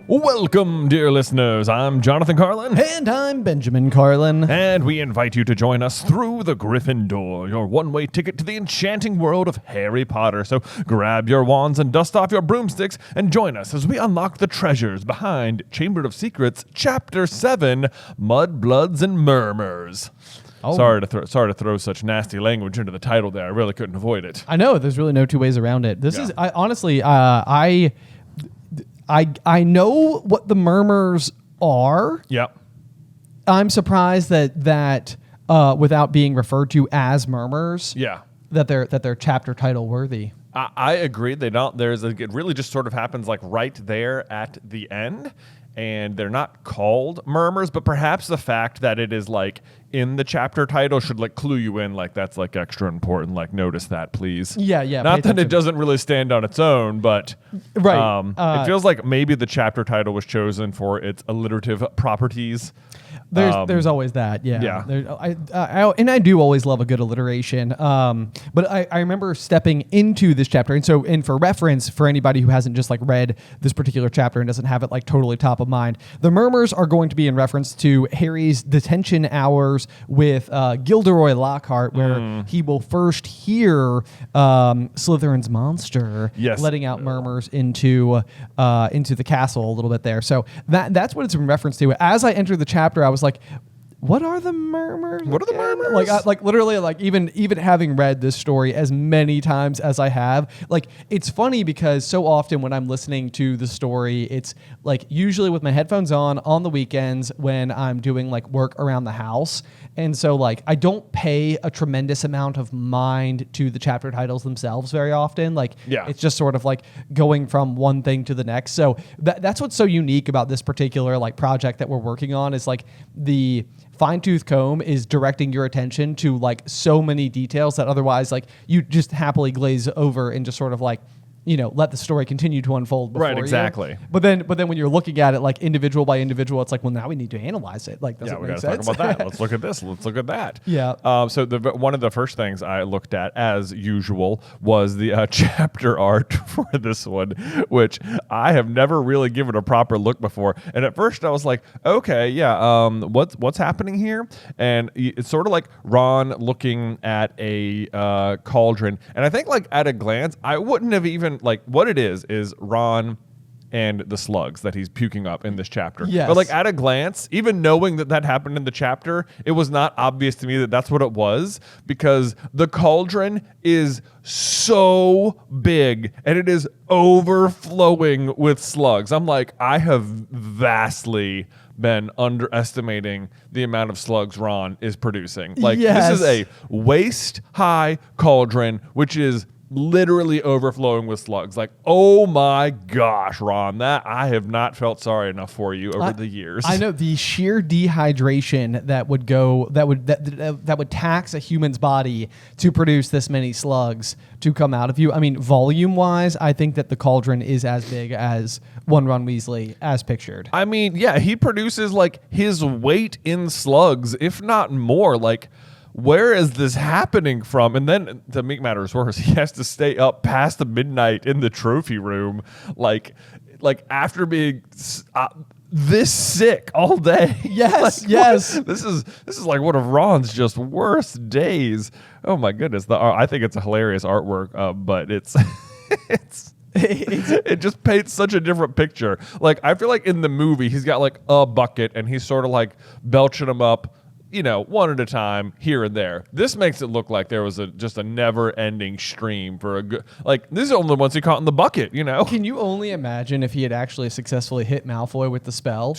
Welcome, dear listeners. I'm Jonathan Carlin. And I'm Benjamin Carlin. And we invite you to join us through the Griffin Door, your one-way ticket to the enchanting world of Harry Potter. So grab your wands and dust off your broomsticks and join us as we unlock the treasures behind Chamber of Secrets, Chapter 7, Mudbloods and Murmurs. Oh. Sorry to throw such nasty language into the title there. I really couldn't avoid it. I know. There's really no two ways around it. This is, honestly, I know what the Murmurs are. Yep. I'm surprised that without being referred to as Murmurs, that they're chapter title worthy. I agree. They don't. It really just sort of happens like right there at the end, and they're not called Murmurs, but perhaps the fact that it is like in the chapter title should like clue you in, like that's like extra important. Like notice that, please. Yeah. Not that it doesn't really stand on its own, but right. It feels like maybe the chapter title was chosen for its alliterative properties. There's always that, yeah. And I do always love a good alliteration. But I remember stepping into this chapter, and for reference, for anybody who hasn't just like read this particular chapter and doesn't have it like totally top of mind, the Murmurs are going to be in reference to Harry's detention hours with Gilderoy Lockhart, where he will first hear Slytherin's monster letting out murmurs into the castle a little bit there. So that's what it's in reference to. As I entered the chapter, I was like, what are the Murmurs? What are the Murmurs? Like literally, like even having read this story as many times as I have, like it's funny because so often when I'm listening to the story, it's like usually with my headphones on the weekends when I'm doing like work around the house. And so like I don't pay a tremendous amount of mind to the chapter titles themselves very often. Like it's just sort of like going from one thing to the next. So that's what's so unique about this particular like project that we're working on is like the fine-tooth comb is directing your attention to like so many details that otherwise like you just happily glaze over and just sort of like, you know, let the story continue to unfold before right, exactly. you. But then when you're looking at it like individual by individual, it's like, well, now we need to analyze it. Like, does it make sense? Talk about that. Let's look at this. Let's look at that. Yeah. So one of the first things I looked at, as usual, was the chapter art for this one, which I have never really given a proper look before. And at first I was like, okay, what's happening here? And it's sort of like Ron looking at a cauldron. And I think like at a glance, I wouldn't have even like what it is Ron and the slugs that he's puking up in this chapter. Yes. But like at a glance, even knowing that happened in the chapter, it was not obvious to me that that's what it was because the cauldron is so big and it is overflowing with slugs. I'm like, I have vastly been underestimating the amount of slugs Ron is producing. Like this is a waist-high cauldron, which is literally overflowing with slugs. Like, oh my gosh, Ron, that I have not felt sorry enough for you over the years. I know the sheer dehydration that would tax a human's body to produce this many slugs to come out of you. I mean, volume wise, I think that the cauldron is as big as one Ron Weasley as pictured. I mean, yeah, he produces like his weight in slugs, if not more. Like, where is this happening from? And then to make matters worse, he has to stay up past the midnight in the trophy room, like after being this sick all day. Yes, like, yes. This is like one of Ron's just worst days. Oh my goodness, I think it's a hilarious artwork, but it's it just paints such a different picture. Like I feel like in the movie he's got like a bucket and he's sort of like belching them up, you know, one at a time here and there. This makes it look like there was just a never-ending stream for a good... Like, these are the only ones he caught in the bucket, you know? Can you only imagine if he had actually successfully hit Malfoy with the spell?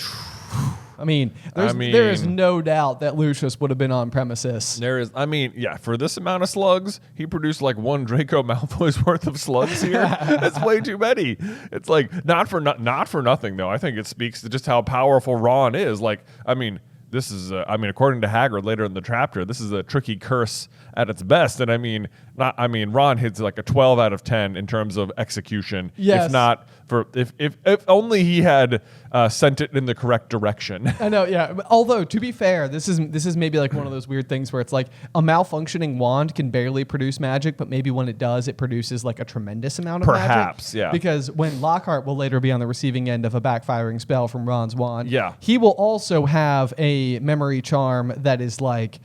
I mean, there is no doubt that Lucius would have been on premises. For this amount of slugs, he produced like one Draco Malfoy's worth of slugs here. That's way too many. It's like, not for nothing, though. I think it speaks to just how powerful Ron is. Like, I mean... I mean, according to Haggard later in the chapter, this is a tricky curse at its best. And I mean, Ron hits like a 12 out of 10 in terms of execution. Yes. If not for, if only he had sent it in the correct direction. I know, yeah. Although, to be fair, this is maybe like one of those weird things where it's like a malfunctioning wand can barely produce magic, but maybe when it does, it produces like a tremendous amount of magic. Perhaps, yeah. Because when Lockhart will later be on the receiving end of a backfiring spell from Ron's wand, Yeah. he will also have a memory charm that is like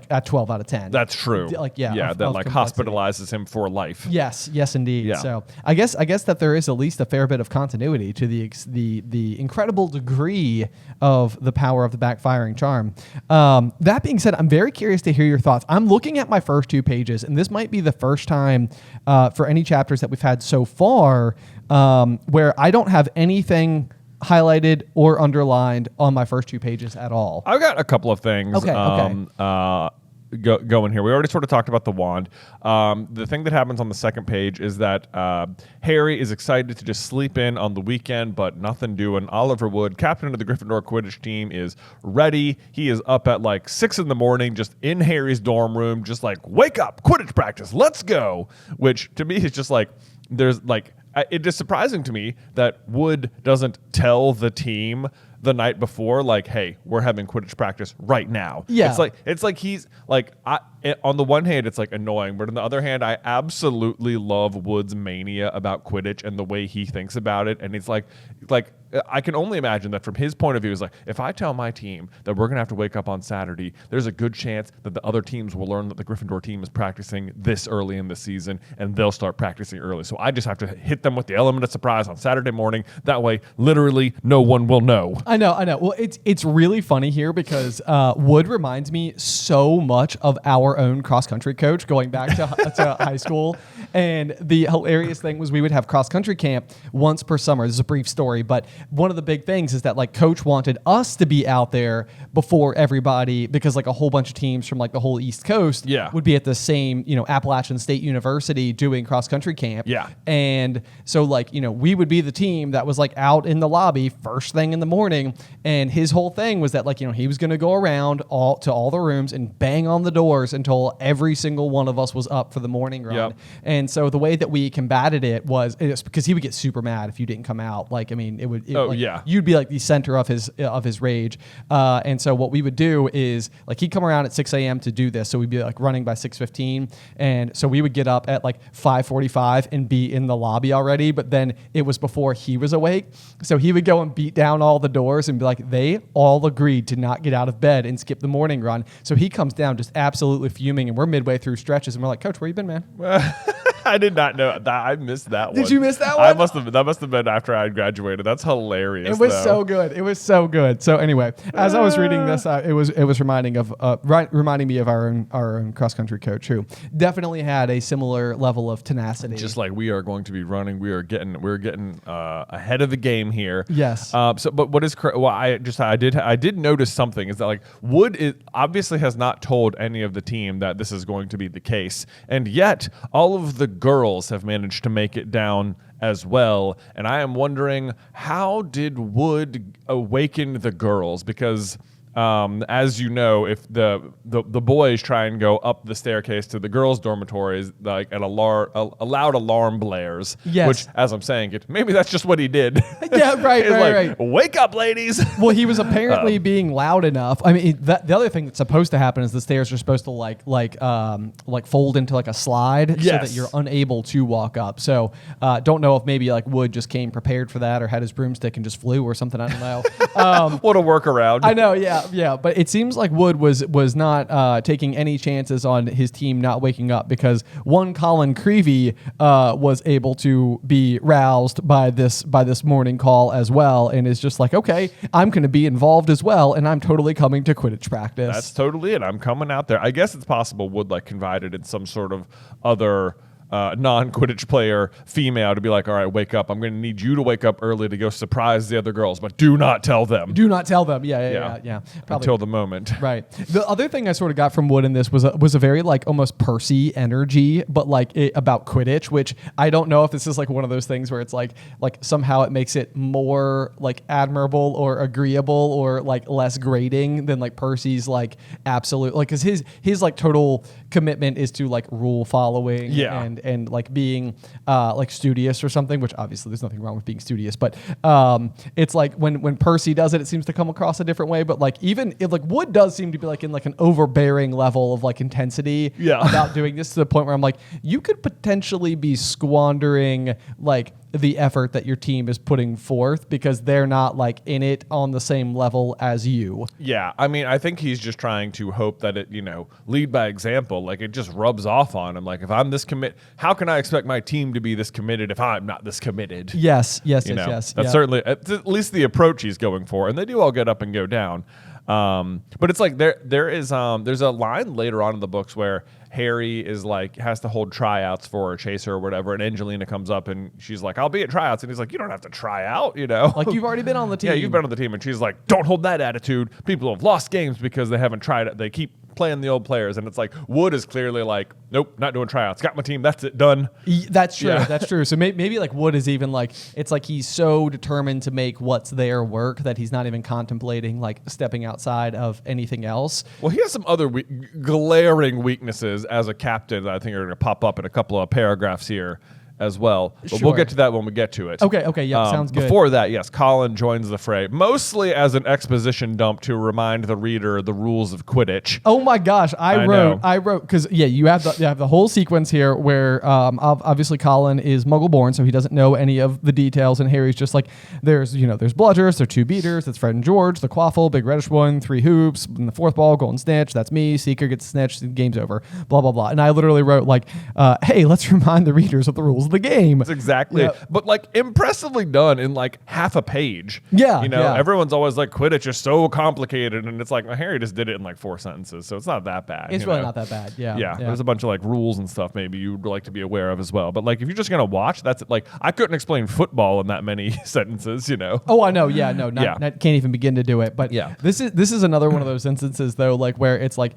at 12 out of 10. That's true. Like, yeah. Yeah, of that like complexity. hospitalizes him for life. Yes, indeed. Yeah. So I guess that there is at least a fair bit of continuity to the incredible degree of the power of the backfiring charm. That being said, I'm very curious to hear your thoughts. I'm looking at my first 2 pages, and this might be the first time for any chapters that we've had so far where I don't have anything highlighted or underlined on my first 2 pages at all. I've got a couple of things. Okay. Going here. We already sort of talked about the wand. The thing that happens on the second page is that Harry is excited to just sleep in on the weekend, but nothing doing. Oliver Wood, captain of the Gryffindor Quidditch team, is ready. He is up at like 6 a.m, just in Harry's dorm room, just like, wake up, Quidditch practice, let's go. Which to me is just like, there's like, it is surprising to me that Wood doesn't tell the team the night before, like, hey, we're having Quidditch practice right now. Yeah. It's like he's like, on the one hand, it's like annoying, but on the other hand, I absolutely love Wood's mania about Quidditch and the way he thinks about it. And it's like I can only imagine that from his point of view, is like, if I tell my team that we're gonna have to wake up on Saturday, there's a good chance that the other teams will learn that the Gryffindor team is practicing this early in the season, and they'll start practicing early. So I just have to hit them with the element of surprise on Saturday morning. That way, literally, no one will know. I know. Well, it's really funny here because Wood reminds me so much of our own cross-country coach going back to high school. And the hilarious thing was we would have cross-country camp once per summer. This is a brief story, but one of the big things is that like coach wanted us to be out there before everybody because like a whole bunch of teams from like the whole East Coast would be at the same, Appalachian State University doing cross-country camp. Yeah. And so like, we would be the team that was like out in the lobby first thing in the morning. And his whole thing was that like, he was going to go around to all the rooms and bang on the doors until every single one of us was up for the morning run. Yep. And so the way that we combated it was because he would get super mad if you didn't come out. Like, I mean, you'd be like the center of his rage. And so what we would do is like, he'd come around at 6 a.m. to do this. So we'd be like running by 6:15. And so we would get up at like 5:45 and be in the lobby already. But then it was before he was awake. So he would go and beat down all the doors and be like, they all agreed to not get out of bed and skip the morning run. So he comes down just absolutely fuming, and we're midway through stretches, and we're like, Coach, where you been, man? I did not know that. I missed that one. Did you miss that one? That must have been after I had graduated. That's hilarious. It was so good. It was so good. So anyway, as I was reading this, it was reminding me of our own cross country coach, who definitely had a similar level of tenacity. Just like we are going to be running, we're getting ahead of the game here. Yes. But what is I did notice something is that like Wood obviously has not told any of the team that this is going to be the case, and yet all of the girls have managed to make it down as well. And I am wondering, how did Wood awaken the girls? Because as you know, if the boys try and go up the staircase to the girls' dormitories, like a loud alarm blares. Yes. Which, as I'm saying it, maybe that's just what he did. Yeah, right. Wake up, ladies. Well, he was apparently being loud enough. I mean, the other thing that's supposed to happen is the stairs are supposed to like fold into like a slide, so that you're unable to walk up. So don't know if maybe like Wood just came prepared for that, or had his broomstick and just flew or something. I don't know. What a workaround. I know. Yeah. But it seems like Wood was not taking any chances on his team not waking up, because one Colin Creevy was able to be roused by this morning call as well, and is just like, okay, I'm going to be involved as well, and I'm totally coming to Quidditch practice. That's totally it. I'm coming out there. I guess it's possible Wood like confided in some sort of other non-Quidditch player female to be like, all right, wake up. I'm going to need you to wake up early to go surprise the other girls, but do not tell them. Do not tell them. Yeah. Probably. Until the moment. Right. The other thing I sort of got from Wood in this was a very like almost Percy energy, but like about Quidditch, which I don't know if this is like one of those things where it's like somehow it makes it more like admirable or agreeable or like less grating than like Percy's like absolute, like, because his like total commitment is to like rule following and like being like studious or something, which obviously there's nothing wrong with being studious, but it's like when Percy does it, it seems to come across a different way. But like even if like Wood does seem to be like in like an overbearing level of like intensity about doing this, to the point where I'm like, you could potentially be squandering like the effort that your team is putting forth because they're not like in it on the same level as you. Yeah, I mean, I think he's just trying to hope that it, lead by example. Like, it just rubs off on him. Like, if I'm this how can I expect my team to be this committed if I'm not this committed? Yes. That's certainly at least the approach he's going for, and they do all get up and go down. But it's like there's a line later on in the books where Harry is like has to hold tryouts for a chaser or whatever, and Angelina comes up and she's like, "I'll be at tryouts," and he's like, "You don't have to try out, Like, you've already been on the team." Yeah, you've been on the team, and she's like, "Don't hold that attitude. People have lost games because they haven't tried it. They keep playing the old players," and it's like Wood is clearly like, "Nope, not doing tryouts. Got my team. That's it. Done." That's true. Yeah. That's true. So maybe like Wood is even like, it's like he's so determined to make what's there work that he's not even contemplating like stepping outside of anything else. Well, he has some other glaring weaknesses as a captain that I think are going to pop up in a couple of paragraphs here as well. But we'll get to that when we get to it. Okay, yeah, sounds good. Before that, yes, Carlin joins the fray, mostly as an exposition dump to remind the reader the rules of Quidditch. Oh my gosh, I wrote, because you have the whole sequence here where obviously Carlin is Muggle-born, so he doesn't know any of the details, and Harry's just like, there's bludgers, there's 2 beaters, that's Fred and George, the quaffle, big reddish one, 3 hoops, and the 4th ball, golden snitch, that's me, Seeker gets snitched, the game's over, blah, blah, blah. And I literally wrote like, hey, let's remind the readers of the rules of the game. That's exactly it. But like impressively done in like half a page. Everyone's always like, Quidditch is so complicated, and it's like, well, Harry just did it in like 4 sentences, so it's not that bad. It's really not that bad. Yeah. There's a bunch of like rules and stuff maybe you'd like to be aware of as well. But like if you're just gonna watch, that's like, I couldn't explain football in that many sentences. Oh, I know. Yeah, no, can't even begin to do it. But this is another one of those instances though, like where it's like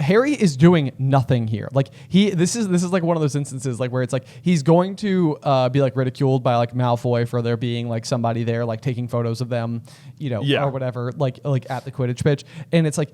Harry is doing nothing here. Like this is like one of those instances like where it's like he's going to be like ridiculed by like Malfoy for there being like somebody there like taking photos of them, or whatever, like at the Quidditch pitch. And it's like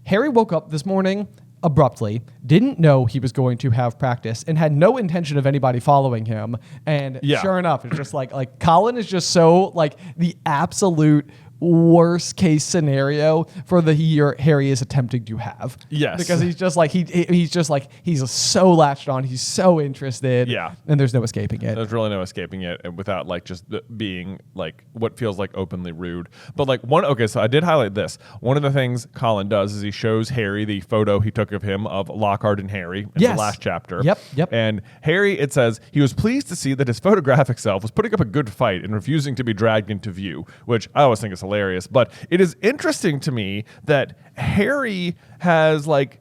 Harry woke up this morning abruptly, didn't know he was going to have practice, and had no intention of anybody following him. And sure enough, it's just like Colin is just so like the absolute worst case scenario for the year Harry is attempting to have. Yes. Because he's just like he's so latched on, he's so interested. Yeah. And there's no escaping it. There's really no escaping it, and without like just being like what feels like openly rude. But like so I did highlight this. One of the things Colin does is he shows Harry the photo he took of him of Lockhart and Harry in the last chapter. Yep. And Harry, it says, he was pleased to see that his photographic self was putting up a good fight and refusing to be dragged into view, which I always think is hilarious. But it is interesting to me that Harry has like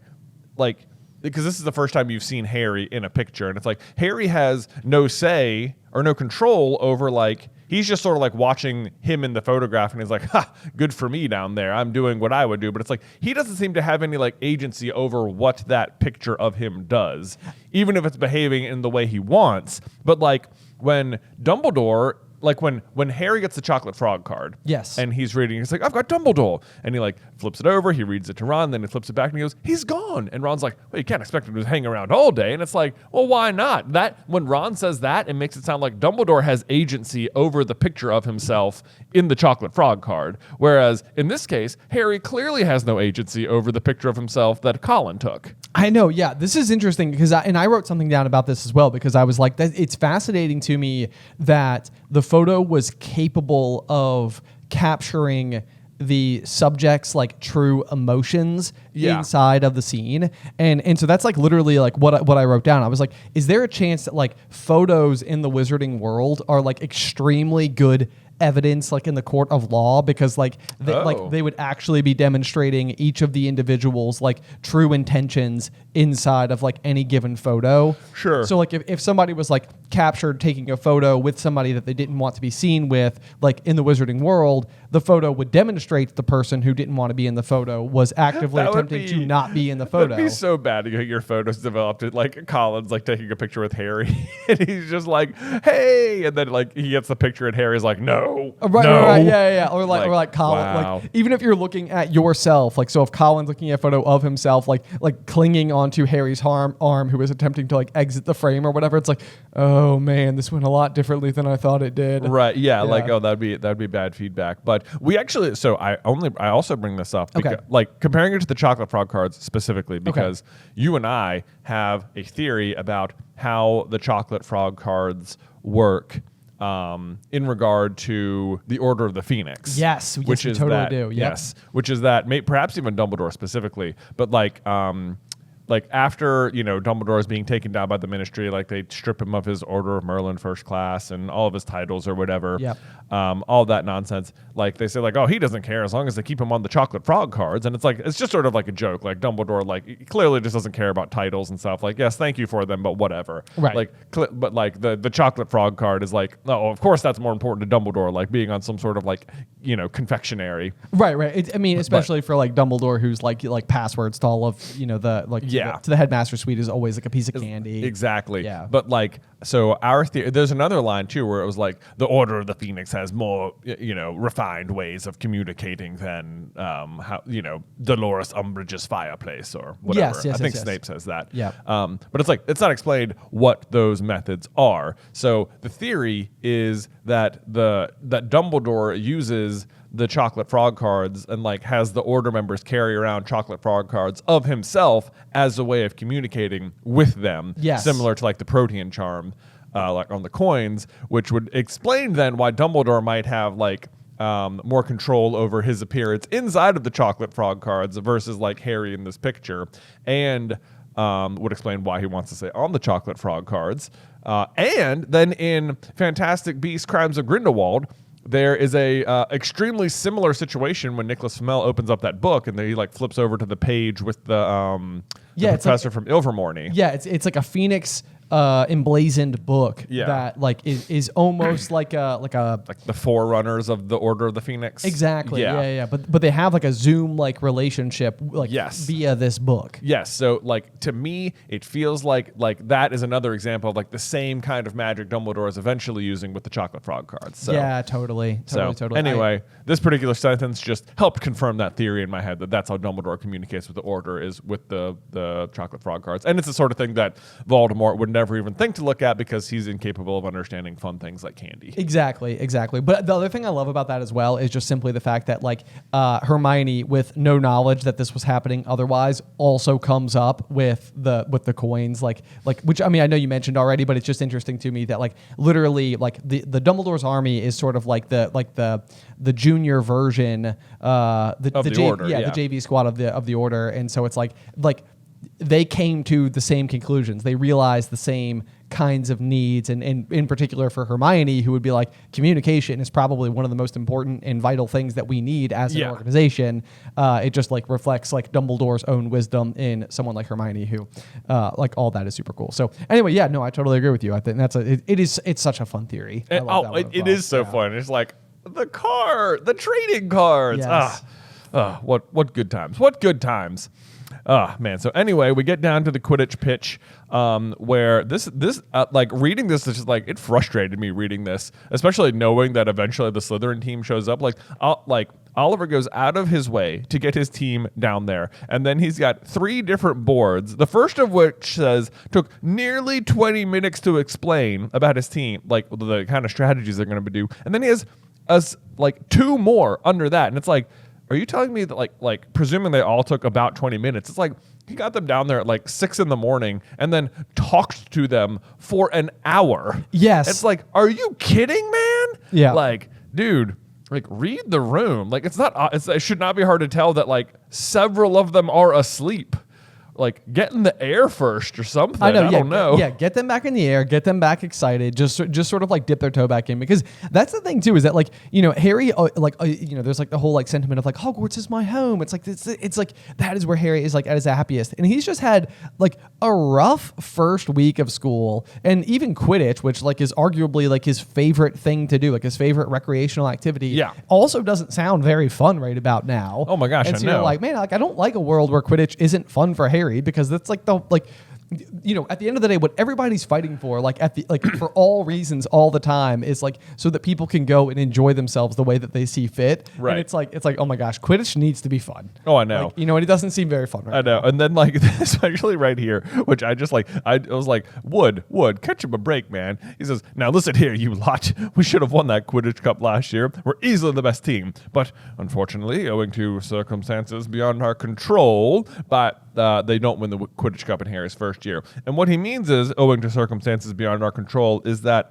because this is the first time you've seen Harry in a picture, and it's like Harry has no say or no control over like, he's just sort of like watching him in the photograph, and he's like, ha, good for me down there. I'm doing what I would do. But it's like, he doesn't seem to have any like agency over what that picture of him does, even if it's behaving in the way he wants. But like when Dumbledore, like when Harry gets the chocolate frog card, and he's reading, he's like, I've got Dumbledore, and he like flips it over, he reads it to Ron, then he flips it back and he goes, he's gone. And Ron's like, well, you can't expect him to hang around all day. And it's like, well, why not? That when Ron says that, it makes it sound like Dumbledore has agency over the picture of himself in the chocolate frog card, whereas in this case, Harry clearly has no agency over the picture of himself that Colin took. I know, yeah. This is interesting because I wrote something down about this as well, because I was like, it's fascinating to me that the photo was capable of capturing the subject's like true emotions inside of the scene. And so that's like literally like what I wrote down. I was like, is there a chance that like photos in the wizarding world are like extremely good evidence like in the court of law, because like Oh. they would actually be demonstrating each of the individuals like true intentions inside of like any given photo. Sure. So like if somebody was like captured taking a photo with somebody that they didn't want to be seen with, like in the wizarding world, the photo would demonstrate the person who didn't want to be in the photo was actively That would attempting be- to not be in the photo. That'd be so bad to get your photos developed. Like Colin's like taking a picture with Harry, and he's just like, "Hey," and then like he gets the picture, and Harry's like, "No, Right, no." right, yeah. Or Like, like Colin, wow. like even if you're looking at yourself, like so if Colin's looking at a photo of himself, like clinging onto Harry's arm, who is attempting to like exit the frame or whatever, it's like, oh man, this went a lot differently than I thought it did. Right. Yeah. Yeah. Like, oh, that'd be bad feedback. But we actually, so I also bring this up because, Okay. like, comparing it to the chocolate frog cards specifically, because you and I have a theory about how the chocolate frog cards work. In regard to the Order of the Phoenix, Yes, which we is totally that, do. Yep. Yes, which is that, perhaps even Dumbledore specifically, but like after Dumbledore is being taken down by the Ministry, like they strip him of his Order of Merlin First Class and all of his titles or whatever. Yep. All that nonsense. Like they say, like, oh, he doesn't care as long as they keep him on the chocolate frog cards, and it's like it's just sort of like a joke. Like Dumbledore, like he clearly just doesn't care about titles and stuff. Like, yes, thank you for them, but whatever. Right. Like, but like the chocolate frog card is like, oh, of course that's more important to Dumbledore, like being on some sort of like confectionery. Right. Especially for like Dumbledore, who's like passwords to all of the like to the headmaster suite is always like a piece of candy. Exactly. Yeah. But like, so our theory, there's another line too where it was like the Order of the Phoenix has more refined ways of communicating than how Dolores Umbridge's fireplace or whatever. Yes, I think yes. Snape says that. Yeah. But it's like it's not explained what those methods are. So the theory is that that Dumbledore uses the chocolate frog cards and like has the Order members carry around chocolate frog cards of himself as a way of communicating with them. Yes. Similar to like the protean charm, like on the coins, which would explain then why Dumbledore might have like more control over his appearance inside of the chocolate frog cards versus like Harry in this picture, and would explain why he wants to stay on the chocolate frog cards. And then in Fantastic Beasts: Crimes of Grindelwald, there is a extremely similar situation when Nicholas Flamel opens up that book and then he like flips over to the page with the professor from Ilvermorny. Yeah, it's like a phoenix emblazoned book that like is almost like the forerunners of the Order of the Phoenix. Exactly. Yeah. But they have like a Zoom like relationship like via this book. Yes. So like to me, it feels like that is another example of like the same kind of magic Dumbledore is eventually using with the chocolate frog cards. So, yeah, totally. Anyway, this particular sentence just helped confirm that theory in my head that that's how Dumbledore communicates with the Order is with the chocolate frog cards, and it's the sort of thing that Voldemort would never even think to look at because he's incapable of understanding fun things like candy. Exactly. But the other thing I love about that as well is just simply the fact that like Hermione, with no knowledge that this was happening otherwise, also comes up with the coins, like which I mean I know you mentioned already, but it's just interesting to me that like literally like the Dumbledore's army is sort of like the junior version, the Order, the JV squad of the Order, and so it's like they came to the same conclusions. They realized the same kinds of needs, and in particular for Hermione, who would be like, communication is probably one of the most important and vital things that we need as an organization. It just like reflects like Dumbledore's own wisdom in someone like Hermione, who like all that is super cool. So anyway, I totally agrry with you. I think it's such a fun theory. It is so fun. It's like the trading cards. Yes. What good times. What good times. Man. So anyway, we get down to the Quidditch pitch, where this like reading this is just like it frustrated me reading this, especially knowing that eventually the Slytherin team shows up. Like Oliver goes out of his way to get his team down there, and then he's got 3 different boards. The first of which says took nearly 20 minutes to explain about his team, like the kind of strategies they're going to do, and then he has like 2 more under that, and it's like, are you telling me that like presuming they all took about 20 minutes? It's like he got them down there at like 6 a.m. and then talked to them for an hour. Yes. It's like, are you kidding, man? Yeah. Like, dude, like read the room. Like it should not be hard to tell that like several of them are asleep. like get in the air first or something. I know. I don't know. Yeah, get them back in the air, get them back excited. Just sort of like dip their toe back in, because that's the thing too. Is that like Harry there's like the whole like sentiment of like Hogwarts is my home. It's like that is where Harry is like at his happiest, and he's just had like a rough first week of school, and even Quidditch, which like is arguably like his favorite thing to do, like his favorite recreational activity. Yeah. Also doesn't sound very fun right about now. Oh my gosh, and so I know. You're like, man, like I don't like a world where Quidditch isn't fun for Harry, because that's like the like. At the end of the day, what everybody's fighting for, for all reasons, all the time, is like so that people can go and enjoy themselves the way that they see fit. Right. And it's like, oh my gosh, Quidditch needs to be fun. Oh, I know. And it doesn't seem very fun right I know. And then like especially right here, which I just like, I was like, Wood, catch him a break, man. He says, now listen here, you lot. We should have won that Quidditch Cup last year. We're easily the best team. But unfortunately, owing to circumstances beyond our control, they don't win the Quidditch Cup in Harry's first year. And what he means is, owing to circumstances beyond our control, is that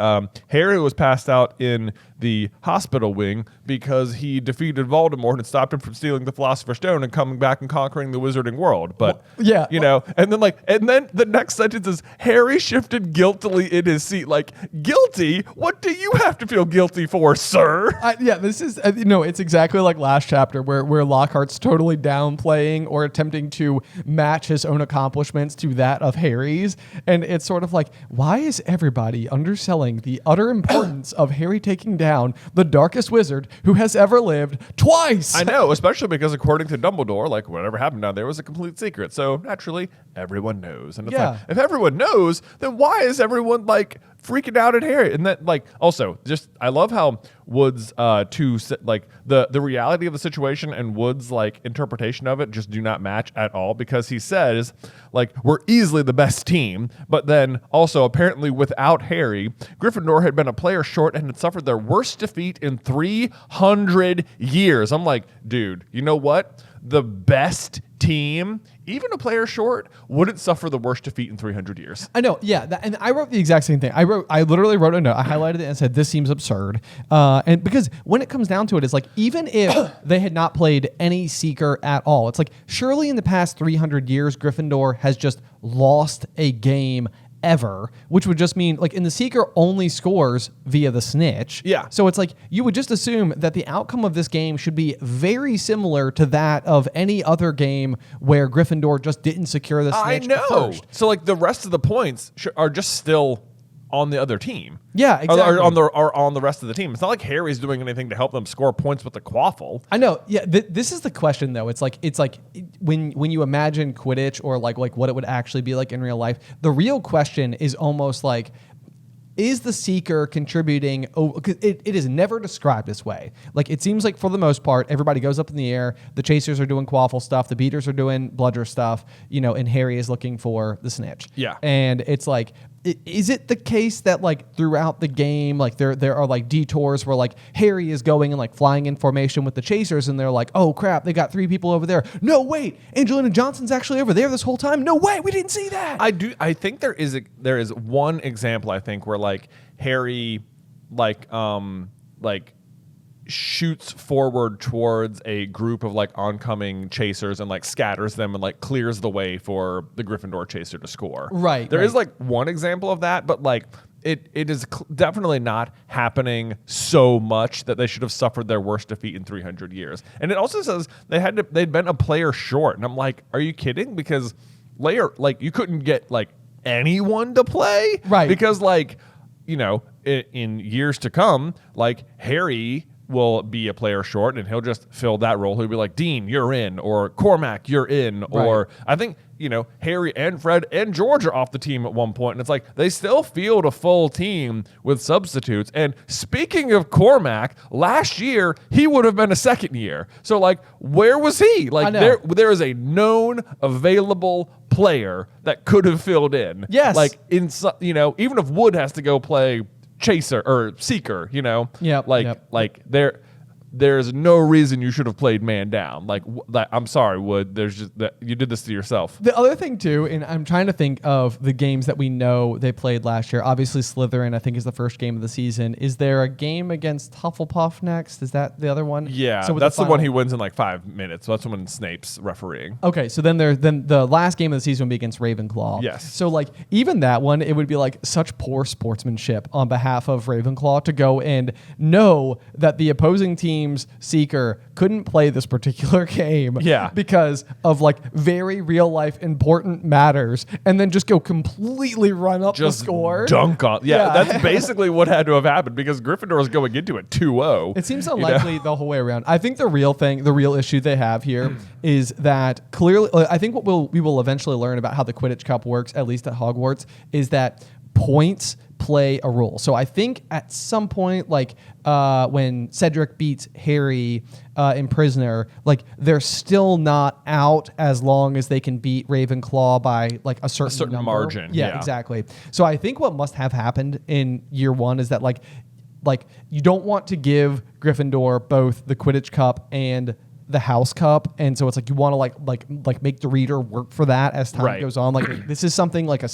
Harry was passed out in the hospital wing because he defeated Voldemort and stopped him from stealing the Philosopher's Stone and coming back and conquering the Wizarding World. But, and then the next sentence is, Harry shifted guiltily in his seat. Like, guilty? What do you have to feel guilty for, sir? This is, it's exactly like last chapter where Lockhart's totally downplaying or attempting to match his own accomplishments to that of Harry's. And it's sort of like, why is everybody underselling the utter importance of Harry taking down the darkest wizard who has ever lived twice? I know, especially because according to Dumbledore, like whatever happened down there was a complete secret. So naturally, everyone knows. And it's like, if everyone knows, then why is everyone like freaking out at Harry? And that like also just I love how Wood's the reality of the situation and Wood's like interpretation of it just do not match at all, because he says like we're easily the best team, but then also apparently without Harry, Gryffindor had been a player short and had suffered their worst defeat in 300 years. I'm like, dude, you know what? The best team, even a player short, wouldn't suffer the worst defeat in 300 years. I know, yeah, and I wrote the exact same thing. I literally wrote a note. I highlighted it and said, "This seems absurd." And because when it comes down to it, it's like even if they had not played any Seeker at all, it's like surely in the past 300 years, Gryffindor has just lost a game ever, which would just mean like in the Seeker only scores via the snitch. Yeah. So it's like you would just assume that the outcome of this game should be very similar to that of any other game where Gryffindor just didn't secure the snitch. I know. First. So like the rest of the points are just still on the other team. Yeah, exactly. Or on the rest of the team. It's not like Harry's doing anything to help them score points with the quaffle. I know. Yeah, this is the question though. It's like when you imagine Quidditch or like what it would actually be like in real life. The real question is almost like, is the Seeker contributing? It is never described this way. Like it seems like for the most part, everybody goes up in the air. The Chasers are doing quaffle stuff. The Beaters are doing bludger stuff. And Harry is looking for the snitch. Yeah. And it's like, is it the case that like throughout the game, like there are like detours where like Harry is going and like flying in formation with the Chasers, and they're like, oh crap, they got 3 people over there. No, wait, Angelina Johnson's actually over there this whole time. No way, we didn't see that. I think there is one example I think where like Harry like shoots forward towards a group of like oncoming Chasers and like scatters them and like clears the way for the Gryffindor Chaser to score. Right. There is like one example of that, but like it is definitely not happening so much that they should have suffered their worst defeat in 300 years. And it also says they'd been a player short, and I'm like, are you kidding? Because you couldn't get like anyone to play, right? Because like in years to come, like Harry will be a player short and he'll just fill that role. He'll be like, Dean, you're in, or Cormac, you're in, right. Or I think, Harry and Fred and George are off the team at one point, and it's like they still field a full team with substitutes. And speaking of Cormac, last year he would have been a second year. So like, where was he? Like there is a known available player that could have filled in. Yes. Like even if Wood has to go play Chaser or Seeker, Yep. like there, there's no reason you should have played man down. Like, I'm sorry, Wood. There's just that you did this to yourself. The other thing too, and I'm trying to think of the games that we know they played last year. Obviously, Slytherin, I think, is the first game of the season. Is there a game against Hufflepuff next? Is that the other one? Yeah, so that's the one he wins in like 5 minutes. So that's when Snape's refereeing. Okay, so then the last game of the season would be against Ravenclaw. Yes. So like even that one, it would be like such poor sportsmanship on behalf of Ravenclaw to go and know that the opposing team's Seeker couldn't play this particular game because of like very real life important matters, and then just go completely run up the score. Dunk on. Yeah, that's basically what had to have happened because Gryffindor is going into it 2-0. It seems unlikely the whole way around. I think the real issue they have here is that clearly, I think what we will eventually learn about how the Quidditch Cup works, at least at Hogwarts, is that points play a role. So I think at some point, like when Cedric beats Harry in Prisoner, like they're still not out as long as they can beat Ravenclaw by like a certain number. Margin. Yeah, exactly. So I think what must have happened in year one is that like you don't want to give Gryffindor both the Quidditch Cup and the House Cup, and so it's like you want to like make the reader work for that as time goes on. Like this is something like a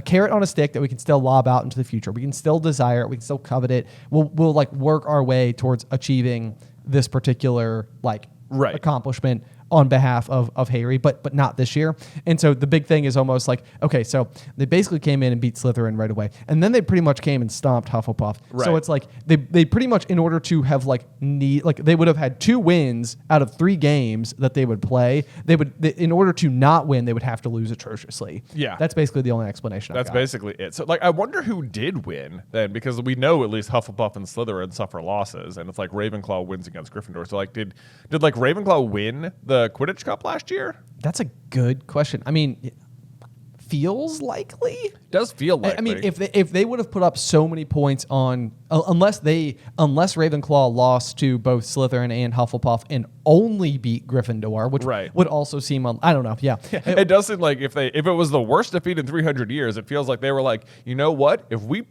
carrot on a stick that we can still lob out into the future. We can still desire it. We can still covet it. We'll like work our way towards achieving this particular like accomplishment on behalf of Harry, but not this year. And so the big thing is almost like, okay, so they basically came in and beat Slytherin right away. And then they pretty much came and stomped Hufflepuff. Right. So it's like they pretty much, in order to have they would have had 2 wins out of 3 games that they would play. In order to not win, they would have to lose atrociously. Yeah. That's basically the only explanation That's basically it. So like, I wonder who did win then, because we know at least Hufflepuff and Slytherin suffer losses, and it's like Ravenclaw wins against Gryffindor. So like, did like Ravenclaw win the Quidditch Cup last year? That's a good question. I mean, feels likely. Does feel likely. I mean, if they would have put up so many points on unless Ravenclaw lost to both Slytherin and Hufflepuff and only beat Gryffindor, which would also seem I don't know. Yeah. It does seem like if it was the worst defeat in 300 years, it feels like they were like, you know what? If we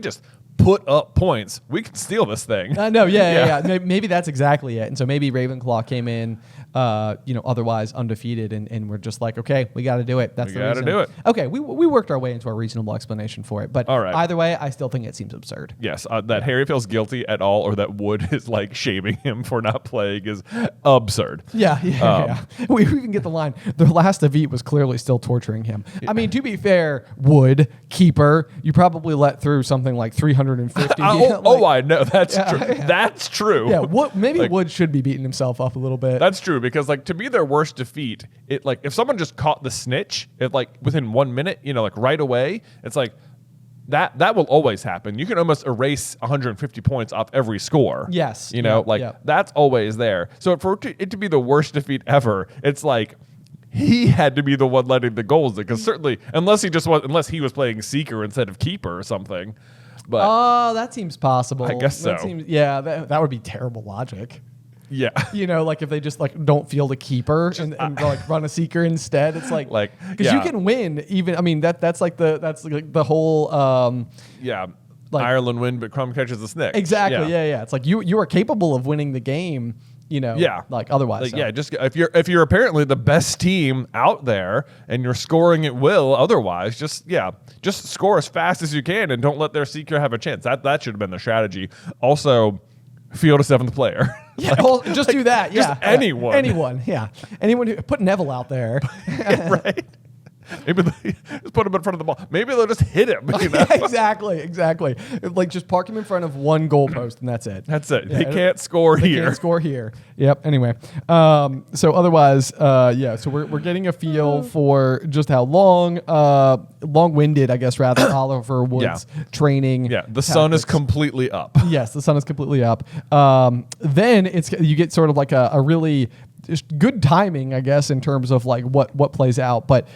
just put up points, we can steal this thing. No, yeah. Maybe that's exactly it. And so maybe Ravenclaw came in, otherwise undefeated, and we're just like, okay, we got to do it. That's the reason. Do it. Okay, we worked our way into a reasonable explanation for it, but either way, I still think it seems absurd. Yes, that Harry feels guilty at all, or that Wood is like shaming him for not playing is absurd. Yeah. We even get the line, the last defeat was clearly still torturing him. I mean, to be fair, Wood, keeper, you probably let through something like 350. I know. That's true. Yeah. That's true. Yeah, maybe Wood should be beating himself up a little bit. That's true, because like to me, their worst defeat, it like if someone just caught the snitch, it like within 1 minute, like right away, it's like that will always happen. You can almost erase 150 points off every score. Yes. That's always there. So for it to be the worst defeat ever, it's like he had to be the one letting the goals in, because certainly unless he was playing Seeker instead of Keeper or something. But that seems possible. I guess so. That would be terrible logic. Yeah. Like if they just like don't field a keeper and like run a Seeker instead, it's like because you can win even. I mean that's like the whole Ireland win, but Crumb catches the snake. Exactly. Yeah. It's like you are capable of winning the game. Like otherwise. Just if you're apparently the best team out there and you're scoring at will, otherwise just score as fast as you can and don't let their Seeker have a chance. That should have been the strategy. Also, field a 7th player. Yeah, just do that. Yeah, just anyone. Anyone who put Neville out there. Right. Maybe just put him in front of the ball. Maybe they'll just hit him. Exactly. Like just park him in front of one goalpost and that's it. That's it. They can't score here. Can't score here. Yep. Anyway, so otherwise, So we're getting a feel for just how long-winded, I guess, rather Oliver Wood's training. Yeah. The sun is completely up. Yes, the sun is completely up. Then you get sort of like a really just good timing, I guess, in terms of like what plays out. But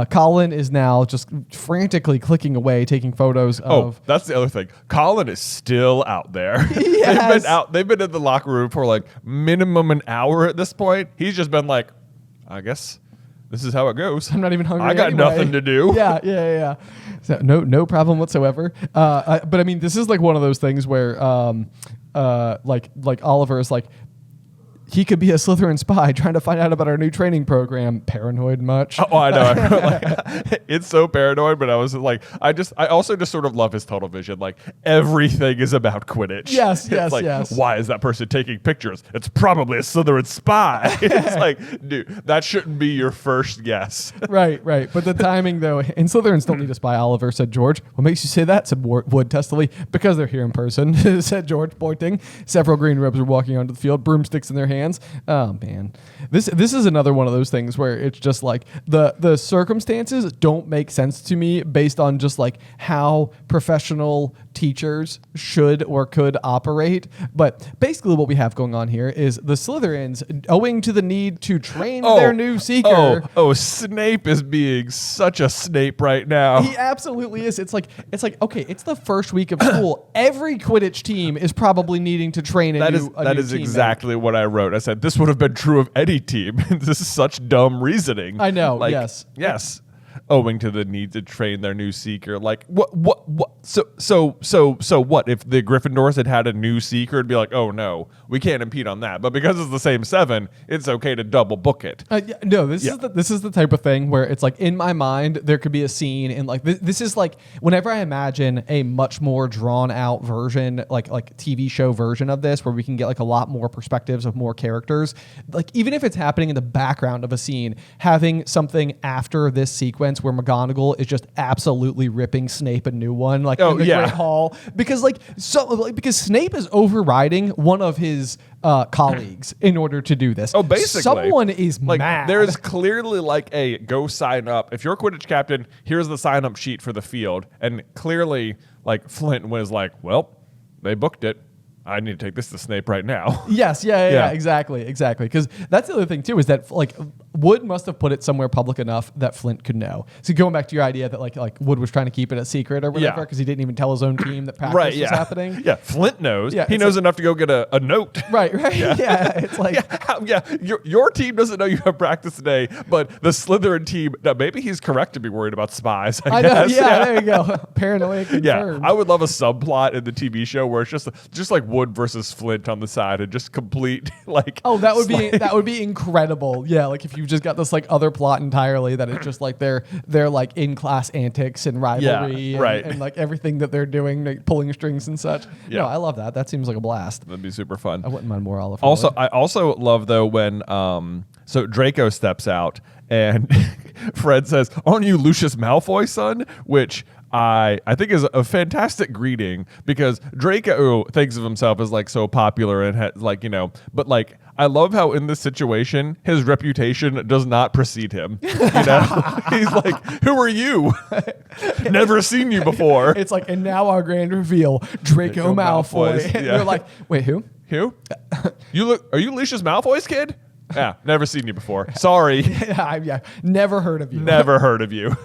Carlin is now just frantically clicking away, taking photos of. Oh, that's the other thing. Carlin is still out there. Yes. They've been in the locker room for like minimum an hour at this point. He's just been like, I guess this is how it goes. I'm not even hungry. I got nothing to do. Yeah. So no problem whatsoever. But I mean, this is like one of those things where like Oliver is like, he could be a Slytherin spy trying to find out about our new training program. Paranoid much? Oh, I know. Like, it's so paranoid, but I was like, I also just sort of love his tunnel vision. Like, everything is about Quidditch. Yes, It's yes, like, yes. why is that person taking pictures? It's probably a Slytherin spy. It's like, dude, that shouldn't be your first guess. Right. But the timing, though, and Slytherins don't need to spy, Oliver, said George. What makes you say that, said Wood testily. Because they're here in person, said George, pointing. Several green robes were walking onto the field, broomsticks in their hands. Oh, man. This is another one of those things where it's just like the circumstances don't make sense to me based on just like how professional teachers should or could operate. But basically what we have going on here is the Slytherins, owing to the need to train their new Seeker. Snape is being such a Snape right now. He absolutely is. It's like, okay, it's the first week of school. Every Quidditch team is probably needing to train a new That is teammate. exactly what I wrote. I said, this would have been true of any team. This is such dumb reasoning. I know, Like, yes. Yes. Owing to the need to train their new Seeker. Like, what? So what? If the Gryffindors had a new Seeker, it'd be like, oh no, we can't impede on that. But because it's the same 7, it's okay to double book it. This is the type of thing where it's like, in my mind, there could be a scene, and like this is like whenever I imagine a much more drawn out version, like TV show version of this, where we can get like a lot more perspectives of more characters. Like even if it's happening in the background of a scene, having something after this sequence where McGonagall is just absolutely ripping Snape a new one, like in the Great Hall, because because Snape is overriding one of his colleagues in order to do this. Oh, basically, someone is like, mad. There's clearly like a go sign up. If you're a Quidditch captain, here's the sign up sheet for the field, and clearly, like Flint was like, well, they booked it. I need to take this to Snape right now. Yes, yeah, exactly. Because that's the other thing too, is that like Wood must have put it somewhere public enough that Flint could know. So going back to your idea that like Wood was trying to keep it a secret or whatever, because he didn't even tell his own team that practice was happening. Yeah, Flint knows. Yeah, he knows enough to go get a note. Right. Yeah, it's like your team doesn't know you have practice today, but the Slytherin team. Now maybe he's correct to be worried about spies. I know. guess. Yeah, there you go. Paranoia confirmed. Yeah, I would love a subplot in the TV show where it's just like Wood versus Flint on the side, and just complete like. Oh, that would be incredible. Yeah, like if you just got this like other plot entirely that is just like their like in class antics and rivalry, and like everything that they're doing, like pulling strings and such. Yeah, no, I love that. That seems like a blast. That'd be super fun. I wouldn't mind more Oliver. Also, I also love though when so Draco steps out and Fred says, "Aren't you Lucius Malfoy, son?" Which I think is a fantastic greeting, because Draco thinks of himself as like so popular and like, but like I love how in this situation his reputation does not precede him. He's like, "Who are you? Never seen you before." It's like, and now our grand reveal, Draco Malfoy. Yeah. They're like, "Wait, who? Who? Are you Lucius Malfoy's kid?" Yeah, never seen you before. Sorry. Yeah, never heard of you. Never heard of you.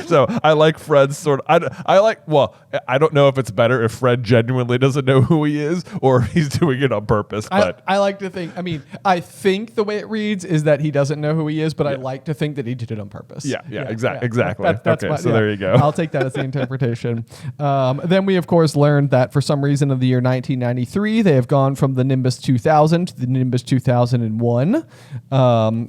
So I like Fred's sort of. I don't know if it's better if Fred genuinely doesn't know who he is or if he's doing it on purpose. But I like to think. I mean, I think the way it reads is that he doesn't know who he is, but I like to think that he did it on purpose. Exactly. That's okay, so there you go. I'll take that as the interpretation. Then we, of course, learned that for some reason of the year 1993, they have gone from the Nimbus 2000 to the Nimbus 2001,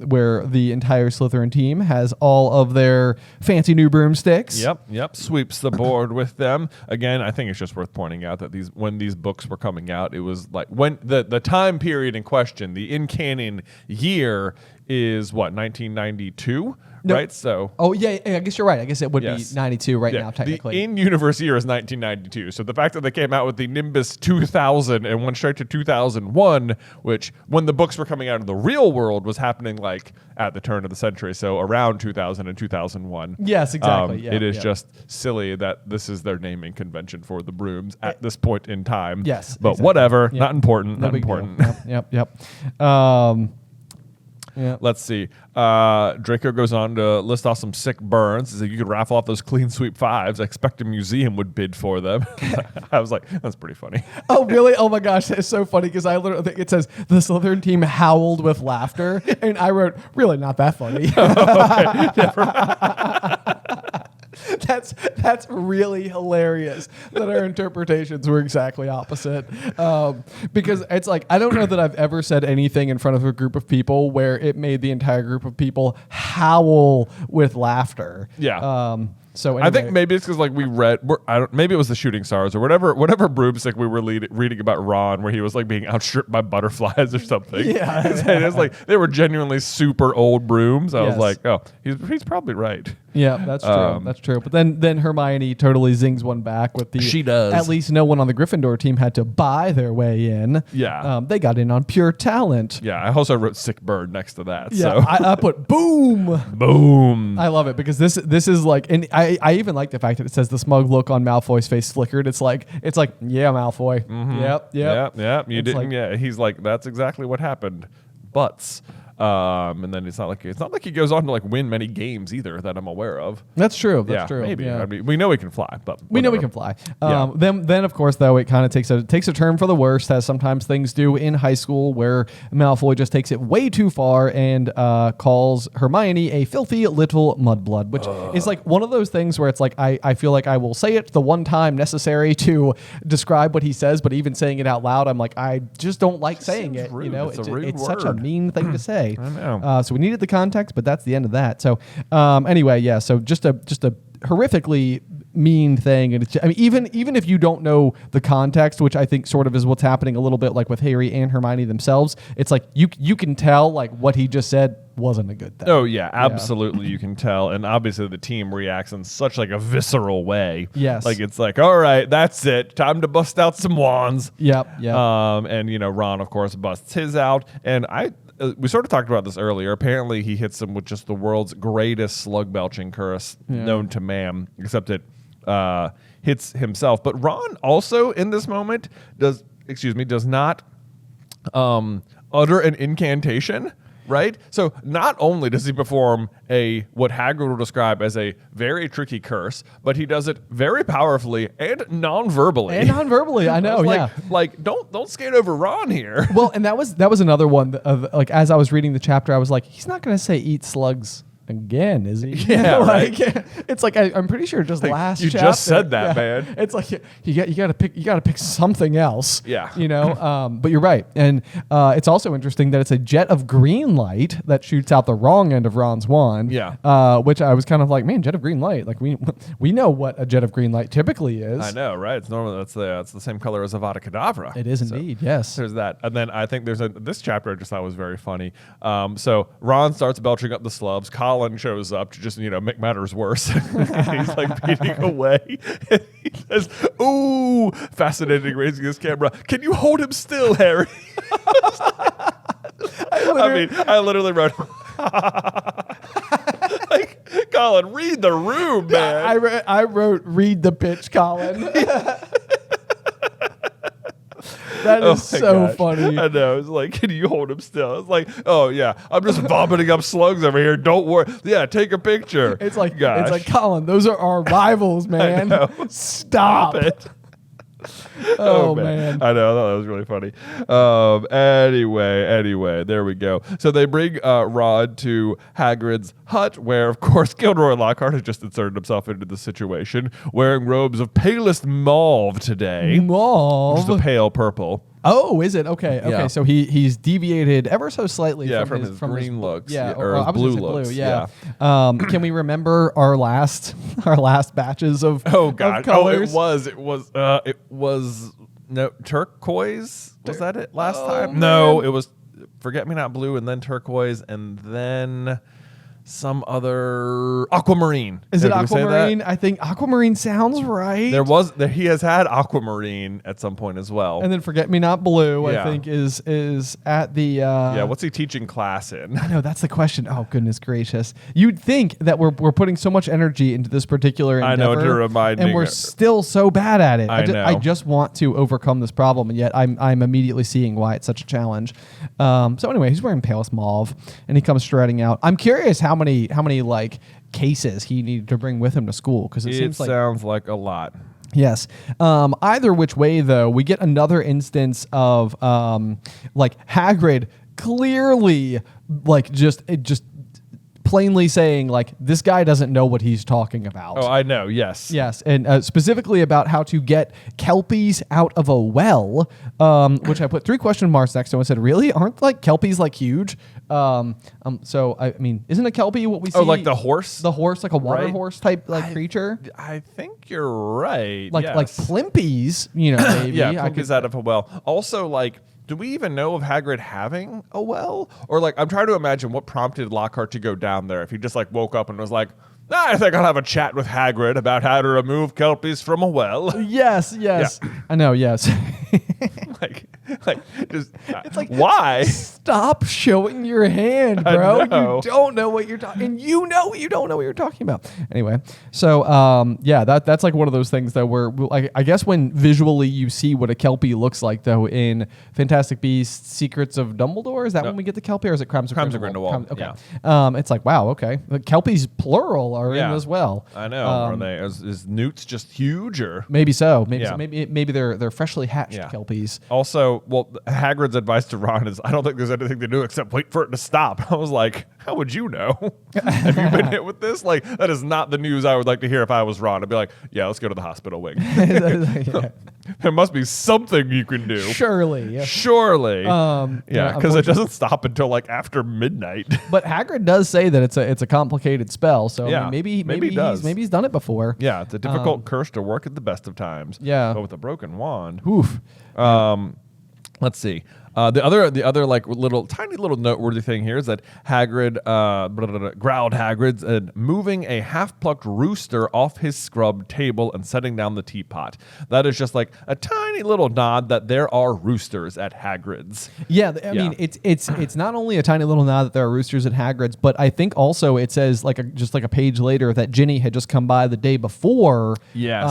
where the entire Slytherin team has all of their fancy new broomsticks. Yep. Sweeps the board with them. Again, I think it's just worth pointing out that when these books were coming out, it was like when the time period in question, the in-canon year is what, 1992? No. Right? So. Oh, yeah, I guess you're right. I guess it would be 92 now, technically. The in-universe year is 1992. So the fact that they came out with the Nimbus 2000 and went straight to 2001, which when the books were coming out in the real world was happening like at the turn of the century, so around 2000 and 2001. Yes, exactly. It is just silly that this is their naming convention for the brooms at this point in time. Yes. But exactly. whatever. Yep. Not important. No not important. Yep. Yeah. Let's see. Draco goes on to list off some sick burns. He's like, you could raffle off those clean sweep 5s. I expect a museum would bid for them. I was like, that's pretty funny. Oh, really? Oh my gosh, it's so funny because I literally think it says the Slytherin team howled with laughter, and I wrote, really not that funny. That's really hilarious that our interpretations were exactly opposite. Because it's like, I don't know that I've ever said anything in front of a group of people where it made the entire group of people howl with laughter. Yeah. So anyway. I think maybe it's because like maybe it was the Shooting Stars or whatever broomstick we were reading about Ron, where he was like being outstripped by butterflies or something. Yeah. It was like they were genuinely super old brooms. I was like, oh, he's probably right. Yeah, that's true. That's true. But then Hermione totally zings one back with the. She does. At least no one on the Gryffindor team had to buy their way in. Yeah. They got in on pure talent. Yeah. I also wrote sick bird next to that. Yeah. So. I put boom. Boom. I love it because this is like, and I even like the fact that it says the smug look on Malfoy's face flickered. It's like yeah, Malfoy. Mm-hmm. Yep. Yeah. You it's didn't. like, Yeah. He's like, that's exactly what happened. Butts. And then it's not like he goes on to like win many games either that I'm aware of. That's true. That's true. Maybe. Yeah. I mean, we know he can fly, but we know we can fly. Then of course though it kind of takes a turn for the worst, as sometimes things do in high school, where Malfoy just takes it way too far and calls Hermione a filthy little mudblood, which is like one of those things where it's like I feel like I will say it the one time necessary to describe what he says, but even saying it out loud, I'm like, I just don't like saying it. rude. You know, It's such a mean thing to say. I know. So we needed the context, but that's the end of that. So anyway, yeah. So just a horrifically mean thing, and I mean, even if you don't know the context, which I think sort of is what's happening a little bit like with Harry and Hermione themselves, it's like you can tell like what he just said wasn't a good thing. Oh yeah, absolutely. You can tell, and obviously the team reacts in such like a visceral way. Yes, like it's like, all right, that's it, time to bust out some wands. Yep. And Ron of course busts his out, and we sort of talked about this earlier. Apparently, he hits him with just the world's greatest slug belching curse known to man, except it hits himself. But Ron also, in this moment, does not utter an incantation. Right? So not only does he perform what Hagrid will describe as a very tricky curse, but he does it very powerfully and non-verbally. I know, yeah. Like don't skate over Ron here. Well, and that was another one of like, as I was reading the chapter, I was like, he's not going to say eat slugs again, is he? Yeah, like, it's like I'm pretty sure just like, last you chapter. just said that, man. It's like you got to pick something else. Yeah, But you're right, and it's also interesting that it's a jet of green light that shoots out the wrong end of Ron's wand. Yeah, which I was kind of like, man, jet of green light. Like we know what a jet of green light typically is. I know, right? It's normally it's the same color as Avada Kedavra. It is indeed, yes. There's that, and then I think this chapter I just thought was very funny. So Ron starts belching up the slubs. Carlin shows up to just make matters worse. He's like beating away. He says, "Ooh, fascinating!" Raising his camera. Can you hold him still, Harry? I literally wrote. Like, Colin, read the room, man. I wrote, read the pitch, Colin. That is so funny. I know. It's like, can you hold him still? It's like, oh yeah, I'm just vomiting up slugs over here. Don't worry. Yeah, take a picture. It's like, Colin, those are our rivals, man. Stop it. Oh man. I know. I thought that was really funny. Anyway, there we go. So they bring Rod to Hagrid's hut, where, of course, Gilderoy Lockhart has just inserted himself into the situation, wearing robes of palest mauve today. Mauve? Which is the pale purple. Oh, is it? Okay. Yeah. So he's deviated ever so slightly from his green looks. Yeah, or his blue looks. Yeah. Can we remember our last batches of Oh god. of colors? It was no turquoise. Was that it last time? Man. No, it was Forget Me Not Blue and then turquoise and then some other aquamarine. Is it aquamarine? I think aquamarine sounds right. He has had aquamarine at some point as well. And then Forget Me Not Blue, Yeah. I think is at the yeah, what's he teaching class in? I know, that's the question. Oh goodness gracious. You'd think that we're putting so much energy into this particular endeavor. I know, to remind me. And we're still so bad at it. I know. I just want to overcome this problem, and yet I'm immediately seeing why it's such a challenge. So anyway, he's wearing palest mauve and he comes striding out. I'm curious how many like cases he needed to bring with him to school, because it seems like sounds like a lot. Yes. Either which way, though, we get another instance of like Hagrid clearly like just plainly saying like this guy doesn't know what he's talking about. Oh, I know. Yes. Yes, and specifically about how to get kelpies out of a well, which I put 3 question marks next to and said, really? Aren't like kelpies like huge? So I mean, isn't a kelpie what we see? Oh, like the horse? The horse, like a water Right. horse type creature? I think you're right. Like plimpies, maybe. Yeah, I Plimpies out of a well. Also, like, do we even know of Hagrid having a well? Or, like, I'm trying to imagine what prompted Lockhart to go down there. If he just, like, woke up and was like, I think I'll have a chat with Hagrid about how to remove kelpies from a well. Yes. Yeah. I know, yes. Just, It's like, why? stop showing your hand, bro. know. You don't know what you're talking, and you know you don't know what you're talking about. Anyway, so that's like one of those things though, where I guess when visually you see what a kelpie looks like though in Fantastic Beasts: Secrets of Dumbledore, is that when we get the kelpie, or is it Crimes of Grindelwald? Okay. It's like wow, okay, the kelpies plural are in as well. I know. Are they? Is Newt's just huge, or maybe so? Yeah. Maybe they're freshly hatched kelpies. Also, Hagrid's advice to Ron is, I don't think there's anything to do except wait for it to stop. I was like, how would you know? Have you been hit with this? Like, that is not the news I would like to hear if I was Ron. I'd be like, yeah, let's go to the hospital wing. There must be something you can do. Surely. Because it doesn't stop until like after midnight. But Hagrid does say that it's a complicated spell, so I mean, maybe he's done it before. Yeah, it's a difficult curse to work at the best of times. Yeah. But with a broken wand. Oof. Let's see. The other like tiny little noteworthy thing here is that Hagrid growled Hagrid's moving a half-plucked rooster off his scrub table and setting down the teapot. That is just like a tiny little nod that there are roosters at Hagrid's. Yeah, I mean it's not only a tiny little nod that there are roosters at Hagrid's, but I think also it says just like a page later that Ginny had just come by the day before. Yes.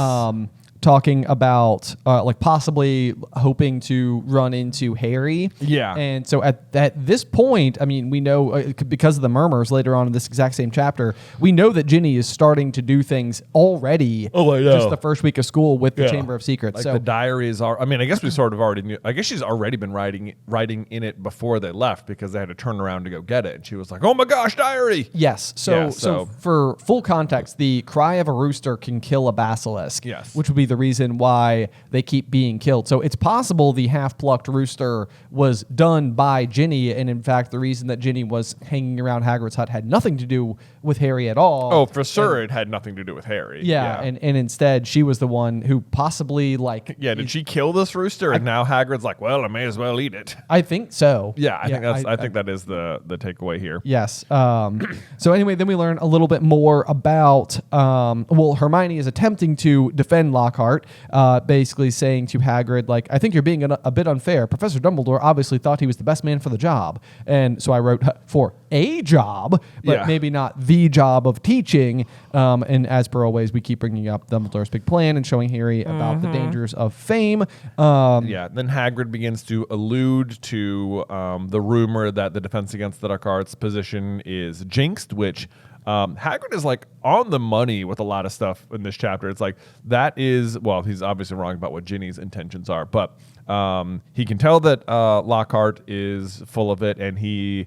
Talking about like possibly hoping to run into Harry. Yeah. And so at this point, I mean, we know because of the Murmurs later on in this exact same chapter, we know that Ginny is starting to do things already. Oh, I know. Just the first week of school with the Chamber of Secrets. Like so the diaries are. I mean, I guess we sort of already knew. I guess she's already been writing in it before they left because they had to turn around to go get it. And she was like, "Oh my gosh, diary!" Yes. So for full context, the cry of a rooster can kill a basilisk. Yes. Which would be the reason why they keep being killed. So it's possible the half-plucked rooster was done by Ginny, and in fact, the reason that Ginny was hanging around Hagrid's hut had nothing to do with Harry at all. Oh, for sure, it had nothing to do with Harry. Yeah. And instead, she was the one who possibly like. Yeah, did she kill this rooster? And now Hagrid's like, well, I may as well eat it. I think so. Yeah, I think that is the takeaway here. Yes. So anyway, then we learn a little bit more about. Hermione is attempting to defend Lockhart, basically saying to Hagrid, like, I think you're being a bit unfair. Professor Dumbledore obviously thought he was the best man for the job, and so I wrote for a job, but maybe not the job of teaching. And as per always, we keep bringing up Dumbledore's big plan and showing Harry about the dangers of fame. Then Hagrid begins to allude to the rumor that the Defense Against the Dark Arts position is jinxed, which Hagrid is like on the money with a lot of stuff in this chapter. It's like he's obviously wrong about what Ginny's intentions are, but he can tell that Lockhart is full of it, and he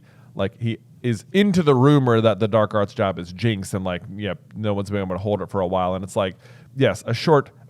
is into the rumor that the Dark Arts job is jinxed, and no one's been able to hold it for a while. And it's like, yes,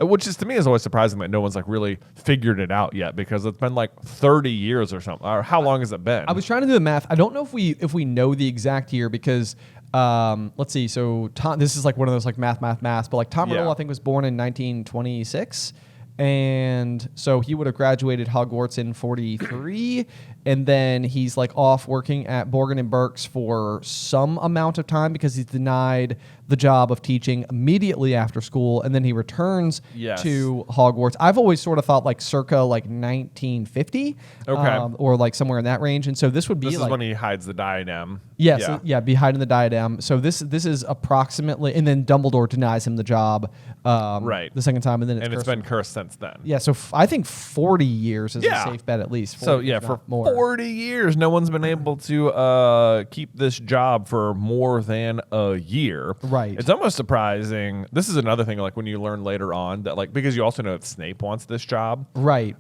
which is to me is always surprising that no one's like really figured it out yet, because it's been like 30 years or something. Or how long has it been? I was trying to do the math. I don't know if we know the exact year, because let's see. So this is like one of those like math, but like Tom Riddle I think was born in 1926. And so he would have graduated Hogwarts in 43, and then he's like off working at Borgin and Burke's for some amount of time because he's denied the job of teaching immediately after school, and then he returns to Hogwarts. I've always sort of thought like circa like 1950, or like somewhere in that range. And so this would be this is when he hides the diadem. Yes, be hiding the diadem. So this is approximately, and then Dumbledore denies him the job, the second time, and then it's been cursed since then. Yeah, so I think 40 years is a safe bet at least. 40, so for 40 years, no one's been able to keep this job for more than a year. Right. It's almost surprising. This is another thing, like when you learn later on that, like, because you also know that Snape wants this job. Right.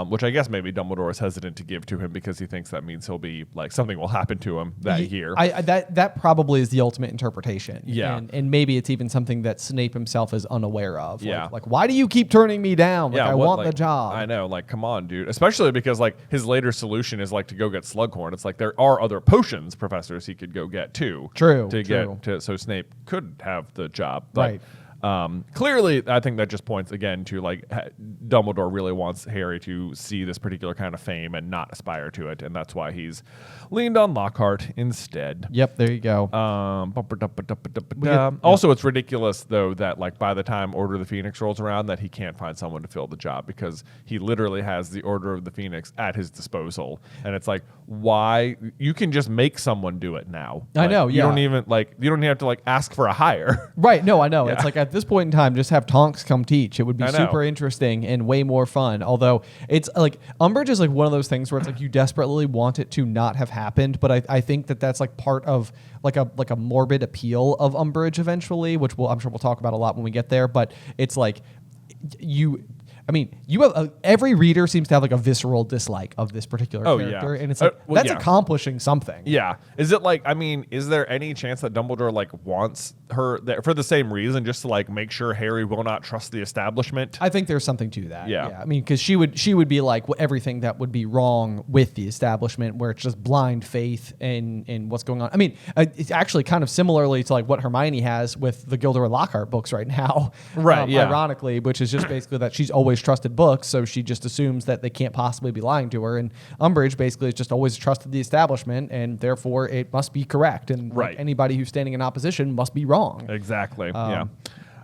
Which I guess maybe Dumbledore is hesitant to give to him because he thinks that means he'll be, like, something will happen to him that year. That probably is the ultimate interpretation. Yeah. And maybe it's even something that Snape himself is unaware of. Yeah. Like, why do you keep turning me down? Like, I want the job. I know, like, come on, dude. Especially because, like, his later solution is, like, to go get Slughorn. It's like there are other potions professors he could go get, too. True. So Snape could have the job. But, Right. Clearly, I think that just points again to like Dumbledore really wants Harry to see this particular kind of fame and not aspire to it, and that's why he's leaned on Lockhart instead. Yep, there you go. Also, it's ridiculous though that like by the time Order of the Phoenix rolls around, that he can't find someone to fill the job because he literally has the Order of the Phoenix at his disposal, and it's like, why you can just make someone do it now? I know. You don't even have to like ask for a hire. Right. No, I know. Yeah. It's like at this point in time, just have Tonks come teach. It would be super interesting and way more fun. Although it's like Umbridge is like one of those things where it's like you desperately want it to not have happened, but I think that that's like part of like a morbid appeal of Umbridge eventually, which I'm sure we'll talk about a lot when we get there. But it's like you have every reader seems to have like a visceral dislike of this particular character, and it's like that's accomplishing something. Yeah. Is it like, I mean, is there any chance that Dumbledore like wants her there for the same reason, just to like make sure Harry will not trust the establishment? I think there's something to that. Yeah. I mean, because she would be like everything that would be wrong with the establishment, where it's just blind faith in what's going on. I mean, it's actually kind of similarly to like what Hermione has with the Gilderoy Lockhart books right now. Right. Ironically, which is just basically that she's always trusted books, so she just assumes that they can't possibly be lying to her. And Umbridge basically has just always trusted the establishment, and therefore it must be correct. And like, anybody who's standing in opposition must be wrong. Exactly. Yeah.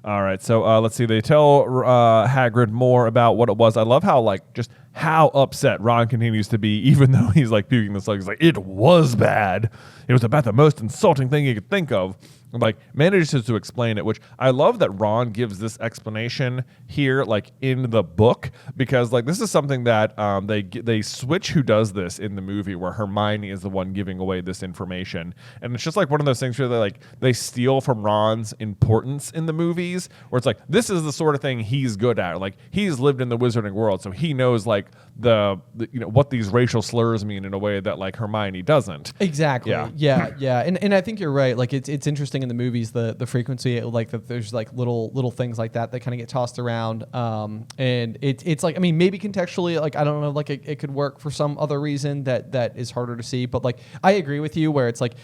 All right. So let's see. They tell Hagrid more about what it was. I love how like just how upset Ron continues to be, even though he's like puking the slug. He's like, it was bad. It was about the most insulting thing he could think of. Like manages to explain it, which I love that Ron gives this explanation here, like in the book, because like this is something that they switch who does this in the movie, where Hermione is the one giving away this information, and it's just like one of those things where they steal from Ron's importance in the movies, where it's like this is the sort of thing he's good at, like he's lived in the wizarding world, so he knows like the what these racial slurs mean in a way that like Hermione doesn't. Exactly. Yeah. And I think you're right. Like it's interesting in the movies the frequency, like that there's like little things like that kind of get tossed around. And it's like, I mean, maybe contextually, like I don't know, like it could work for some other reason that is harder to see. But like I agree with you where it's like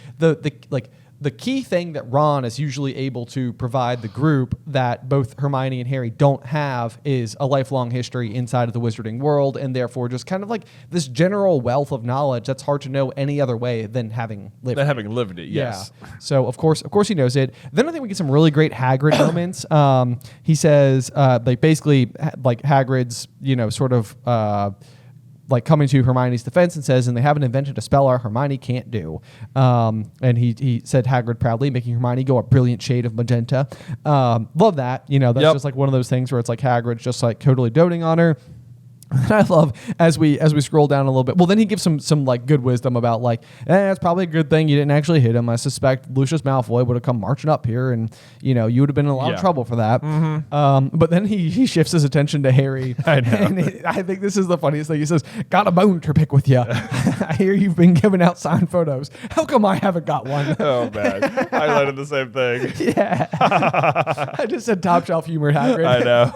the key thing that Ron is usually able to provide the group that both Hermione and Harry don't have is a lifelong history inside of the wizarding world, and therefore just kind of like this general wealth of knowledge that's hard to know any other way than having lived it. Yes. Yeah. So of course he knows it. Then I think we get some really great Hagrid moments. He says like basically like Hagrid's sort of like coming to Hermione's defense and says, and they haven't invented a spell our Hermione can't do. And he said Hagrid proudly, making Hermione go a brilliant shade of magenta. Love that. That's just like one of those things where it's like Hagrid's just like totally doting on her. And I love as we scroll down a little bit. Well, then he gives some like good wisdom about like, it's probably a good thing you didn't actually hit him. I suspect Lucius Malfoy would have come marching up here, and you would have been in a lot of trouble for that. Mm-hmm. But then he shifts his attention to Harry. I know. And I think this is the funniest thing. He says, "Got a bone to pick with you. I hear you've been giving out signed photos. How come I haven't got one?" Oh man, I learned the same thing. Yeah, I just said top shelf humor, Hagrid. I know.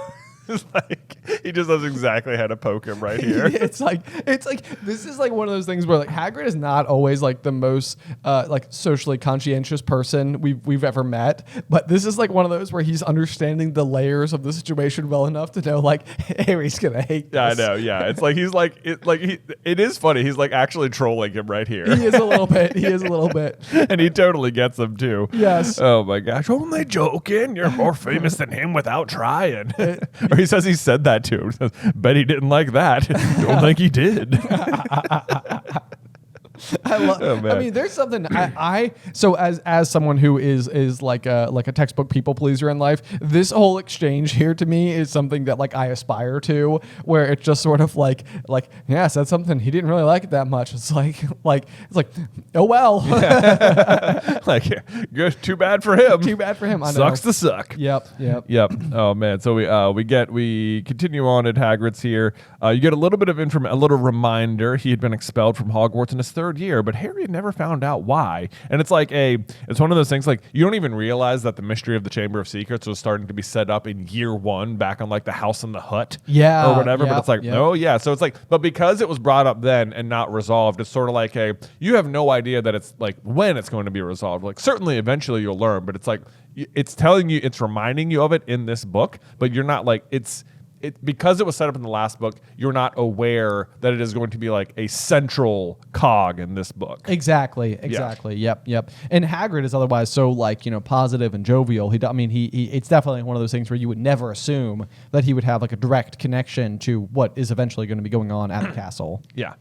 It's like he just knows exactly how to poke him right here. It's like this is like one of those things where like Hagrid is not always like the most like socially conscientious person we've ever met, but this is like one of those where he's understanding the layers of the situation well enough to know like Harry's gonna hate this. Yeah, I know. Yeah, it's like he's like it is funny. He's like actually trolling him right here. He is a little bit, and he totally gets him too. Yes. Oh my gosh, only joking. You're more famous than him without trying. Or he says he said that to him. He says, bet he didn't like that. Don't think he did. man. I mean, there's something so as someone who is like a textbook people pleaser in life, this whole exchange here to me is something that like I aspire to, where it's just sort of like yeah, said something he didn't really like it that much. It's like oh well. Like good, too bad for him. Too bad for him. I know. Sucks to suck. Yep. Oh man. So we continue on at Hagrid's here. You get a little bit of a little reminder. He had been expelled from Hogwarts in his 3rd year, but Harry had never found out why. And it's like it's one of those things like you don't even realize that the mystery of the Chamber of Secrets was starting to be set up in year 1 back on like the House in the Hut, or whatever. But it's like oh yeah. So it's like, but because it was brought up then and not resolved, it's sort of like you have no idea that it's like when it's going to be resolved. Like certainly eventually you'll learn, but it's like it's telling you, it's reminding you of it in this book, but you're not like because it was set up in the last book, you're not aware that it is going to be like a central cog in this book. Exactly. Yeah. Yep. And Hagrid is otherwise so like, positive and jovial. It's definitely one of those things where you would never assume that he would have like a direct connection to what is eventually going to be going on at the castle. Yeah.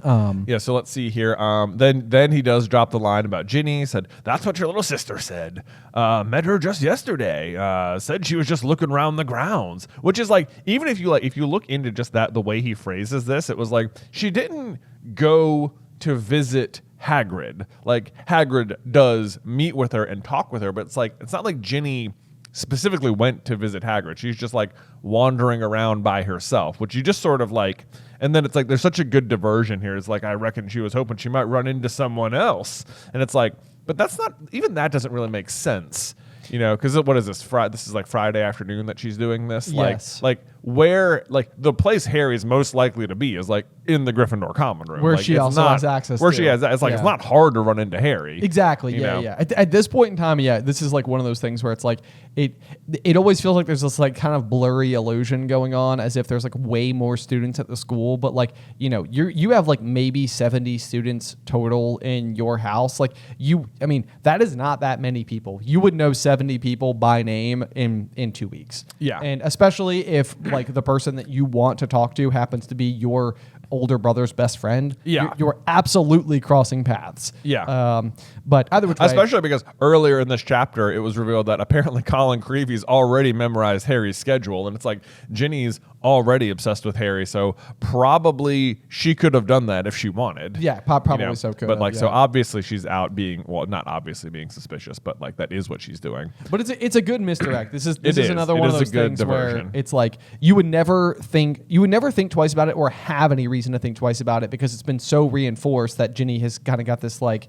So let's see here. Then he does drop the line about Ginny. Said, "That's what your little sister said. Met her just yesterday. Said she was just looking around the grounds." Which is like, even if you look into just that, the way he phrases this, it was like she didn't go to visit Hagrid. Like Hagrid does meet with her and talk with her, but it's not like Ginny specifically went to visit Hagrid. She's just like wandering around by herself, which you just sort of like. And then it's like there's such a good diversion here. It's like I reckon she was hoping she might run into someone else, and it's like, but that's not, even that doesn't really make sense, because what is this? This is like Friday afternoon that she's doing this. Yes. Like where, like the place Harry's most likely to be is like in the Gryffindor common room, where like, she also has access. Where she has, it's like it's not hard to run into Harry. Exactly. Yeah. At this point in time, this is like one of those things where it's like it always feels like there's this like kind of blurry illusion going on, as if there's like way more students at the school, but like you have like maybe 70 students total in your house. Like that is not that many people. You would know 70 people by name in 2 weeks. Yeah, and especially if like the person that you want to talk to happens to be your older brother's best friend. Yeah, you're absolutely crossing paths. Yeah, but either which way, especially because earlier in this chapter it was revealed that apparently Colin Creevey's already memorized Harry's schedule, and it's like Ginny's already obsessed with Harry, so probably she could have done that if she wanted. Yeah, probably so could. But so obviously she's out being, well, not obviously being suspicious, but like that is what she's doing. But it's a good misdirect. This is another one of those things diversion. Where it's like you would never think twice about it or have any reason to think twice about it, because it's been so reinforced that Ginny has kind of got this like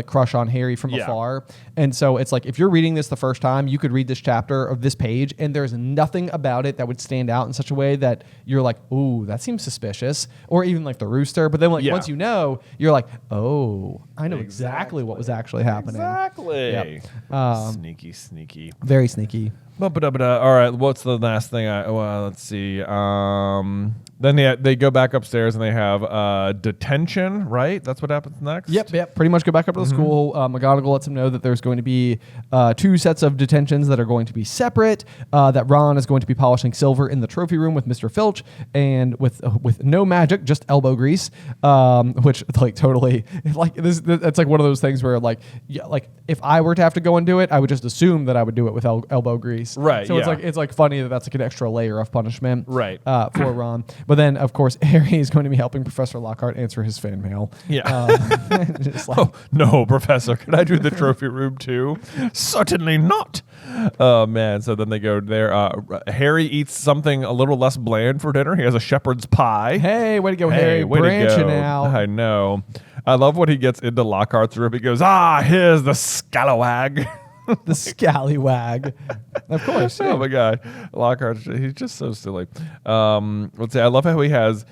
crush on Harry from afar. And so it's like if you're reading this the first time, you could read this chapter of this page and there's nothing about it that would stand out in such a way that you're like, ooh, that seems suspicious, or even like the rooster. But then once you know, you're like, oh, I know exactly what was actually happening. Exactly. Yep. Sneaky. Very sneaky. All right, what's the last thing? Let's see. Then they go back upstairs and they have detention, right? That's what happens next? Yep. Pretty much go back up to the school. McGonagall lets him know that there's going to be 2 sets of detentions that are going to be separate, that Ron is going to be polishing silver in the trophy room with Mr. Filch, and with no magic, just elbow grease, which like totally, like this, that's like one of those things where like if I were to have to go and do it, I would just assume that I would do it with elbow grease. Right. So it's like funny that that's like an extra layer of punishment. Right. For Ron. But then of course Harry is going to be helping Professor Lockhart answer his fan mail. Yeah. Just like, oh, no, Professor, can I do the trophy room too? Certainly not. Oh man. So then they go there. Harry eats something a little less bland for dinner. He has a shepherd's pie. Hey, way to go, Harry. Branching out. I know. I love when he gets into Lockhart's room. He goes, here's the scalawag. The scallywag. Of course. Yeah. Oh my God. Lockhart, he's just so silly. Let's say I love how it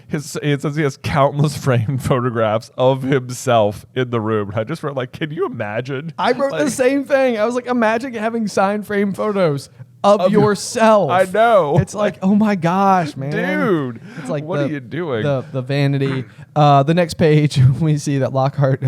says he has countless framed photographs of himself in the room. I just wrote can you imagine? I wrote the same thing. I was like, imagine having signed frame photos of yourself. I know. It's like, oh my gosh, man. Dude. It's like, what are you doing? The vanity. The next page, we see that Lockhart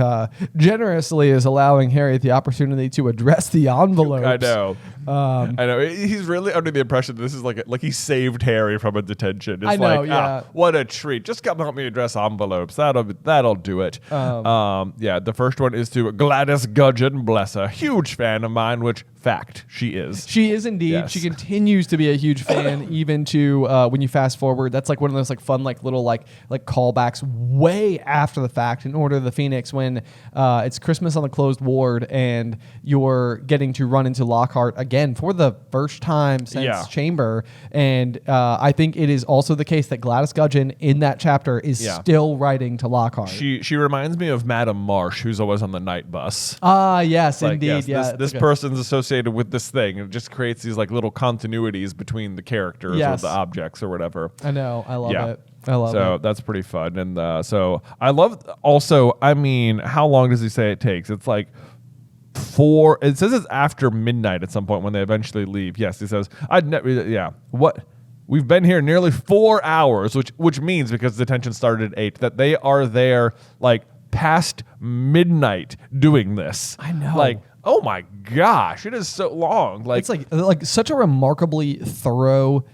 generously is allowing Harry the opportunity to address the envelopes. I know. I know he's really under the impression that this is like he saved Harry from a detention. It's I know, like, yeah. what a treat. Just come help me address envelopes. That'll do it. Yeah, the first one is to Gladys Gudgeon, bless her, huge fan of mine. Which fact she is. She is indeed. Yes. She continues to be a huge fan, even to when you fast forward. That's like one of those like fun like little like callbacks way after the fact. In Order of the Phoenix, when it's Christmas on the Closed Ward and you're getting to run into Lockhart again for the first time since Chamber, and I think it is also the case that Gladys Gudgeon in that chapter is still writing to Lockhart. She reminds me of Madame Marsh, who's always on the night bus. Ah, yes, Like, indeed. yes, this person's associated with this thing. It just creates these like little continuities between the characters or the objects or whatever. I know. I love it. I love it. So that's pretty fun. And so I love also, I mean, how long does he say it takes? It's like it says it's after midnight at some point when they eventually leave. Yes, he says, we've been here nearly 4 hours, which means, because the detention started at 8, that they are there like past midnight doing this. I know. Like, oh my gosh, it is so long. Like, it's like such a remarkably thorough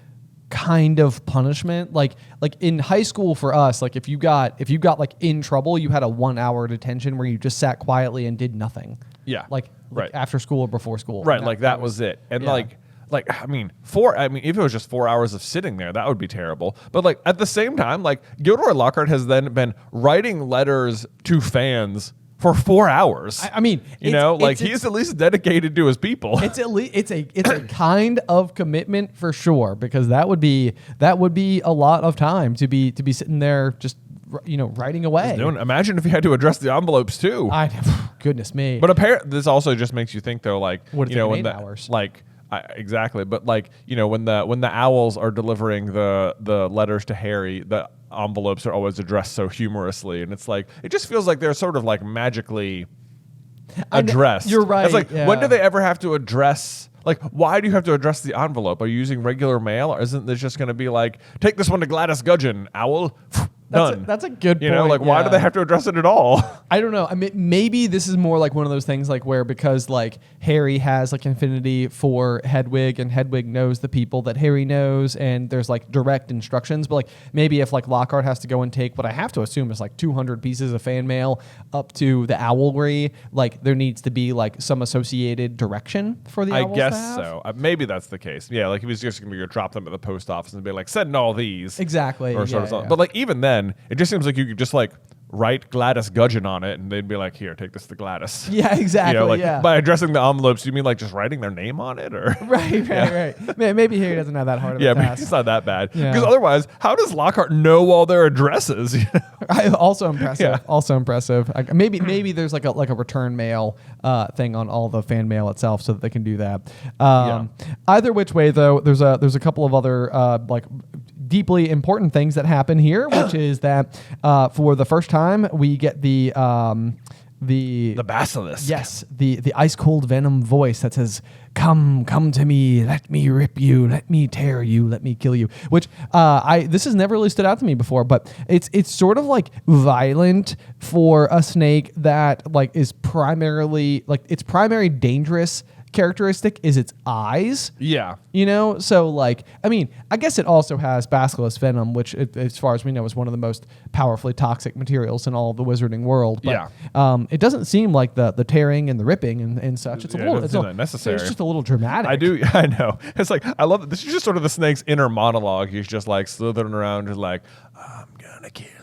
kind of punishment. Like in high school for us, like if you got like in trouble, you had a 1 hour detention where you just sat quietly and did nothing. Yeah. Like after school or before school. Right. Like that was it. And like, I mean, if it was just 4 hours of sitting there, that would be terrible. But like at the same time, like Gilderoy Lockhart has then been writing letters to fans for 4 hours. I mean, he is at least dedicated to his people. It's a kind of commitment for sure, because that would be a lot of time to be sitting there just writing away. Imagine if you had to address the envelopes too. Goodness me. But apparently, this also just makes you think though, like what if when the hours? Like. Exactly, but like when the owls are delivering the letters to Harry, the envelopes are always addressed so humorously, and it's like it just feels like they're sort of like magically addressed. You're right. It's like when do they ever have to address? Like, why do you have to address the envelope? Are you using regular mail, or isn't this just going to be like, take this one to Gladys Gudgeon, owl? Done. That's a good point. Like, why do they have to address it at all? I don't know. I mean, maybe this is more like one of those things like where, because like Harry has like affinity for Hedwig, and Hedwig knows the people that Harry knows, and there's like direct instructions. But like maybe if like Lockhart has to go and take what I have to assume is like 200 pieces of fan mail up to the owlry, like there needs to be like some associated direction for the owls. I guess so. Maybe that's the case. Yeah, like if he's just going to drop them at the post office and be like, send all these. Exactly. Or sort of something. But like even then, it just seems like you could just like write Gladys Gudgeon on it, and they'd be like, "Here, take this to Gladys." Yeah, exactly. By addressing the envelopes, you mean like just writing their name on it, or right. Maybe Harry doesn't have that hard of a task. It's not that bad. Because otherwise, how does Lockhart know all their addresses? Also impressive. Yeah. Also impressive. Maybe there's like a return mail thing on all the fan mail itself, so that they can do that. Either which way, though, there's a couple of other like deeply important things that happen here, which is that for the first time we get the basilisk. Yes, the ice cold venom voice that says, "Come to me, let me rip you, let me tear you, let me kill you." Which this has never really stood out to me before, but it's sort of like violent for a snake that like is primarily like its primary dangerous characteristic is its eyes. Yeah. So like, I mean, I guess it also has basilisk venom, which as far as we know is one of the most powerfully toxic materials in all of the wizarding world. But it doesn't seem like the tearing and the ripping and such. It's not necessary. It's just a little dramatic. I know. It's like, I love it. This is just sort of the snake's inner monologue. He's just like slithering around, just like, I'm gonna kill you.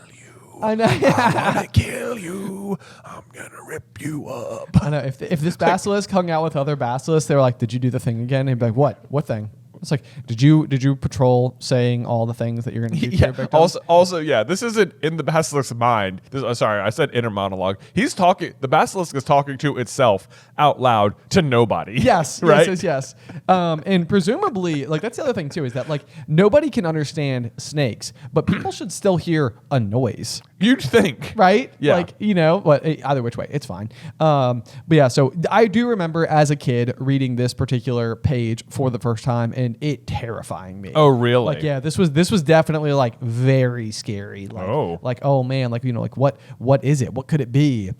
I know. I'm gonna kill you. I'm gonna rip you up. I know. If this basilisk hung out with other basilisks, they were like, "Did you do the thing again?" And he'd be like, "What? What thing?" It's like, did you patrol saying all the things that you're going to do to your victims? Also, this isn't in the basilisk's mind. Sorry, I said inner monologue. He's talking. The basilisk is talking to itself out loud to nobody. Yes, right? yes. And presumably, like that's the other thing too, is that like nobody can understand snakes, but people should still hear a noise. You'd think, right? Yeah. Like but either which way, it's fine. But yeah, so I do remember as a kid reading this particular page for the first time and it terrifying me. Oh, really? Like, yeah, this was definitely like very scary. Like, oh man, like like what is it? What could it be?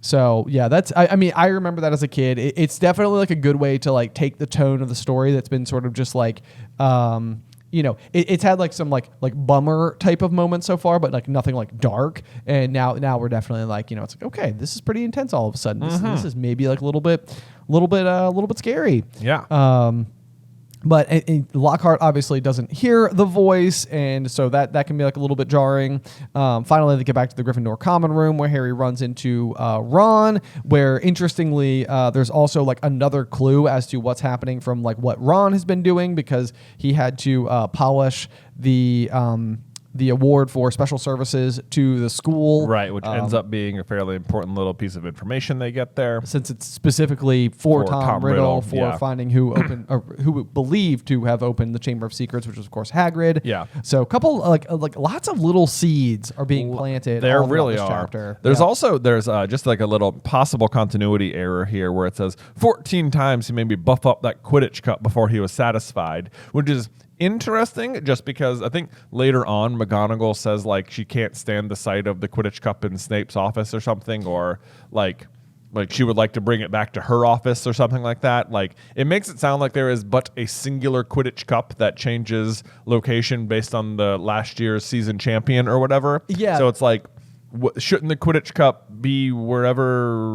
So yeah, that's I mean I remember that as a kid. It's definitely like a good way to like take the tone of the story that's been sort of just like it's had like some like bummer type of moments so far, but like nothing like dark. And now we're definitely like it's like okay, this is pretty intense all of a sudden. This is maybe like a little bit scary. Yeah. But Lockhart obviously doesn't hear the voice, and so that can be like a little bit jarring. Finally, they get back to the Gryffindor common room where Harry runs into Ron, where interestingly, there's also like another clue as to what's happening from like what Ron has been doing, because he had to polish the award for special services to the school. Right, which ends up being a fairly important little piece of information they get there. Since it's specifically for Tom Riddle for yeah. finding who opened, or who believed to have opened the Chamber of Secrets, which was of course Hagrid. Yeah. So a couple like lots of little seeds are being planted. There all really this are. Chapter. There's Yeah. also just like a little possible continuity error here where it says 14 times he made me buff up that Quidditch cup before he was satisfied, which is interesting just because I think later on McGonagall says like she can't stand the sight of the Quidditch cup in Snape's office or something, or like she would like to bring it back to her office or something like that. Like it makes it sound like there is but a singular Quidditch cup that changes location based on the last year's season champion or whatever. Yeah. So it's like shouldn't the Quidditch Cup be whoever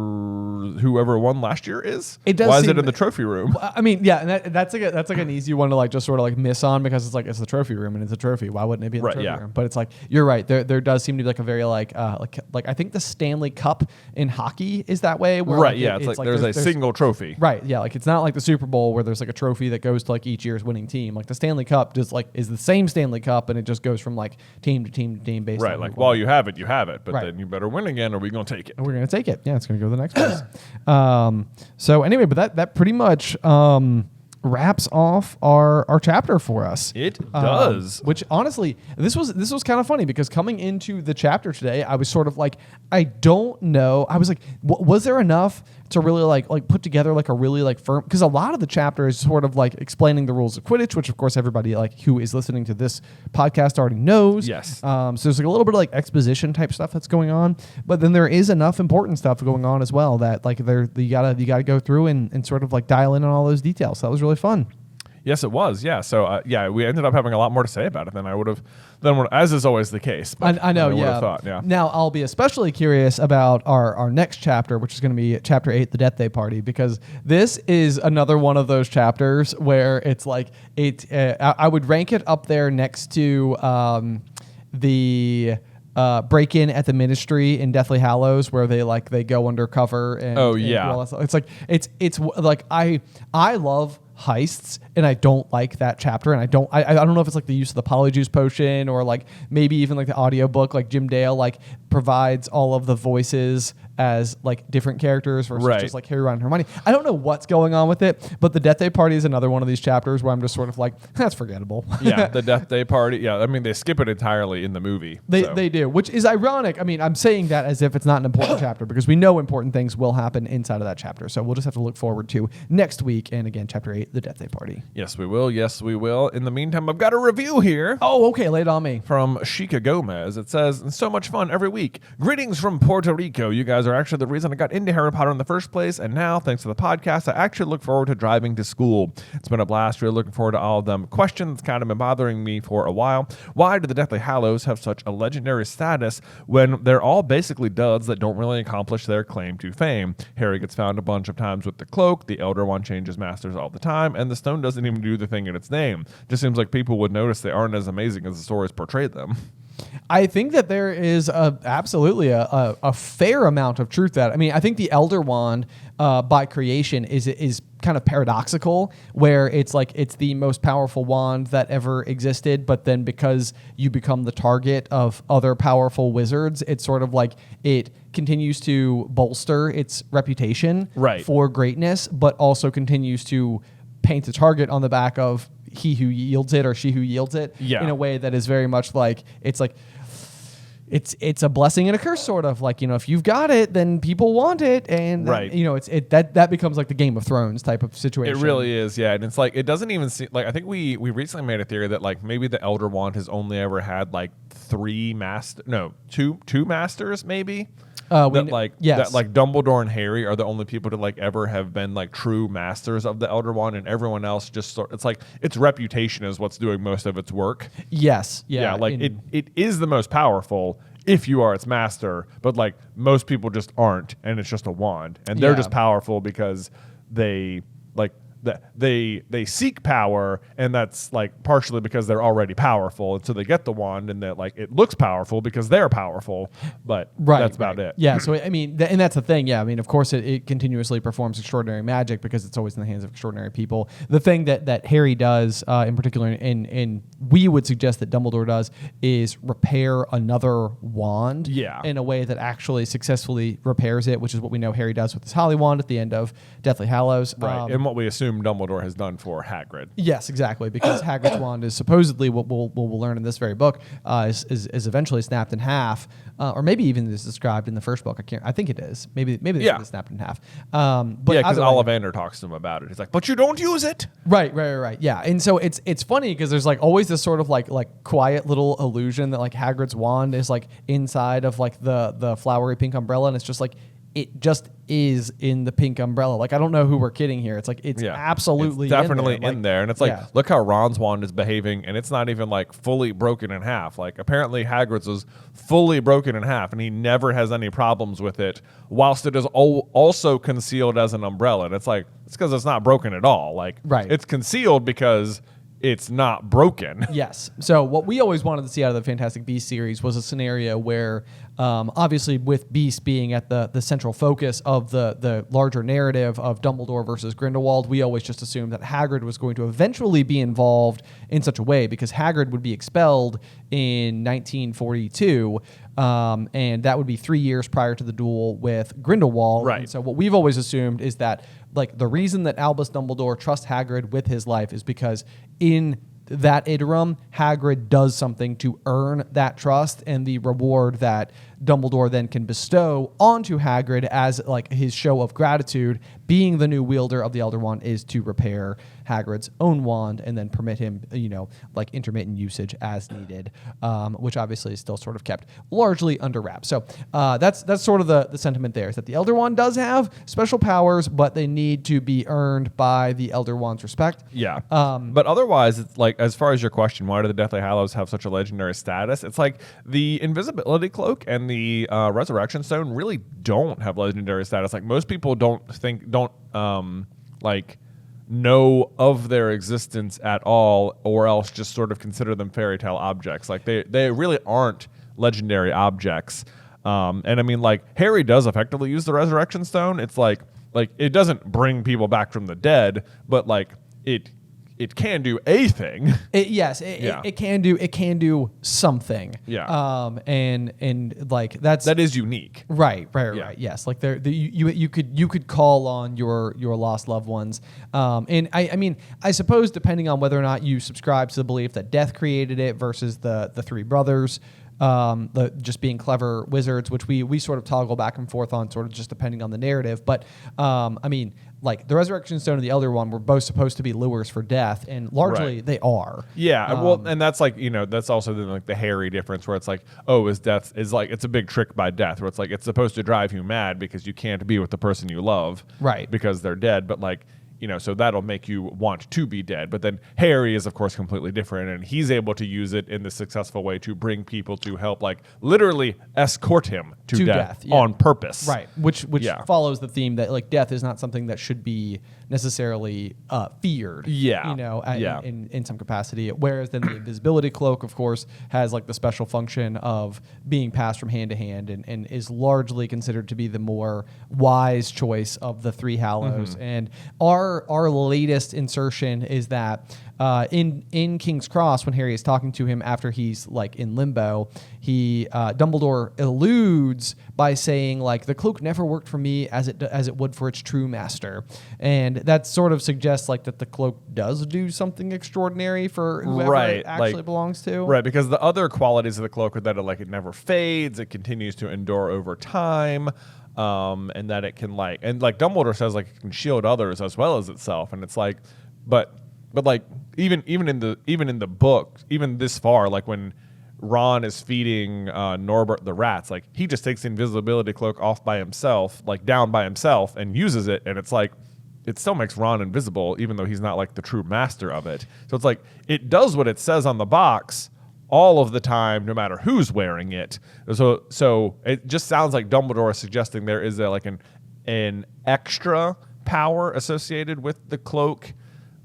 won last year is? It does. Why is it in the trophy room? I mean, yeah, and that's like an easy one to like just sort of like miss on, because it's like it's the trophy room and it's a trophy. Why wouldn't it be in the trophy room? But it's like you're right. There does seem to be like a very like I think the Stanley Cup in hockey is that way. Where, right. Like, yeah. It's like there's a single trophy. Right. Yeah. Like it's not like the Super Bowl where there's like a trophy that goes to like each year's winning team. Like the Stanley Cup just like is the same Stanley Cup, and it just goes from like team to team to team based. Right. on Like while you have it, you have it, but right. then you better win again, or we're gonna take it. We're gonna take it. Yeah, it's gonna go to the next place. So anyway, but that pretty much wraps off our chapter for us. It does. Which honestly, this was kind of funny, because coming into the chapter today, I was sort of like, I don't know. I was like, was there enough to really like put together like a really like firm? Because a lot of the chapter is sort of like explaining the rules of Quidditch, which of course everybody like who is listening to this podcast already knows. Yes. So there's like a little bit of like exposition type stuff that's going on, but then there is enough important stuff going on as well that like you gotta go through and sort of like dial in on all those details. So that was really fun. Yes, it was. Yeah. So we ended up having a lot more to say about it than I would have, as is always the case. But I know. would Yeah. have thought, yeah. Now I'll be especially curious about our next chapter, which is going to be chapter 8, the Deathday Party, because this is another one of those chapters where it's like I would rank it up there next to the break-in at the Ministry in Deathly Hallows, where they go undercover and Oh, and yeah. do all that stuff. It's like it's like I love heists, and I don't like that chapter, and I don't know if it's like the use of the polyjuice potion, or like maybe even like the audiobook, like Jim Dale like provides all of the voices as like different characters versus Right. just like Harry, Ron, and Hermione. I don't know what's going on with it, but the Deathday Party is another one of these chapters where I'm just sort of like, that's forgettable. Yeah, the Deathday Party. Yeah, I mean they skip it entirely in the movie. They do, which is ironic. I mean, I'm saying that as if it's not an important chapter, because we know important things will happen inside of that chapter. So we'll just have to look forward to next week. And again, chapter 8, the Deathday Party. Yes, we will. Yes, we will. In the meantime, I've got a review here. Oh, okay. Lay it on me. From Chica Gomez. It says, so much fun every week. Greetings from Puerto Rico. You guys are actually the reason I got into Harry Potter in the first place, and now, thanks to the podcast, I actually look forward to driving to school. It's been a blast. Really looking forward to all of them. Question that's kind of been bothering me for a while. Why do the Deathly Hallows have such a legendary status when they're all basically duds that don't really accomplish their claim to fame? Harry gets found a bunch of times with the cloak, the Elder One changes masters all the time, and the stone doesn't even do the thing in its name. Just seems like people would notice they aren't as amazing as the stories portray them. I think that there is absolutely a fair amount of truth to that. I mean, I think the Elder Wand by creation is kind of paradoxical, where it's like it's the most powerful wand that ever existed, but then because you become the target of other powerful wizards, it's sort of like it continues to bolster its reputation for greatness, but also continues to paint a target on the back of he who yields it or she who yields it in a way that is very much like it's a blessing and a curse, sort of like, if you've got it, then people want it, and that becomes like the Game of Thrones type of situation. It really is, yeah. And it's like it doesn't even seem like, I think we recently made a theory that like maybe the Elder Wand has only ever had like two masters maybe. Yes. that like Dumbledore and Harry are the only people to like ever have been like true masters of the Elder Wand, and everyone else just it's like its reputation is what's doing most of its work. Yes. Yeah, like it is the most powerful if you are its master, but like most people just aren't, and it's just a wand, and they're just powerful because they like they seek power, and that's like partially because they're already powerful, and so they get the wand, and that like it looks powerful because they're powerful, but that's about it. Yeah, so I mean, and that's the thing. Yeah, I mean, of course, it continuously performs extraordinary magic because it's always in the hands of extraordinary people. The thing that Harry does, in particular, and we would suggest that Dumbledore does, is repair another wand. Yeah. In a way that actually successfully repairs it, which is what we know Harry does with his Holly wand at the end of Deathly Hallows. Right, and what we assume Dumbledore has done for Hagrid. Yes, exactly, because Hagrid's wand is supposedly what we'll learn in this very book is eventually snapped in half, or maybe even is described in the first book. I think it is. Maybe it's snapped in half. But because Ollivander talks to him about it. He's like, "But you don't use it." Right. Yeah, and so it's funny because there's like always this sort of like quiet little illusion that like Hagrid's wand is like inside of like the flowery pink umbrella, and it's just like it just is in the pink umbrella. Like, I don't know who we're kidding here. It's like, it's absolutely it's definitely in there. And it's like, look how Ron's wand is behaving, and it's not even like fully broken in half. Like, apparently Hagrid's was fully broken in half, and he never has any problems with it, whilst it is also concealed as an umbrella. And it's like, it's because it's not broken at all. Like, it's concealed because it's not broken. Yes. So what we always wanted to see out of the Fantastic Beasts series was a scenario where, obviously with Beasts being at the central focus of the larger narrative of Dumbledore versus Grindelwald, we always just assumed that Hagrid was going to eventually be involved in such a way, because Hagrid would be expelled in 1942, and that would be 3 years prior to the duel with Grindelwald. Right. And so what we've always assumed is that, like, the reason that Albus Dumbledore trusts Hagrid with his life is because in that interim, Hagrid does something to earn that trust, and the reward that Dumbledore then can bestow onto Hagrid as like his show of gratitude, being the new wielder of the Elder Wand, is to repair Hagrid's own wand and then permit him, like intermittent usage as needed, which obviously is still sort of kept largely under wraps. So that's sort of the sentiment there, is that the Elder Wand does have special powers, but they need to be earned by the Elder Wand's respect. Yeah. But otherwise, it's like, as far as your question, why do the Deathly Hallows have such a legendary status? It's like the invisibility cloak and the resurrection stone really don't have legendary status. Like, most people don't know of their existence at all, or else just sort of consider them fairy tale objects. Like, they really aren't legendary objects. And I mean, like, Harry does effectively use the resurrection stone. It's like it doesn't bring people back from the dead, but like it can do a thing. It can do something. Yeah. And like that is unique. Right. Yes. Like you could call on your lost loved ones. And I mean, I suppose depending on whether or not you subscribe to the belief that Death created it versus the three brothers, just being clever wizards, which we sort of toggle back and forth on, sort of just depending on the narrative. But I mean, like, the Resurrection Stone and the Elder Wand were both supposed to be lures for Death, and largely they are. Yeah, well, and that's like, that's also the Harry difference, where it's like, it's a big trick by Death, where it's like, it's supposed to drive you mad because you can't be with the person you love, right? Because they're dead, but like, so that'll make you want to be dead. But then Harry is, of course, completely different, and he's able to use it in the successful way to bring people to help, like, literally escort him to death on purpose. Right, which follows the theme that, like, death is not something that should be necessarily feared. Yeah. In some capacity. Whereas then the invisibility cloak, of course, has like the special function of being passed from hand to hand, and is largely considered to be the more wise choice of the three Hallows. And our latest insertion is that in King's Cross, when Harry is talking to him after he's like in limbo, Dumbledore alludes by saying, like, the cloak never worked for me as it would for its true master, and that sort of suggests like that the cloak does do something extraordinary for whoever it actually belongs to. Right, because the other qualities of the cloak are that it never fades, it continues to endure over time. And that it can Dumbledore says, like, it can shield others as well as itself, and it's like, but like even in the book, even this far, like when Ron is feeding Norbert the rats, like he just takes the invisibility cloak off by himself, like down by himself, and uses it, and it's like it still makes Ron invisible, even though he's not like the true master of it. So it's like it does what it says on the box all of the time, no matter who's wearing it. So it just sounds like Dumbledore is suggesting there is an extra power associated with the cloak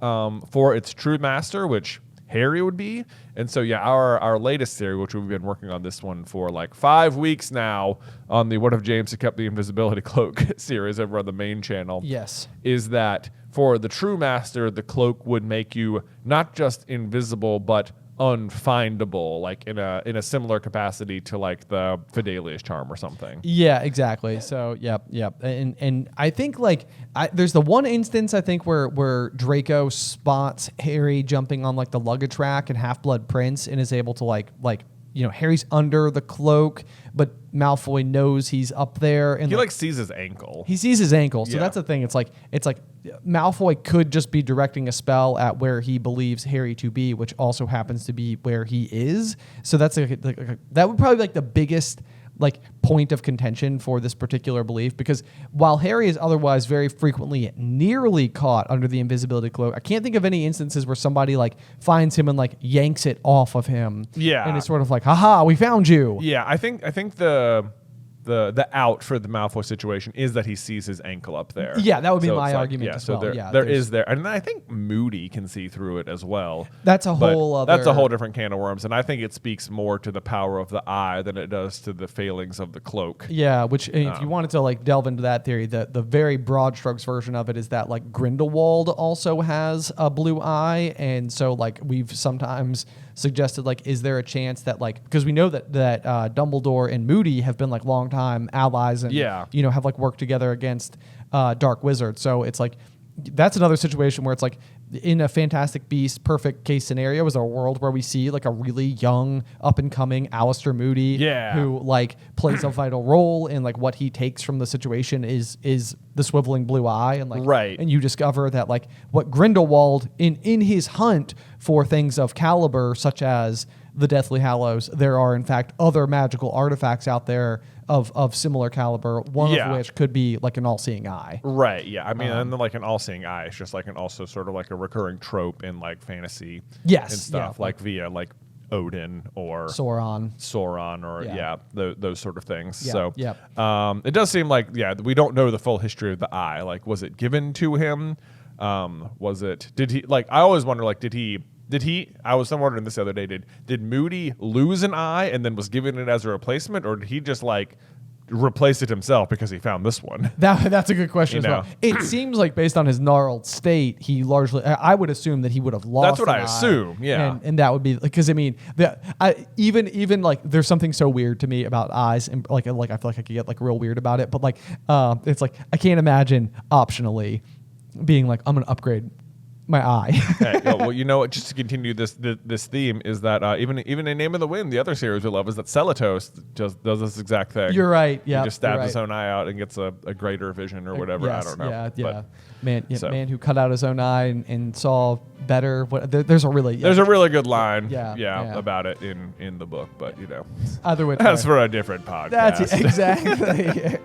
for its true master, which Harry would be. And so yeah, our latest theory, which we've been working on this one for like 5 weeks now on the What If James Had Kept the Invisibility Cloak series over on the main channel, yes, is that for the true master, the cloak would make you not just invisible but unfindable, like in a similar capacity to like the Fidelius charm or something. Yeah, exactly. So yep. And I think like there's the one instance I think where Draco spots Harry jumping on like the luggage rack in Half-Blood Prince and is able to like Harry's under the cloak, but Malfoy knows he's up there, and he like sees his ankle. He sees his ankle, so Yeah. that's the thing. It's like Malfoy could just be directing a spell at where he believes Harry to be, which also happens to be where he is. So that's that would probably be like the biggest like point of contention for this particular belief, because while Harry is otherwise very frequently nearly caught under the invisibility cloak, I can't think of any instances where somebody like finds him and like yanks it off of him. Yeah. And it's sort of like, haha, we found you. Yeah, I think the out for the Malfoy situation is that he sees his ankle up there. Yeah, that would be So my it's like, argument yeah, as so well. there, Yeah, there there's- is there, and I think Moody can see through it as well. That's a But whole other. that's a whole different can of worms, and I think it speaks more to the power of the eye than it does to the failings of the cloak. Yeah, which if you wanted to like delve into that theory, the very broad strokes version of it is that like Grindelwald also has a blue eye, and so like we've sometimes suggested like, is there a chance that like, because we know that Dumbledore and Moody have been like longtime allies and Yeah. have like worked together against Dark Wizard, so it's like that's another situation where it's like in a Fantastic Beasts perfect case scenario is a world where we see like a really young up and coming Alistair Moody, Yeah. who like plays a vital role in like what he takes from the situation is the swiveling blue eye, and like Right. and you discover that like what Grindelwald in his hunt for things of caliber such as the Deathly Hallows, there are in fact other magical artifacts out there of similar caliber, one Yeah. of which could be like an all-seeing eye. Right, yeah. I mean, and then like an all-seeing eye is just like an also sort of like a recurring trope in like fantasy Yes, and stuff, yeah. like via like Odin or Sauron. or Yeah. those sort of things. Yeah, So yeah. It does seem like we don't know the full history of the eye. Like, was it given to him? Did he like? I always wonder like, did he? I was wondering this the other day. Did Moody lose an eye and then was given it as a replacement, or did he just like replace it himself because he found this one? That's a good question You as well. know. It seems like based on his gnarled state, he largely, I would assume that he would have lost. That's what an I eye. assume, yeah. and that would be because I mean, even like there's something so weird to me about eyes, and like I feel like I could get like real weird about it, but like it's like I can't imagine optionally being like I'm gonna upgrade my eye. Hey, well, you know what? Just to continue this theme is that even in Name of the Wind, the other series we love is that Celatos does this exact thing. You're right. Yeah, he just stabs his own eye out and gets a greater vision or whatever. Yes, I don't know. Yeah. But, Man who cut out his own eye and saw better. There's a really there's a really good line, Yeah. about it in the book, but either way. that's for a different podcast. That's exactly.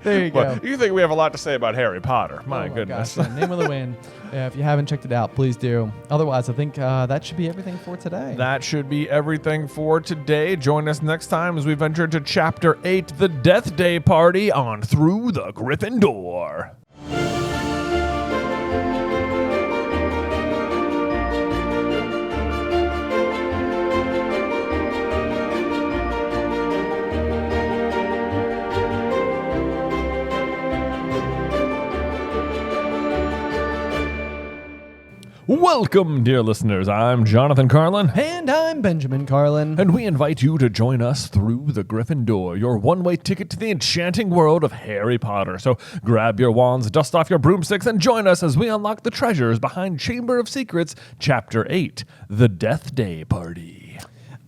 There you go. But you think we have a lot to say about Harry Potter? My goodness. Gosh, Name of the Wind. If you haven't checked it out, please do. Otherwise, I think that should be everything for today. That should be everything for today. Join us next time as we venture into Chapter 8, The Deathday Party on Through the Griffin Door. Welcome, dear listeners. I'm Jonathan Carlin. And I'm Benjamin Carlin. And we invite you to join us through the Griffin Door, your one-way ticket to the enchanting world of Harry Potter. So grab your wands, dust off your broomsticks, and join us as we unlock the treasures behind Chamber of Secrets, Chapter 8, The Deathday Party.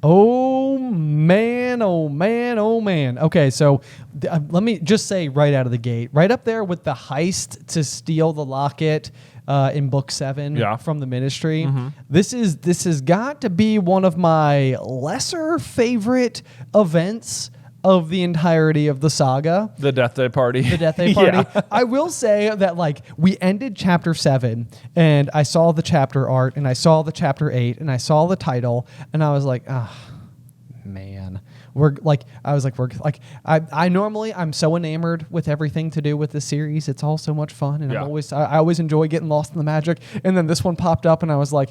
Oh, man, oh, man, oh, man. Okay, so let me just say right out of the gate, right up there with the heist to steal the locket, in book 7 Yeah. from the Ministry. This has got to be one of my lesser favorite events of the entirety of the saga. The Deathday party. The Deathday party. Yeah. I will say that like we ended chapter 7 and I saw the chapter art and I saw the chapter 8 and I saw the title and I was like, man. I normally I'm so enamored with everything to do with this series. It's all so much fun and Yeah. I always enjoy getting lost in the magic. And then this one popped up and I was like,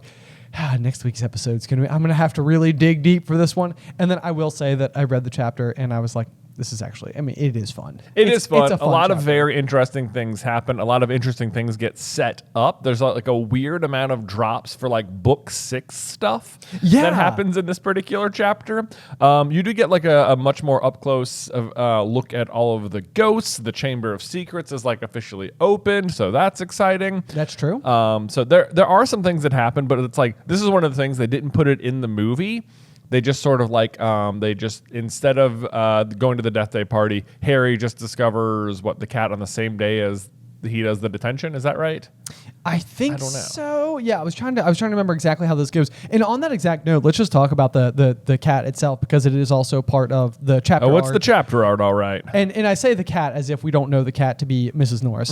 next week's episode's I'm gonna have to really dig deep for this one. And then I will say that I read the chapter and I was like, this is actually, I mean, it is fun. It is fun. It's A lot of chapter. very interesting things happen. A lot of interesting things get set up. There's like a weird amount of drops for like book 6 stuff that happens in this particular chapter. You do get like a much more up close look at all of the ghosts. The Chamber of Secrets is like officially opened, so that's exciting. That's true. So there are some things that happen, but it's like this is one of the things they didn't put it in the movie. They just sort of like, instead of going to the Deathday party, Harry just discovers the cat on the same day as he does the detention. Is that right? I think don't know. so. Yeah, I was trying to remember exactly how this goes. And on that exact note, let's just talk about the cat itself because it is also part of the chapter. Oh, what's art. the chapter art? All right. And I say the cat as if we don't know the cat to be Mrs. Norris.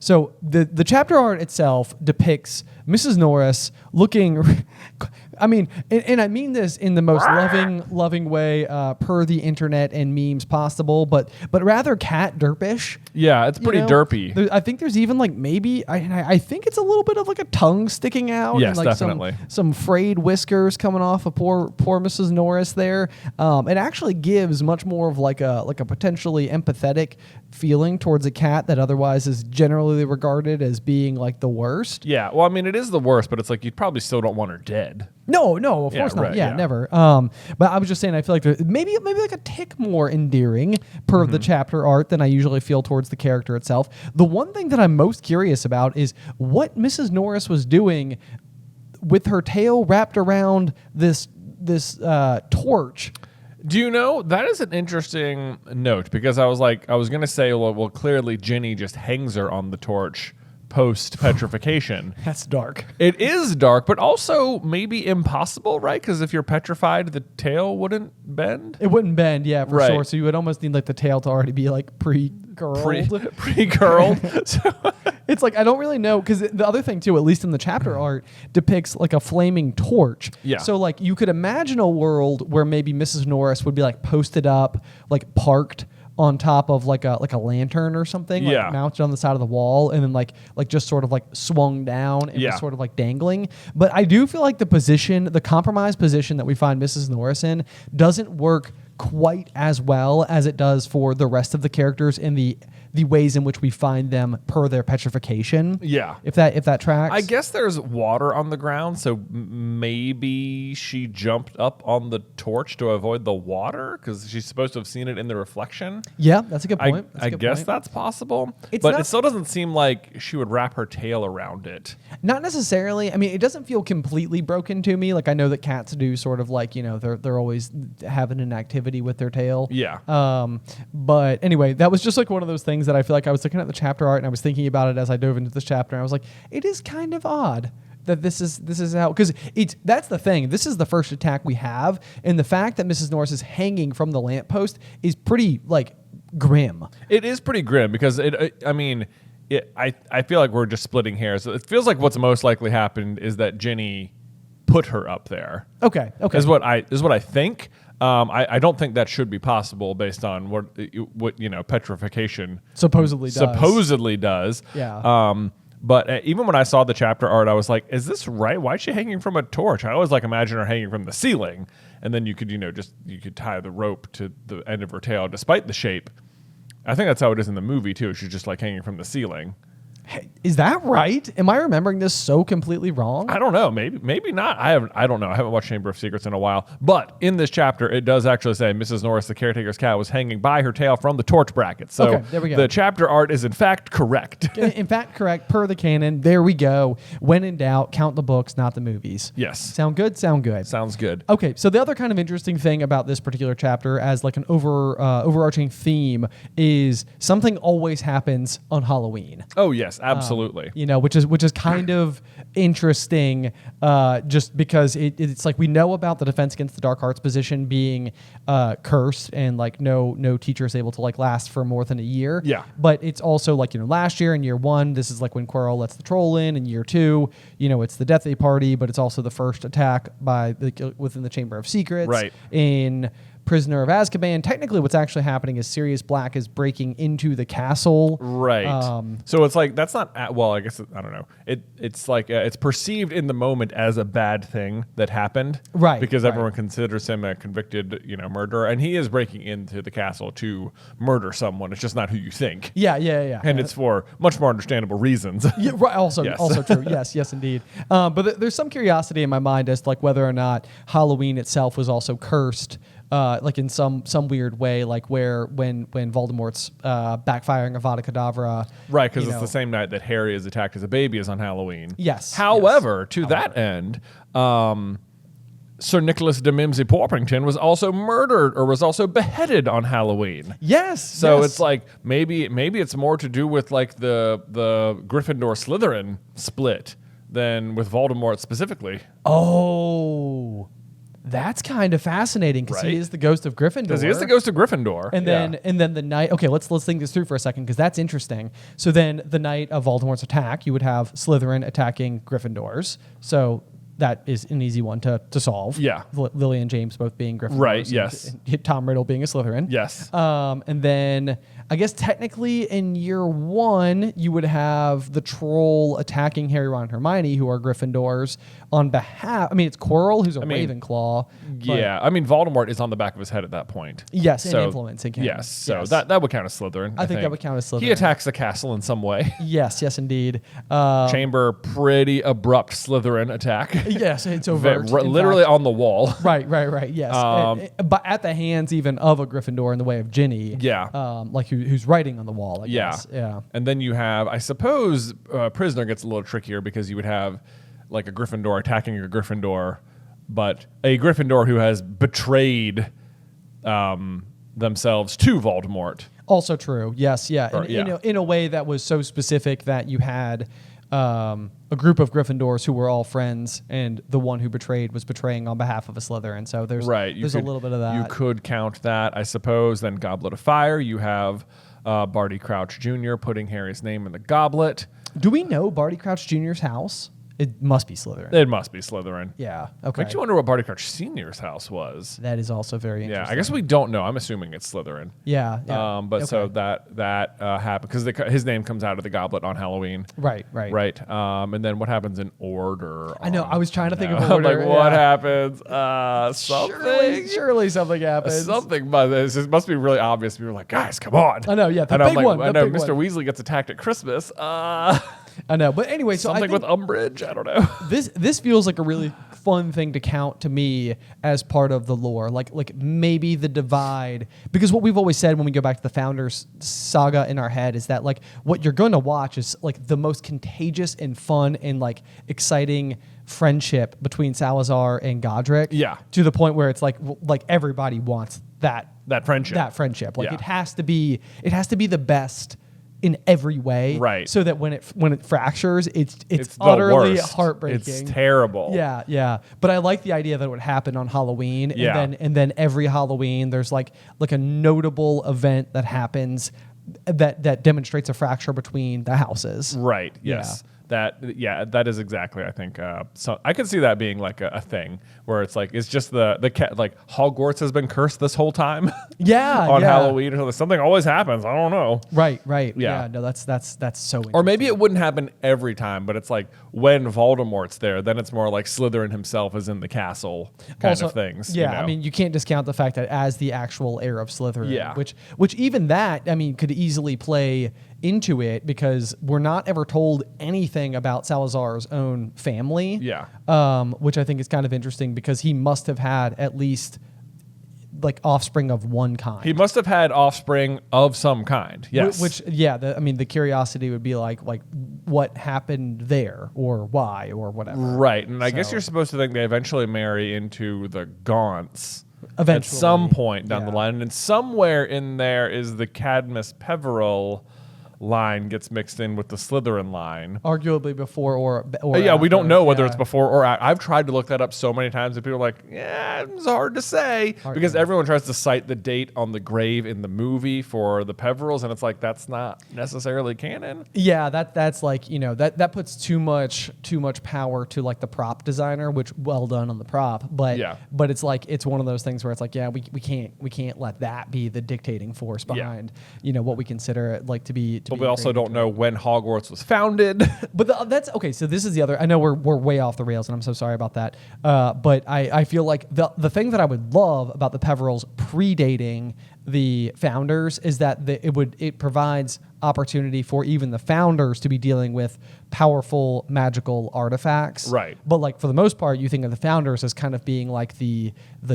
So the chapter art itself depicts Mrs. Norris looking. I mean, and I mean this in the most loving way per the internet and memes possible, but rather cat derpish. Yeah, it's pretty derpy. I think there's even like maybe I think it's a little bit of like a tongue sticking out. Yes, and like definitely. Some frayed whiskers coming off of poor Mrs. Norris there. It actually gives much more of like a potentially empathetic feeling towards a cat that otherwise is generally regarded as being like the worst. Yeah, well, I mean, it is the worst, but it's like you probably still don't want her dead. No, of Yeah, course not. right, Yeah, yeah. never. But I was just saying, I feel like there's maybe like a tick more endearing per the chapter art than I usually feel towards the character itself. The one thing that I'm most curious about is what Mrs. Norris was doing with her tail wrapped around this torch. Do you know, that is an interesting note because I was going to say, well, clearly Ginny just hangs her on the torch post petrification. That's dark. It is dark, but also maybe impossible, right? Because if you're petrified, the tail wouldn't bend. It wouldn't bend, yeah, for Right. sure. So you would almost need like the tail to already be like pre-curled. Pre-curled. So, It's like I don't really know because the other thing too, at least in the chapter art, depicts like a flaming torch. Yeah. So like you could imagine a world where maybe Mrs. Norris would be like posted up, like parked on top of like a lantern or something, like Yeah. mounted on the side of the wall, and then like just sort of like swung down and Yeah. was sort of like dangling. But I do feel like the compromised position that we find Mrs. Norris in doesn't work quite as well as it does for the rest of the characters in the ways in which we find them per their petrification. Yeah. If that tracks. I guess there's water on the ground, so maybe she jumped up on the torch to avoid the water because she's supposed to have seen it in the reflection. Yeah, that's a good point. That's a I good guess point. that's possible, It's but not- it still doesn't seem like she would wrap her tail around it. Not necessarily. I mean, it doesn't feel completely broken to me. Like I know that cats do sort of like, they're always having an activity with their tail. Yeah. But anyway, that was just like one of those things that I feel like I was looking at the chapter art and I was thinking about it as I dove into this chapter and I was like, it is kind of odd that this is how, because that's the thing. This is the first attack we have, and the fact that Mrs. Norris is hanging from the lamppost is pretty like grim. It is pretty grim because I feel like we're just splitting hairs. It feels like what's most likely happened is that Ginny put her up there. Okay. Is what I think. I don't think that should be possible based on what petrification Supposedly does. Yeah. But even when I saw the chapter art, I was like, "Is this right? Why is she hanging from a torch?" I always imagine her hanging from the ceiling, and then you could tie the rope to the end of her tail, despite the shape. I think that's how it is in the movie too. She's just like hanging from the ceiling. Hey, is that right? Am I remembering this so completely wrong? I don't know. Maybe not. I don't know. I haven't watched Chamber of Secrets in a while. But in this chapter, it does actually say Mrs. Norris, the caretaker's cat, was hanging by her tail from the torch bracket. So Okay, there we go. The chapter art is in fact correct. In fact, correct. Per the canon. There we go. When in doubt, count the books, not the movies. Yes. Sound good? Sound good. Sounds good. Okay, so the other kind of interesting thing about this particular chapter as like an overarching theme is something always happens on Halloween. Oh, yes. Yes, absolutely. Which is kind of interesting, just because it's like we know about the Defense Against the Dark Arts position being cursed, and like no teacher is able to like last for more than a year. Yeah. But it's also like, last year in year 1, this is like when Quirrell lets the troll in. In year 2, it's the Deathday party, but it's also the first attack within the Chamber of Secrets. Right. In Prisoner of Azkaban, technically what's actually happening is Sirius Black is breaking into the castle. Right. So it's like, that's not, well, I guess, I don't know. It's like, it's perceived in the moment as a bad thing that happened. Right. Because right. everyone considers him a convicted, murderer. And he is breaking into the castle to murder someone. It's just not who you think. Yeah. And it's for much more understandable reasons. Yeah, right. Also, Yes. also true. Yes, indeed. But there's some curiosity in my mind as to like whether or not Halloween itself was also cursed. Like in some weird way, like when Voldemort's backfiring of Avada Kedavra. Right, because it's the same night that Harry is attacked as a baby as on Halloween. Yes. However, to that end, Sir Nicholas de Mimsy Porpington was also murdered or was also beheaded on Halloween. Yes. So it's like maybe it's more to do with like the Gryffindor Slytherin split than with Voldemort specifically. Oh. That's kind of fascinating because he is the ghost of Gryffindor. Because he is the ghost of Gryffindor. And then the night. Okay, let's think this through for a second because that's interesting. So then the night of Voldemort's attack, you would have Slytherin attacking Gryffindors. So that is an easy one to solve. Yeah. Lily and James both being Gryffindors. Right. Yes. And Tom Riddle being a Slytherin. Yes. And then I guess technically in year 1 you would have the troll attacking Harry, Ron, and Hermione, who are Gryffindors, on behalf. I mean, it's Quirrell, who's a Ravenclaw. Yeah. I mean, Voldemort is on the back of his head at that point. Yes, So, and influencing him. Yes. So that would count as Slytherin. I think that would count as Slytherin. He attacks the castle in some way. Yes, indeed. Chamber, pretty abrupt Slytherin attack. Yes, it's overt. Literally on the wall. Right. Yes, but at the hands even of a Gryffindor in the way of Ginny. Yeah. Like who's writing on the wall. I guess. Yeah. And then you have, I suppose, Prisoner gets a little trickier because you would have like a Gryffindor attacking a Gryffindor, but a Gryffindor who has betrayed themselves to Voldemort. Also true. Yes. Yeah. Or, in a way that was so specific that you had a group of Gryffindors who were all friends, and the one who betrayed was betraying on behalf of a Slytherin. So there's a little bit of that. You could count that, I suppose. Then Goblet of Fire, you have Barty Crouch Jr. putting Harry's name in the goblet. Do we know Barty Crouch Jr.'s house? It must be Slytherin. It must be Slytherin. Yeah. Okay. Makes you wonder what Barty Crouch Sr.'s house was. That is also very interesting. Yeah, I guess we don't know. I'm assuming it's Slytherin. Yeah. So that happened because his name comes out of the goblet on Halloween. Right. And then what happens in order? I know. I was trying to think of order. Like what happens? Something. Surely something happens. Something, but it must be really obvious. We were like, guys, come on. I know. Yeah. The big one. I know Mr. Weasley gets attacked at Christmas. I know, but anyway, so something with Umbridge. I don't know. This feels like a really fun thing to count to me as part of the lore, like maybe the divide, because what we've always said when we go back to the Founders saga in our head is that like what you're going to watch is like the most contagious and fun and like exciting friendship between Salazar and Godric. Yeah. To the point where it's like everybody wants that friendship. Like it has to be the best in every way, right? So that when it fractures, it's utterly heartbreaking. It's terrible. Yeah. But I like the idea that it would happen on Halloween, and then every Halloween there's like a notable event that happens that demonstrates a fracture between the houses. Right. Yes. Yeah. That is exactly, I think. So I could see that being like a thing where it's like it's just the cat, like Hogwarts has been cursed this whole time. On Halloween or something always happens. I don't know. Right. Yeah. No, that's so interesting. Or maybe it wouldn't happen every time, but it's like when Voldemort's there, then it's more like Slytherin himself is in the castle kind of things. Yeah. I mean, you can't discount the fact that as the actual heir of Slytherin, yeah. which even that, I mean, could easily play into it because we're not ever told anything about Salazar's own family. Yeah. Which I think is kind of interesting because he must have had at least like offspring of one kind. He must have had offspring of some kind. Yes. The curiosity would be like what happened there or why or whatever. Right. And I guess you're supposed to think they eventually marry into the Gaunts. Eventually. At some point down the line. And somewhere in there is the Cadmus Peverell line gets mixed in with the Slytherin line. Arguably before or Yeah, we don't after. know whether Yeah. it's before or after. I've tried to look that up so many times, and people are like, yeah, it's hard to say. Because everyone tries to cite the date on the grave in the movie for the Peverils, and it's like, that's not necessarily canon. Yeah, that's like, you know, that puts too much power to like the prop designer, which well done on the prop, but it's like it's one of those things where it's like, yeah, we can't let that be the dictating force behind you know what we consider like to be. But we also don't know when Hogwarts was founded. But that's okay. So this is the other. I know we're way off the rails, and I'm so sorry about that. But I feel like the thing that I would love about the Peverils predating the founders is that it provides opportunity for even the founders to be dealing with powerful magical artifacts. Right. But like for the most part, you think of the founders as kind of being like the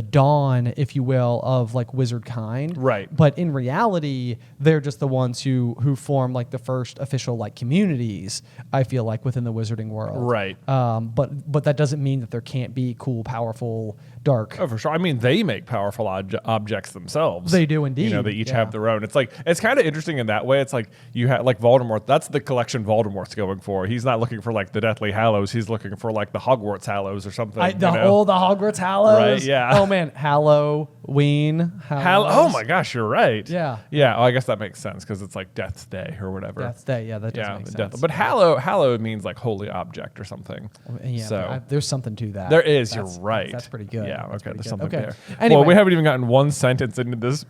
dawn, if you will, of like wizard kind. Right. But in reality, they're just the ones who form like the first official like communities, I feel like, within the wizarding world. Right. But that doesn't mean that there can't be cool, powerful, dark. Oh, for sure. I mean, they make powerful objects themselves. They do indeed. You know, they each have their own. It's like, it's kind of interesting in that way. It's like you have like Voldemort. That's the collection Voldemort's going for. He's not looking for like the Deathly Hallows. He's looking for like the Hogwarts Hallows or something. The Hogwarts Hallows. Right. Yeah. Oh man, Halloween. Oh my gosh, you're right. Yeah. Yeah. Oh, I guess that makes sense because it's like Death's Day or whatever. Death's Day. Yeah, that does make sense. But Hallow means like holy object or something. Yeah. So There's something to that. there is. You're right. That's pretty good. Yeah. That's Okay. pretty There's good. something there. Anyway, Well, we haven't even gotten one sentence into this.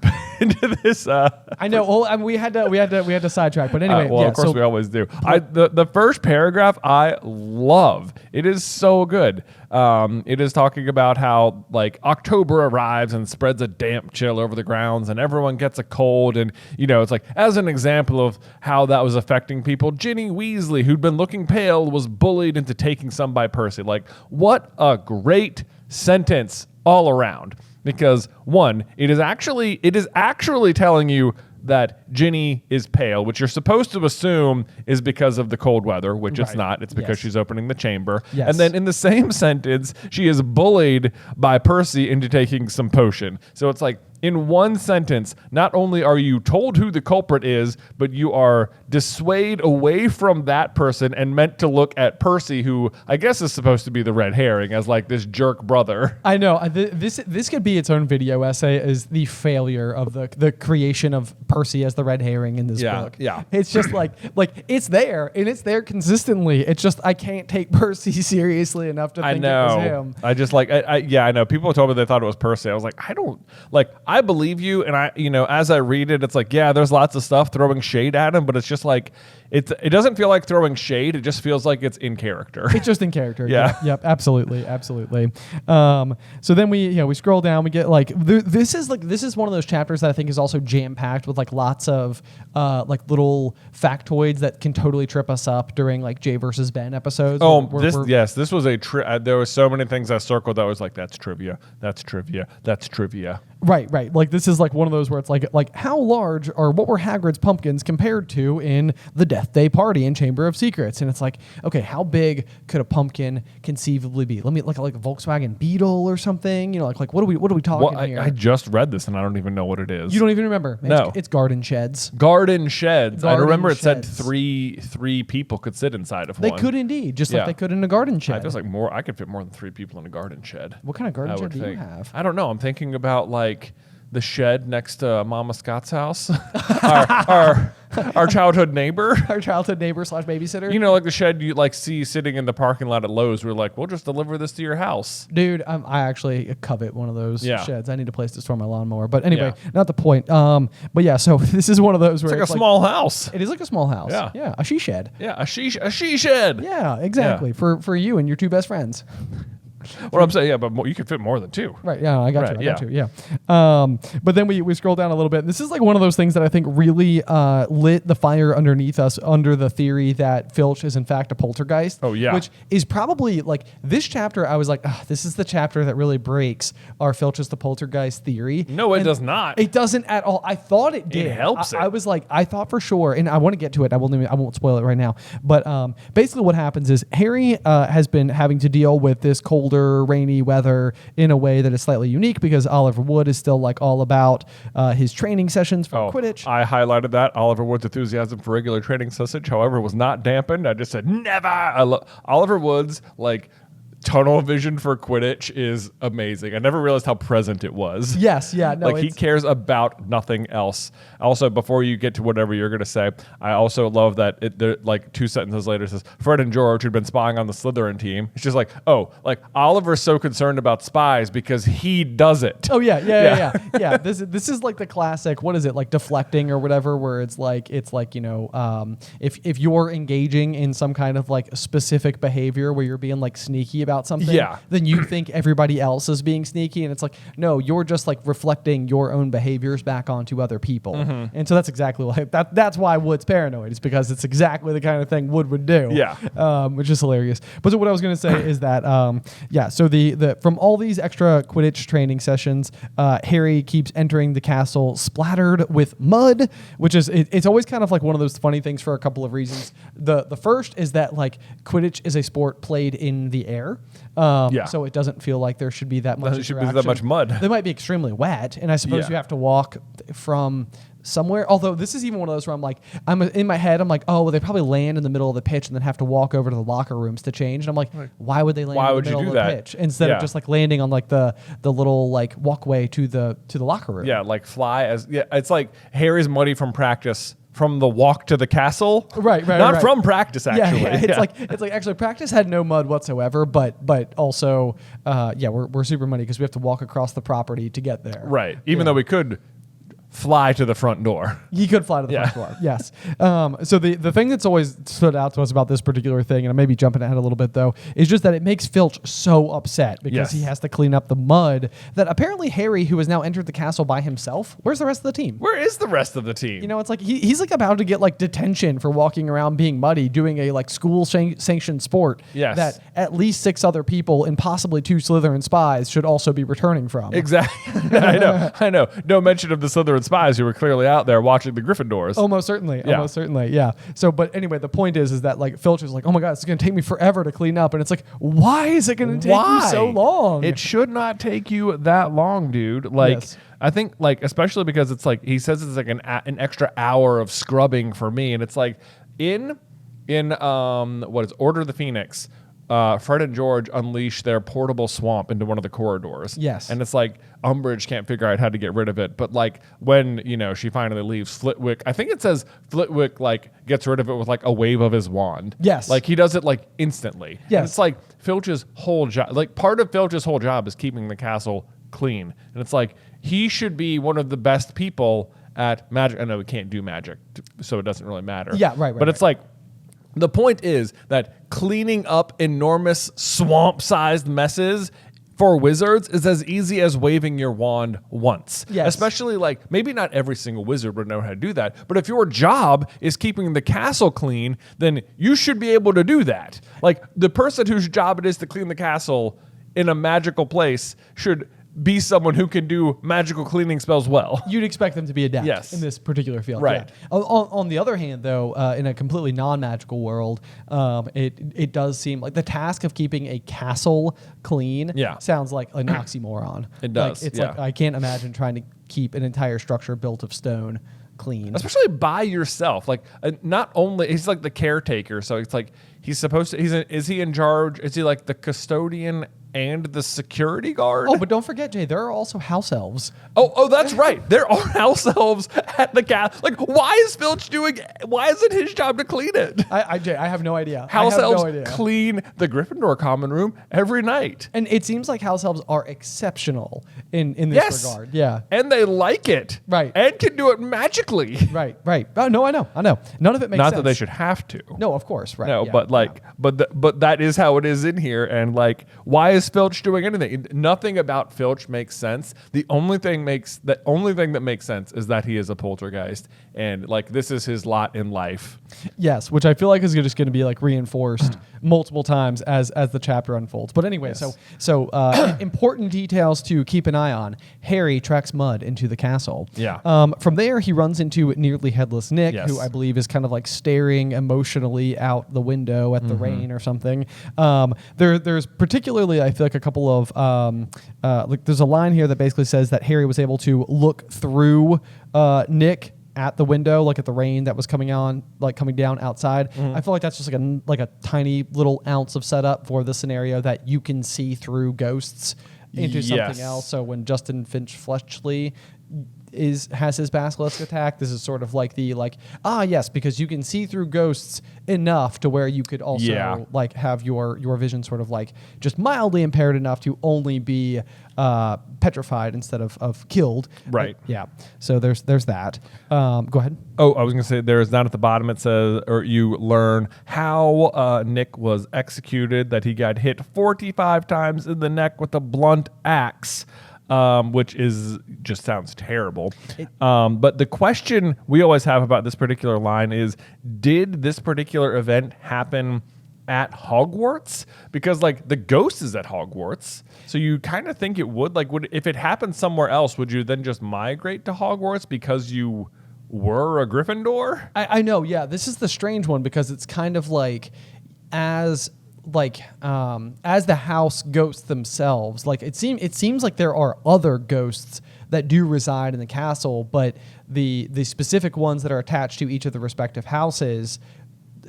I know. Well, I mean, we had to sidetrack, but anyway. Well, of course we always do. The first paragraph I love. It is so good. It is talking about how like October arrives and spreads a damp chill over the grounds, and everyone gets a cold. And you know, it's like as an example of how that was affecting people, Ginny Weasley, who'd been looking pale, was bullied into taking some by Percy. Like, what a great sentence all around. Because one, it is actually telling you that Ginny is pale, which you're supposed to assume is because of the cold weather, which it's not. It's because she's opening the chamber. Yes. And then in the same sentence, she is bullied by Percy into taking some potion. So it's like, in one sentence, not only are you told who the culprit is, but you are dissuaded away from that person and meant to look at Percy, who I guess is supposed to be the red herring, as like this jerk brother. I know. This could be its own video essay, is the failure of the creation of Percy as the red herring in this book. Yeah. It's just like it's there, and it's there consistently. It's just I can't take Percy seriously enough to think it was him. I just like, I know. People told me they thought it was Percy. I was like, I believe you, and as I read it, it's like, yeah, there's lots of stuff throwing shade at him, but it's just like it doesn't feel like throwing shade. It just feels like it's in character. It's just in character. Yeah. Yep. Absolutely. So then we scroll down. We get like this is one of those chapters that I think is also jam packed with like lots of like little factoids that can totally trip us up during like Jay versus Ben episodes. This was there was so many things I circled that was like, that's trivia. That's trivia. That's trivia. Right. Like this is like one of those where it's like how large or what were Hagrid's pumpkins compared to in the Deathday party in Chamber of Secrets? And it's like, okay, how big could a pumpkin conceivably be? Let me like a Volkswagen Beetle or something. You know, like what are we talking here? I just read this and I don't even know what it is. You don't even remember? No. It's garden sheds. Garden sheds. I remember it said sheds. three people could sit inside of They one. could indeed, just like they could in a garden shed. I feel like I could fit more than 3 people in a garden shed. What kind of garden shed do you think. have? I don't know. I'm thinking about like the shed next to Mama Scott's house, our childhood neighbor. Our childhood neighbor / babysitter. You know, like the shed you like see sitting in the parking lot at Lowe's. We're like, we'll just deliver this to your house. Dude, I actually covet one of those sheds. I need a place to store my lawnmower. But anyway, not the point. But yeah, so this is one of those where it's like a small house. It is like a small house. Yeah. A she shed. Yeah, a she shed. Yeah, exactly. Yeah. For you and your 2 best friends. What I'm saying, but you could fit more than 2. Right, yeah, I got you. Yeah. But then we scroll down a little bit. And this is like one of those things that I think really lit the fire underneath us under the theory that Filch is in fact a poltergeist. Oh, yeah. Which is probably like this chapter, I was like, this is the chapter that really breaks our Filch is the poltergeist theory. No, it does not. It doesn't at all. I thought it did. It helps it. I was like, I thought for sure, and I want to get to it. I won't spoil it right now. But basically what happens is Harry has been having to deal with this cold colder, rainy weather in a way that is slightly unique because Oliver Wood is still like all about his training sessions for Quidditch. I highlighted that. Oliver Wood's enthusiasm for regular training sausage, however, was not dampened. I just said, never. I love Oliver Wood's like tunnel vision for Quidditch is amazing. I never realized how present it was. Yes, yeah. No, like he cares about nothing else. Also, before you get to whatever you're going to say, I also love that like 2 sentences later says, Fred and George, who'd been spying on the Slytherin team. It's just like, oh, like Oliver's so concerned about spies because he does it. Oh, yeah. This is like the classic, what is it, like deflecting or whatever, where it's like, you know, if you're engaging in some kind of like specific behavior where you're being like sneaky about something, then you think everybody else is being sneaky, and it's like, no, you're just like reflecting your own behaviors back onto other people. And so that's exactly like that's why Wood's paranoid, is because it's exactly the kind of thing Wood would do. Which is hilarious. But so what I was going to say is that so the from all these extra Quidditch training sessions, Harry keeps entering the castle splattered with mud, which is it's always kind of like one of those funny things for a couple of reasons. The first is that like Quidditch is a sport played in the air. So it doesn't feel like there should be that much interaction. Should be that much mud. They might be extremely wet, and I suppose you have to walk from somewhere. Although this is even one of those where I'm in my head, I'm like, oh, well, they probably land in the middle of the pitch and then have to walk over to the locker rooms to change. And I'm like, why would they land in the middle of the pitch instead of just like landing on like the little like walkway to the locker room? Yeah, like fly as it's like Harry's muddy from practice. From the walk to the castle, right. Not from practice, actually. It's like actually practice had no mud whatsoever, but also, we're super muddy because we have to walk across the property to get there. Right. Even though we could fly to the front door. He could fly to the front door. Yes. So the thing that's always stood out to us about this particular thing, and I may be jumping ahead a little bit though, is just that it makes Filch so upset because he has to clean up the mud that apparently Harry, who has now entered the castle by himself, where's the rest of the team? Where is the rest of the team? You know, it's like he's like about to get like detention for walking around being muddy, doing a like school sanctioned sport that at least 6 other people and possibly 2 Slytherin spies should also be returning from. Exactly. I know. No mention of the Slytherin spies who were clearly out there watching the Gryffindors. Almost certainly. Yeah. So, but anyway, the point is that like Filch is like, oh my God, it's going to take me forever to clean up. And it's like, why is it going to take you so long? It should not take you that long, dude. Like, I think like, especially because it's like, he says it's like an extra hour of scrubbing for me. And it's like in what is Order of the Phoenix, Fred and George unleash their portable swamp into one of the corridors. Yes. And it's like Umbridge can't figure out how to get rid of it. But like when, you know, she finally leaves, Flitwick, I think it says Flitwick like gets rid of it with like a wave of his wand. Yes. Like he does it like instantly. Yes. And it's like Filch's whole job, like part of Filch's whole job is keeping the castle clean. And it's like he should be one of the best people at magic. I know we can't do magic, so it doesn't really matter. Yeah, right. But it's like, the point is that cleaning up enormous swamp-sized messes for wizards is as easy as waving your wand once. Yes. Especially like, maybe not every single wizard would know how to do that, but if your job is keeping the castle clean, then you should be able to do that. Like the person whose job it is to clean the castle in a magical place should be someone who can do magical cleaning spells well. You'd expect them to be adept in this particular field. Right. Yeah. On the other hand, though, in a completely non-magical world, it does seem like the task of keeping a castle clean sounds like an oxymoron. It does. Like, it's like I can't imagine trying to keep an entire structure built of stone clean. Especially by yourself. Like not only, he's like the caretaker, so it's like he's supposed to, is he in charge? Is he like the custodian and the security guard? Oh, but don't forget, Jay, there are also house elves. Oh, that's right. There are house elves at the castle. Like, why is it his job to clean it? Jay, I have no idea. House elves clean the Gryffindor common room every night. And it seems like house elves are exceptional in this regard. Yeah. And they like it. Right. And can do it magically. Right. Oh, no, I know. None of it makes sense. Not that they should have to. No, of course. Right. No, but that is how it is in here. And like, why is Filch doing anything? Nothing about Filch makes sense. The only thing that makes sense is that he is a poltergeist, and like this is his lot in life. Yes, which I feel like is just going to be like reinforced multiple times as the chapter unfolds. But anyway, so important details to keep an eye on. Harry tracks Mud into the castle. Yeah. From there, he runs into nearly headless Nick, who I believe is kind of like staring emotionally out the window window at the rain or something. There's particularly, I feel like, a couple of like there's a line here that basically says that Harry was able to look through Nick at the window, like at the rain that was coming down outside. I feel like that's just like a tiny little ounce of setup for the scenario that you can see through ghosts into something else. So when Justin Finch Fletchley has his basilisk attack, this is sort of like yes, because you can see through ghosts enough to where you could also like have your vision sort of like just mildly impaired enough to only be petrified instead of killed. Right. Yeah. So there's that. Go ahead. Oh, I was going to say there's down at the bottom it says, or you learn how Nick was executed, that he got hit 45 times in the neck with a blunt axe. Which just sounds terrible. But the question we always have about this particular line is, did this particular event happen at Hogwarts? Because like the ghost is at Hogwarts, so you kind of think it would. Like, if it happened somewhere else, would you then just migrate to Hogwarts because you were a Gryffindor? I know. Yeah, this is the strange one because it's kind of like as the house ghosts themselves, like it seems like there are other ghosts that do reside in the castle, but the specific ones that are attached to each of the respective houses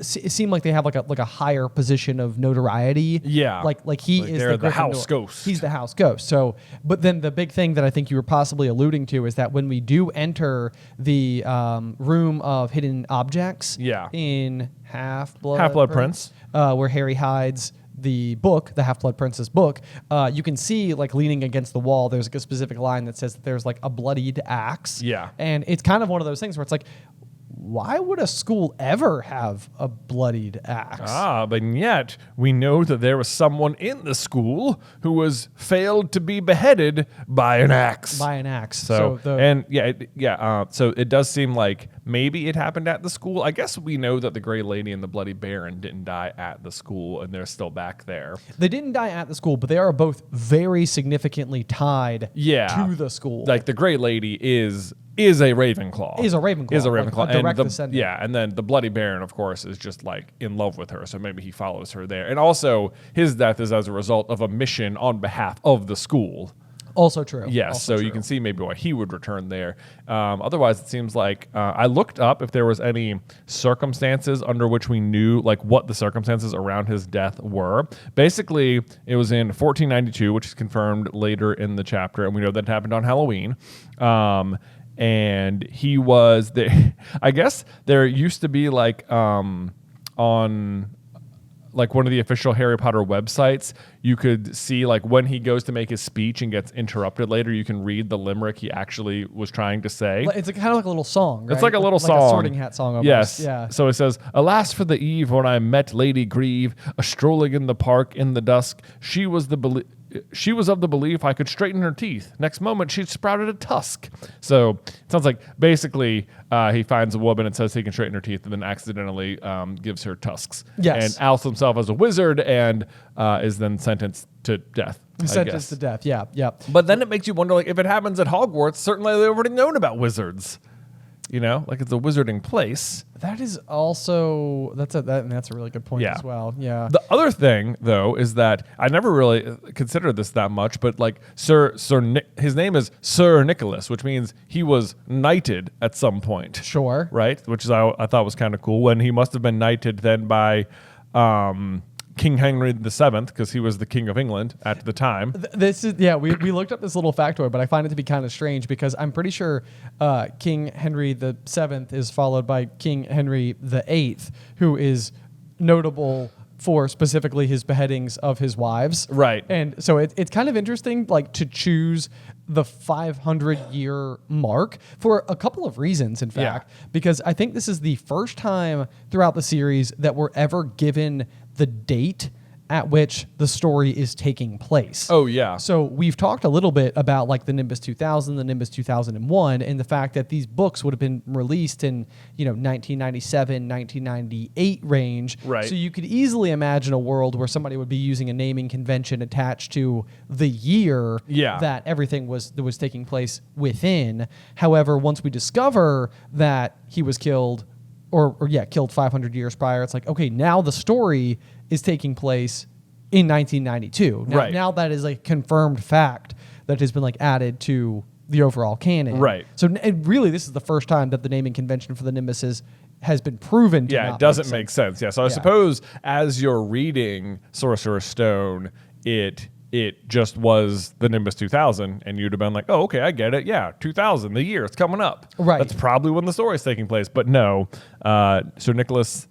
seem like they have like a higher position of notoriety. Yeah, like he is the house ghost. He's the house ghost. So, but then the big thing that I think you were possibly alluding to is that when we do enter the room of hidden objects, in Half-Blood Prince. Where Harry hides the book, the Half-Blood Prince's book, you can see like leaning against the wall, there's like a specific line that says that there's like a bloodied axe. Yeah. And it's kind of one of those things where it's like, why would a school ever have a bloodied axe? But yet we know that there was someone in the school who was failed to be beheaded by an axe. So it does seem like maybe it happened at the school. I guess we know that the Grey Lady and the Bloody Baron didn't die at the school, and they're still back there. They didn't die at the school, but they are both very significantly tied to the school. Like the Grey Lady is a Ravenclaw. Is a Ravenclaw. Like a direct descendant. Yeah, and then the Bloody Baron, of course, is just like in love with her, so maybe he follows her there. And also, his death is as a result of a mission on behalf of the school. Also true. Yes, also so true. you can see maybe why he would return there. Otherwise, it seems like I looked up if there was any circumstances under which we knew like what the circumstances around his death were. Basically, it was in 1492, which is confirmed later in the chapter, and we know that happened on Halloween. And he was there. I guess there used to be like on like one of the official Harry Potter websites, you could see like when he goes to make his speech and gets interrupted later, you can read the limerick he actually was trying to say. It's kind of like a little song, right? It's like a little song. Like a Sorting Hat song almost. Yes. Yeah. So it says, "Alas for the eve when I met Lady Grieve, a strolling in the park in the dusk. She was of the belief I could straighten her teeth. Next moment, she'd sprouted a tusk." So it sounds like basically he finds a woman and says he can straighten her teeth, and then accidentally gives her tusks. Yes. And outs himself as a wizard and is then sentenced to death. Sentenced to death, yeah. But then it makes you wonder, like, if it happens at Hogwarts, certainly they've already known about wizards. You know, like it's a wizarding place. That is also that's a really good point as well. Yeah. The other thing though is that I never really considered this that much, but like his name is Sir Nicholas, which means he was knighted at some point. Sure. Right, which is I thought was kind of cool. When he must have been knighted then by King Henry VII, because he was the King of England at the time. We looked up this little factoid, but I find it to be kind of strange because I'm pretty sure King Henry VII is followed by King Henry VIII, who is notable for specifically his beheadings of his wives. Right. And so it's kind of interesting, like, to choose the 500-year mark for a couple of reasons, in fact, because I think this is the first time throughout the series that we're ever given the date at which the story is taking place. Oh, yeah. So we've talked a little bit about like the Nimbus 2000, the Nimbus 2001, and the fact that these books would have been released in, 1997, 1998 range. Right. So you could easily imagine a world where somebody would be using a naming convention attached to the year that everything was taking place within. However, once we discover that he was killed killed 500 years prior. It's like, okay, now the story is taking place in 1992. Now that is a confirmed fact that has been like added to the overall canon. Right. So really, this is the first time that the naming convention for the Nimbus has been proven to it doesn't make sense. Yeah, so I suppose as you're reading Sorcerer's Stone, it just was the Nimbus 2000, and you'd have been like, oh, okay, I get it. Yeah, 2000, the year, it's coming up. Right. That's probably when the story's taking place. But no, Sir Nicholas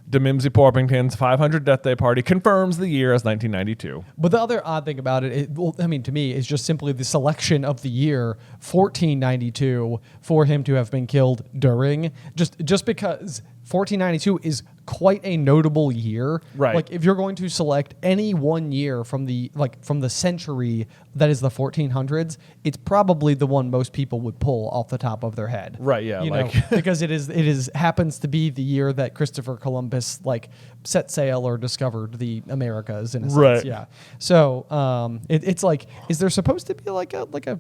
de Mimsy Porpington's 500 Death Day party confirms the year as 1992. But the other odd thing about it, to me, is just simply the selection of the year 1492 for him to have been killed during. Just because 1492 is quite a notable year. Right. Like if you're going to select any one year from the century that is the 1400s, it's probably the one most people would pull off the top of their head. Right. Yeah. You know, because it is happens to be the year that Christopher Columbus set sail or discovered the Americas in a sense. Right. Yeah. So it's like, is there supposed to be like a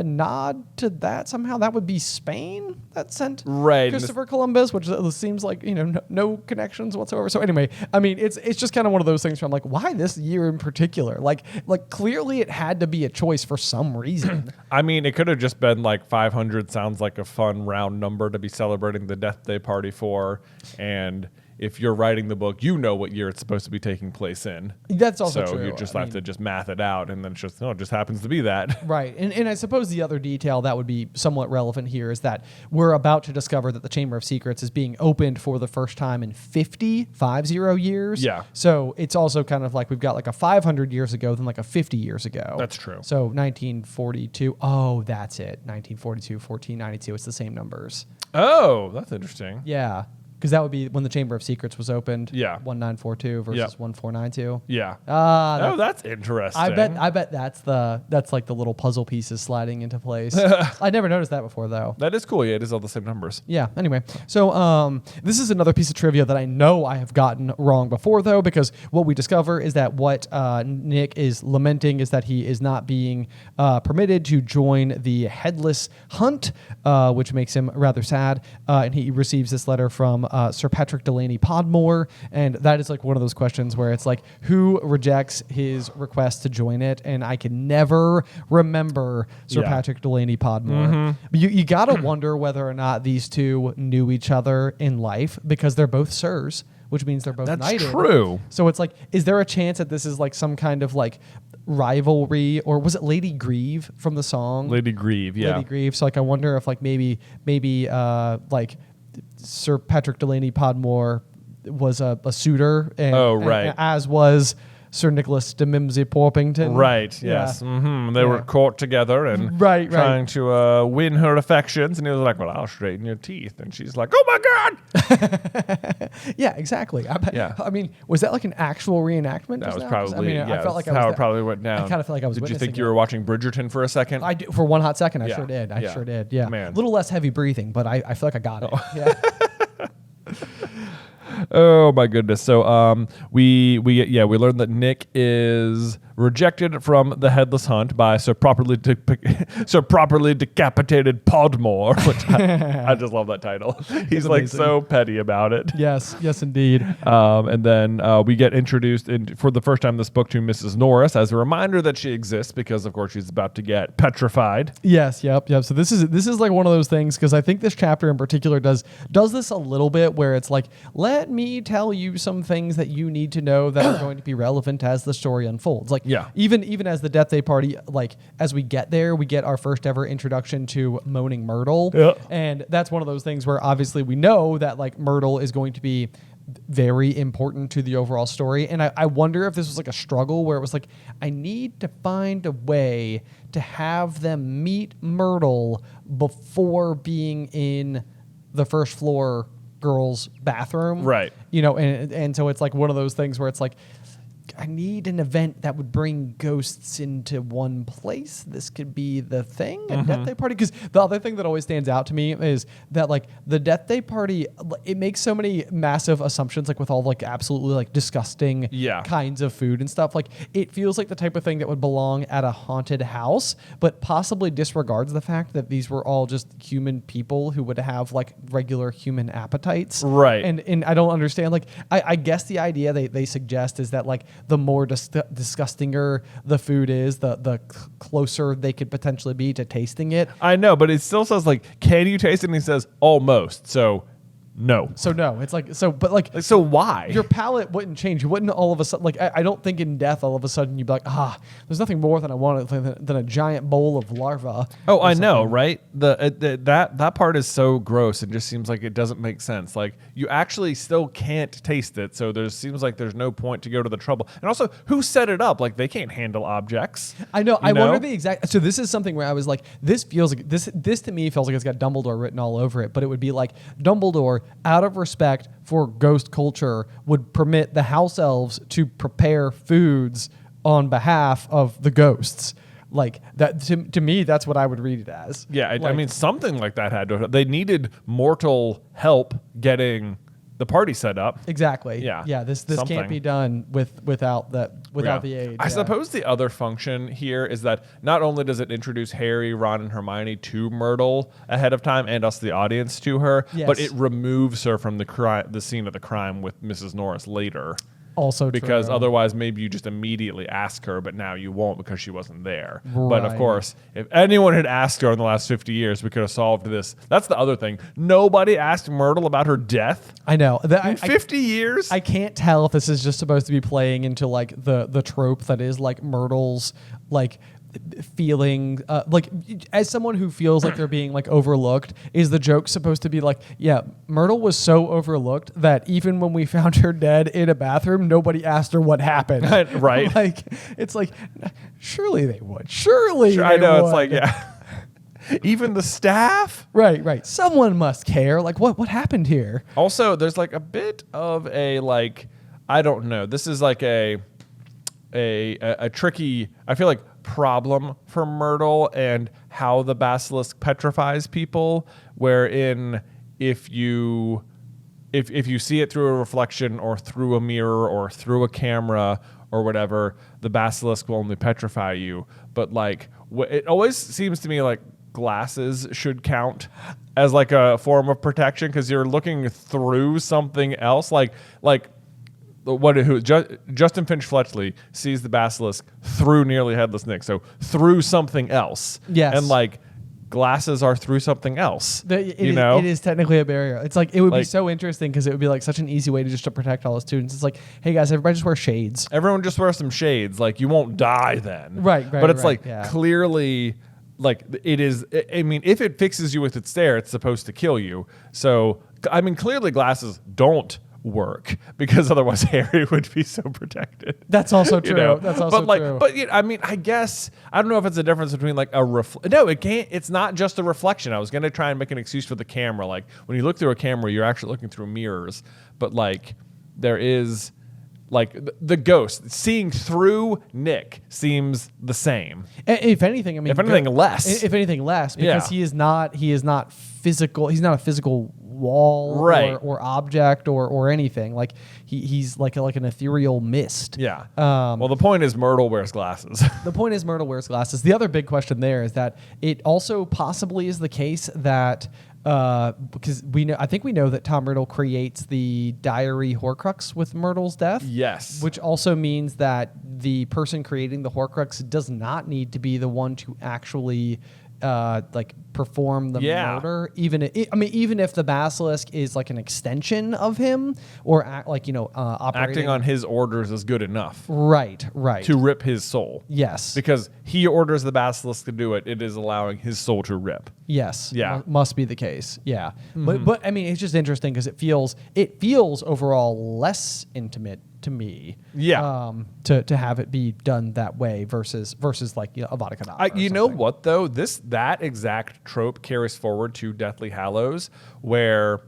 nod to that somehow? That would be Spain that sent Christopher Columbus, which seems like no connections whatsoever. So anyway, I mean it's just kind of one of those things where I'm like, why this year in particular? Like clearly it had to be a choice for some reason. I mean, it could have just been like 500 sounds like a fun round number to be celebrating the Death Day party for, and if you're writing the book, you know what year it's supposed to be taking place in. That's also true. So you just have to just math it out, and then it's just, it just happens to be that. Right. And I suppose the other detail that would be somewhat relevant here is that we're about to discover that the Chamber of Secrets is being opened for the first time in 50 years. Yeah. So it's also kind of like we've got like a 500 years ago, then like a 50 years ago. That's true. So 1942. Oh, that's it. 1942, 1492. It's the same numbers. Oh, that's interesting. Yeah. Because that would be when the Chamber of Secrets was opened. Yeah. 1942 versus 1492. Yeah. That's interesting. I bet that's like the little puzzle pieces sliding into place. I never noticed that before though. That is cool. Yeah, it is all the same numbers. Yeah. Anyway, so this is another piece of trivia that I know I have gotten wrong before though, because what we discover is that what Nick is lamenting is that he is not being permitted to join the Headless Hunt, which makes him rather sad. And he receives this letter from Sir Patrick Delaney Podmore, and that is like one of those questions where it's like, who rejects his request to join it? And I can never remember Sir Patrick Delaney Podmore. Mm-hmm. But you gotta wonder whether or not these two knew each other in life, because they're both sirs, which means they're both knighted. That's true. So it's like, is there a chance that this is like some kind of like rivalry, or was it Lady Grieve from the song? Lady Grieve, yeah. Lady Grieve. So like, I wonder if like maybe like Sir Patrick Delaney Podmore was a suitor, and as was Sir Nicholas de Mimsy Porpington. Right, yes. Yeah. Mm-hmm. They were caught together and trying to win her affections, and he was like, well, I'll straighten your teeth. And she's like, oh my God! Yeah, exactly. I mean, was that like an actual reenactment? That was probably, I felt like how it probably went down. I kind of felt like I was Did you think you were watching Bridgerton for a second? I did, for one hot second, I sure did. I sure did, yeah. Man. A little less heavy breathing, but I feel like I got it. Yeah. Oh my goodness! So we learned that Nick is rejected from the Headless Hunt by Sir properly decapitated Podmore, which I just love that title. He's like so petty about it. Yes, indeed. And then we get introduced for the first time in this book to Mrs. Norris as a reminder that she exists, because of course she's about to get petrified. Yes, yep. So this is like one of those things, because I think this chapter in particular does this a little bit, where it's like, let me tell you some things that you need to know that are going to be relevant as the story unfolds. Like, even as the Death Day party, like as we get there, we get our first ever introduction to Moaning Myrtle, and that's one of those things where obviously we know that like Myrtle is going to be very important to the overall story. And I wonder if this was like a struggle where it was like, I need to find a way to have them meet Myrtle before being in the first floor girls' bathroom. Right. And so it's like one of those things where it's like, need an event that would bring ghosts into one place. This could be the thing, a Deathday party. Because the other thing that always stands out to me is that like the Deathday party, it makes so many massive assumptions, like with all like absolutely like disgusting kinds of food and stuff. Like it feels like the type of thing that would belong at a haunted house, but possibly disregards the fact that these were all just human people who would have like regular human appetites. Right. And I don't understand. Like I guess the idea they suggest is that like the more disgustinger the food is, the closer they could potentially be to tasting it. I know, but it still says like, can you taste it? And he says almost. So no. So no, it's like so, but like so why? Your palate wouldn't change. You wouldn't all of a sudden like I don't think in death all of a sudden you'd be like there's nothing more than I want than a giant bowl of larva. Oh, I know, right? That part is so gross. It just seems like it doesn't make sense. Like you actually still can't taste it, so seems like there's no point to go to the trouble. And also, who set it up? Like they can't handle objects. I know. I wonder the exact. So this is something where I was like, this feels like this to me feels like it's got Dumbledore written all over it. But it would be like Dumbledore, out of respect for ghost culture, would permit the house elves to prepare foods on behalf of the ghosts. Like that to me, that's what I would read it as. Yeah, I mean, something like that had to. They needed mortal help getting the party set up. Exactly. Yeah. This can't be done without the aid. I suppose the other function here is that not only does it introduce Harry, Ron, and Hermione to Myrtle ahead of time, and us, the audience, to her, but it removes her from the scene of the crime with Mrs. Norris later. Also because true. Otherwise maybe you just immediately ask her, but now you won't because she wasn't there. Right. But of course, if anyone had asked her in the last 50 years, we could have solved this. That's the other thing. Nobody asked Myrtle about her death. I know. In 50 years? I can't tell if this is just supposed to be playing into like the trope that is like Myrtle's like feeling like as someone who feels like they're being like overlooked. Is the joke supposed to be like, yeah, Myrtle was so overlooked that even when we found her dead in a bathroom, nobody asked her what happened. Right. Like it's like surely they would. Surely I know. would. It's like, yeah. Even the staff? Right. Someone must care. Like what happened here? Also, there's like a bit of a like, I don't know. This is like a tricky, I feel like, problem for Myrtle and how the basilisk petrifies people, wherein if you see it through a reflection or through a mirror or through a camera or whatever, the basilisk will only petrify you. But like it always seems to me like glasses should count as like a form of protection because you're looking through something else. Justin Finch Fletchley sees the basilisk through Nearly Headless Nick, so through something else. Yes. And like glasses are through something else. It is technically a barrier. It's like it would be so interesting because it would be like such an easy way to protect all the students. It's like, hey guys, everybody just wear shades. Everyone just wear some shades. Like you won't die then. Right. But it's clearly. Like it is, I mean, if it fixes you with its stare, it's supposed to kill you. So, I mean, clearly glasses don't work because otherwise Harry would be so protected. That's also true. That's also true. But I mean, I guess I don't know if it's a difference between like no, it can't. It's not just a reflection. I was gonna try and make an excuse for the camera. Like when you look through a camera, you're actually looking through mirrors. But like there is. Like the ghost seeing through Nick seems the same. If anything, I mean, if anything less. If anything less, because he is not physical. He's not a physical wall or object or anything. Like he's like an ethereal mist. Yeah. Well, the point is Myrtle wears glasses. The point is Myrtle wears glasses. The other big question there is that it also possibly is the case that. Because I think we know that Tom Riddle creates the diary Horcrux with Myrtle's death. Yes. Which also means that the person creating the Horcrux does not need to be the one to actually perform the murder. Even if the basilisk is like an extension of him or operating acting on his orders is good enough. Right. To rip his soul. Yes. Because he orders the basilisk to do it. It is allowing his soul to rip. Yes. Yeah. Must be the case. Yeah. But I mean, it's just interesting because it feels overall less intimate to me. Yeah. To have it be done that way versus like Avada Kedavra. You know what though? That exact trope carries forward to Deathly Hallows, where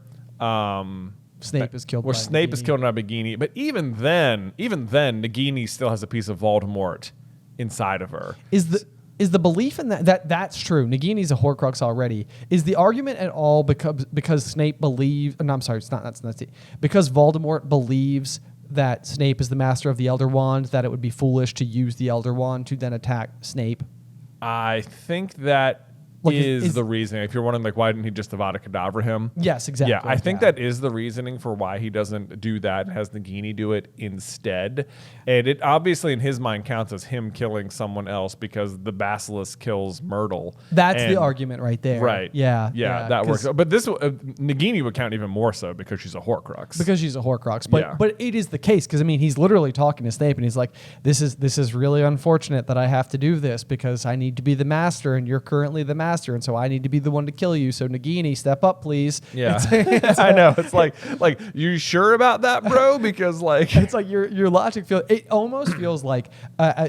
Snape is killed. Where by Snape is Nagini. killed by Nagini. But even then, Nagini still has a piece of Voldemort inside of her. Is the belief in that's true? Nagini's a Horcrux already. Is the argument at all because Snape believes? No, I'm sorry, it's not. That's it. Because Voldemort believes that Snape is the master of the Elder Wand, that it would be foolish to use the Elder Wand to then attack Snape. I think that is the reasoning. If you're wondering, like, why didn't he just Avada Kedavra him? Yes, exactly. Yeah, I think that is the reasoning for why he doesn't do that and has Nagini do it instead. And it obviously, in his mind, counts as him killing someone else because the Basilisk kills Myrtle. That's the argument right there. Right. Yeah. That works. But this Nagini would count even more so because she's a Horcrux. Because she's a Horcrux. But it is the case because, I mean, he's literally talking to Snape and he's like, this is really unfortunate that I have to do this because I need to be the master and you're currently the master. And so I need to be the one to kill you. So Nagini, step up, please. Yeah, I know. It's like you sure about that, bro? Because like it's like your logic feels. It almost feels like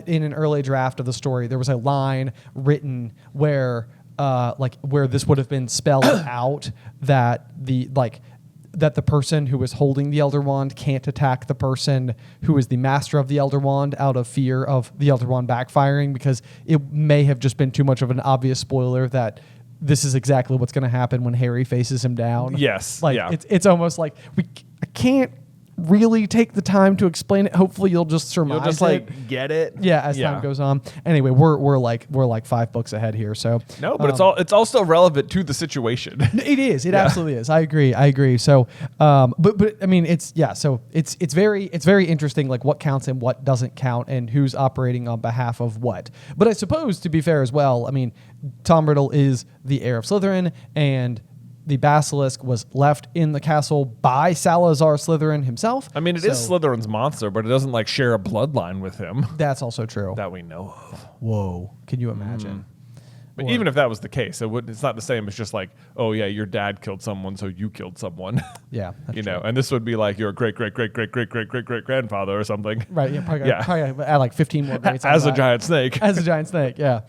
in an early draft of the story there was a line written where this would have been spelled out that the person who is holding the Elder Wand can't attack the person who is the master of the Elder Wand out of fear of the Elder Wand backfiring, because it may have just been too much of an obvious spoiler that this is exactly what's going to happen when Harry faces him down. Yes. It's almost like I can't really take the time to explain it. Hopefully you'll just surmise You'll just it. get it. Yeah, as time goes on. Anyway, we're like 5 books ahead here. So no, but it's all still relevant to the situation. It is. It absolutely is. I agree. So, but I mean, So it's very interesting, like what counts and what doesn't count, and who's operating on behalf of what. But I suppose, to be fair as well, I mean, Tom Riddle is the heir of Slytherin, and the Basilisk was left in the castle by Salazar Slytherin himself. I mean, it is Slytherin's monster, but it doesn't like share a bloodline with him. That's also true. That we know of. Whoa. Can you imagine? But even if that was the case, it's not the same. It's just like, oh yeah, your dad killed someone, so you killed someone. Yeah, that's know. And this would be like your great grandfather or something. Right. Yeah. Probably add like 15 more grades. As a giant snake. As a giant snake. Yeah.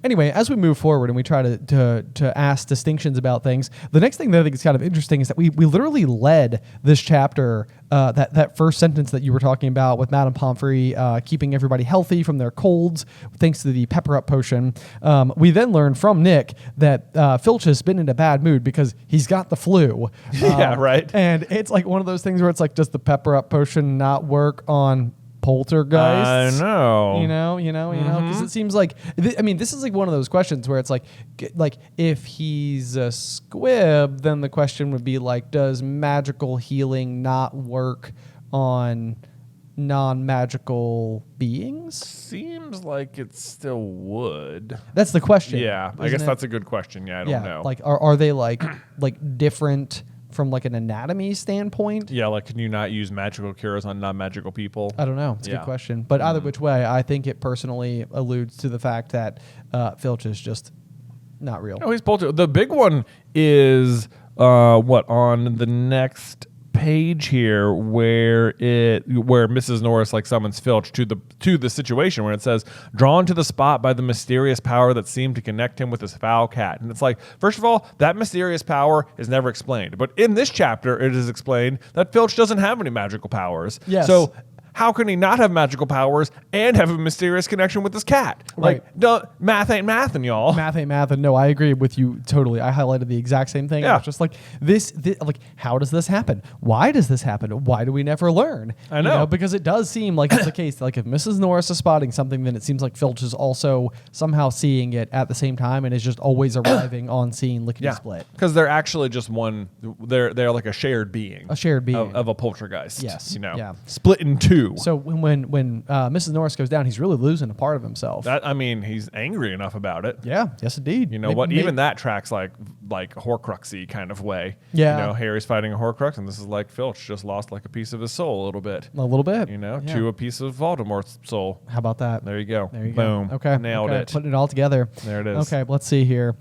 Anyway, as we move forward and we try to ask distinctions about things, the next thing that I think is kind of interesting is that we literally led this chapter, that first sentence that you were talking about with Madame Pomfrey keeping everybody healthy from their colds thanks to the pepper up potion. We then learned from Nick that Filch has been in a bad mood because he's got the flu. Yeah, right. And it's like one of those things where it's like, does the pepper up potion not work on poltergeists? I know. You know, because it seems like, this is like one of those questions where it's like if he's a squib, then the question would be like, does magical healing not work on non-magical beings? Seems like it still would. That's the question. Yeah, I guess that's a good question. Yeah, I don't know. Like, are they like different from like an anatomy standpoint? Yeah, like can you not use magical cures on non-magical people? I don't know. It's a good question. But either which way, I think it personally alludes to the fact that Filch is just not real. Oh, he's polter. The big one is on the next page here where Mrs. Norris like summons Filch to the situation where it says, drawn to the spot by the mysterious power that seemed to connect him with his foul cat. And it's like, first of all, that mysterious power is never explained. But in this chapter, it is explained that Filch doesn't have any magical powers. Yes. So how can he not have magical powers and have a mysterious connection with his cat? Right. Like, math ain't mathin', y'all. Math ain't math. And no, I agree with you totally. I highlighted the exact same thing. Yeah. I was just like, this, like, how does this happen? Why does this happen? Why do we never learn? I know. Because it does seem like it's the case. Like, if Mrs. Norris is spotting something, then it seems like Filch is also somehow seeing it at the same time and is just always arriving on scene lickety split. Because they're actually just one. They're like a shared being. A shared being of a poltergeist. Yes. Yeah. Split in two. So when Mrs. Norris goes down, he's really losing a part of himself. He's angry enough about it. Yeah. Yes, indeed. You know what? Even that tracks like Horcruxy kind of way. Yeah. You know, Harry's fighting a Horcrux, and this is like Filch just lost like a piece of his soul a little bit. A little bit. You know, to a piece of Voldemort's soul. How about that? There you go. There you Boom. go. Okay. Nailed it. Putting it all together. There it is. Okay. Let's see here.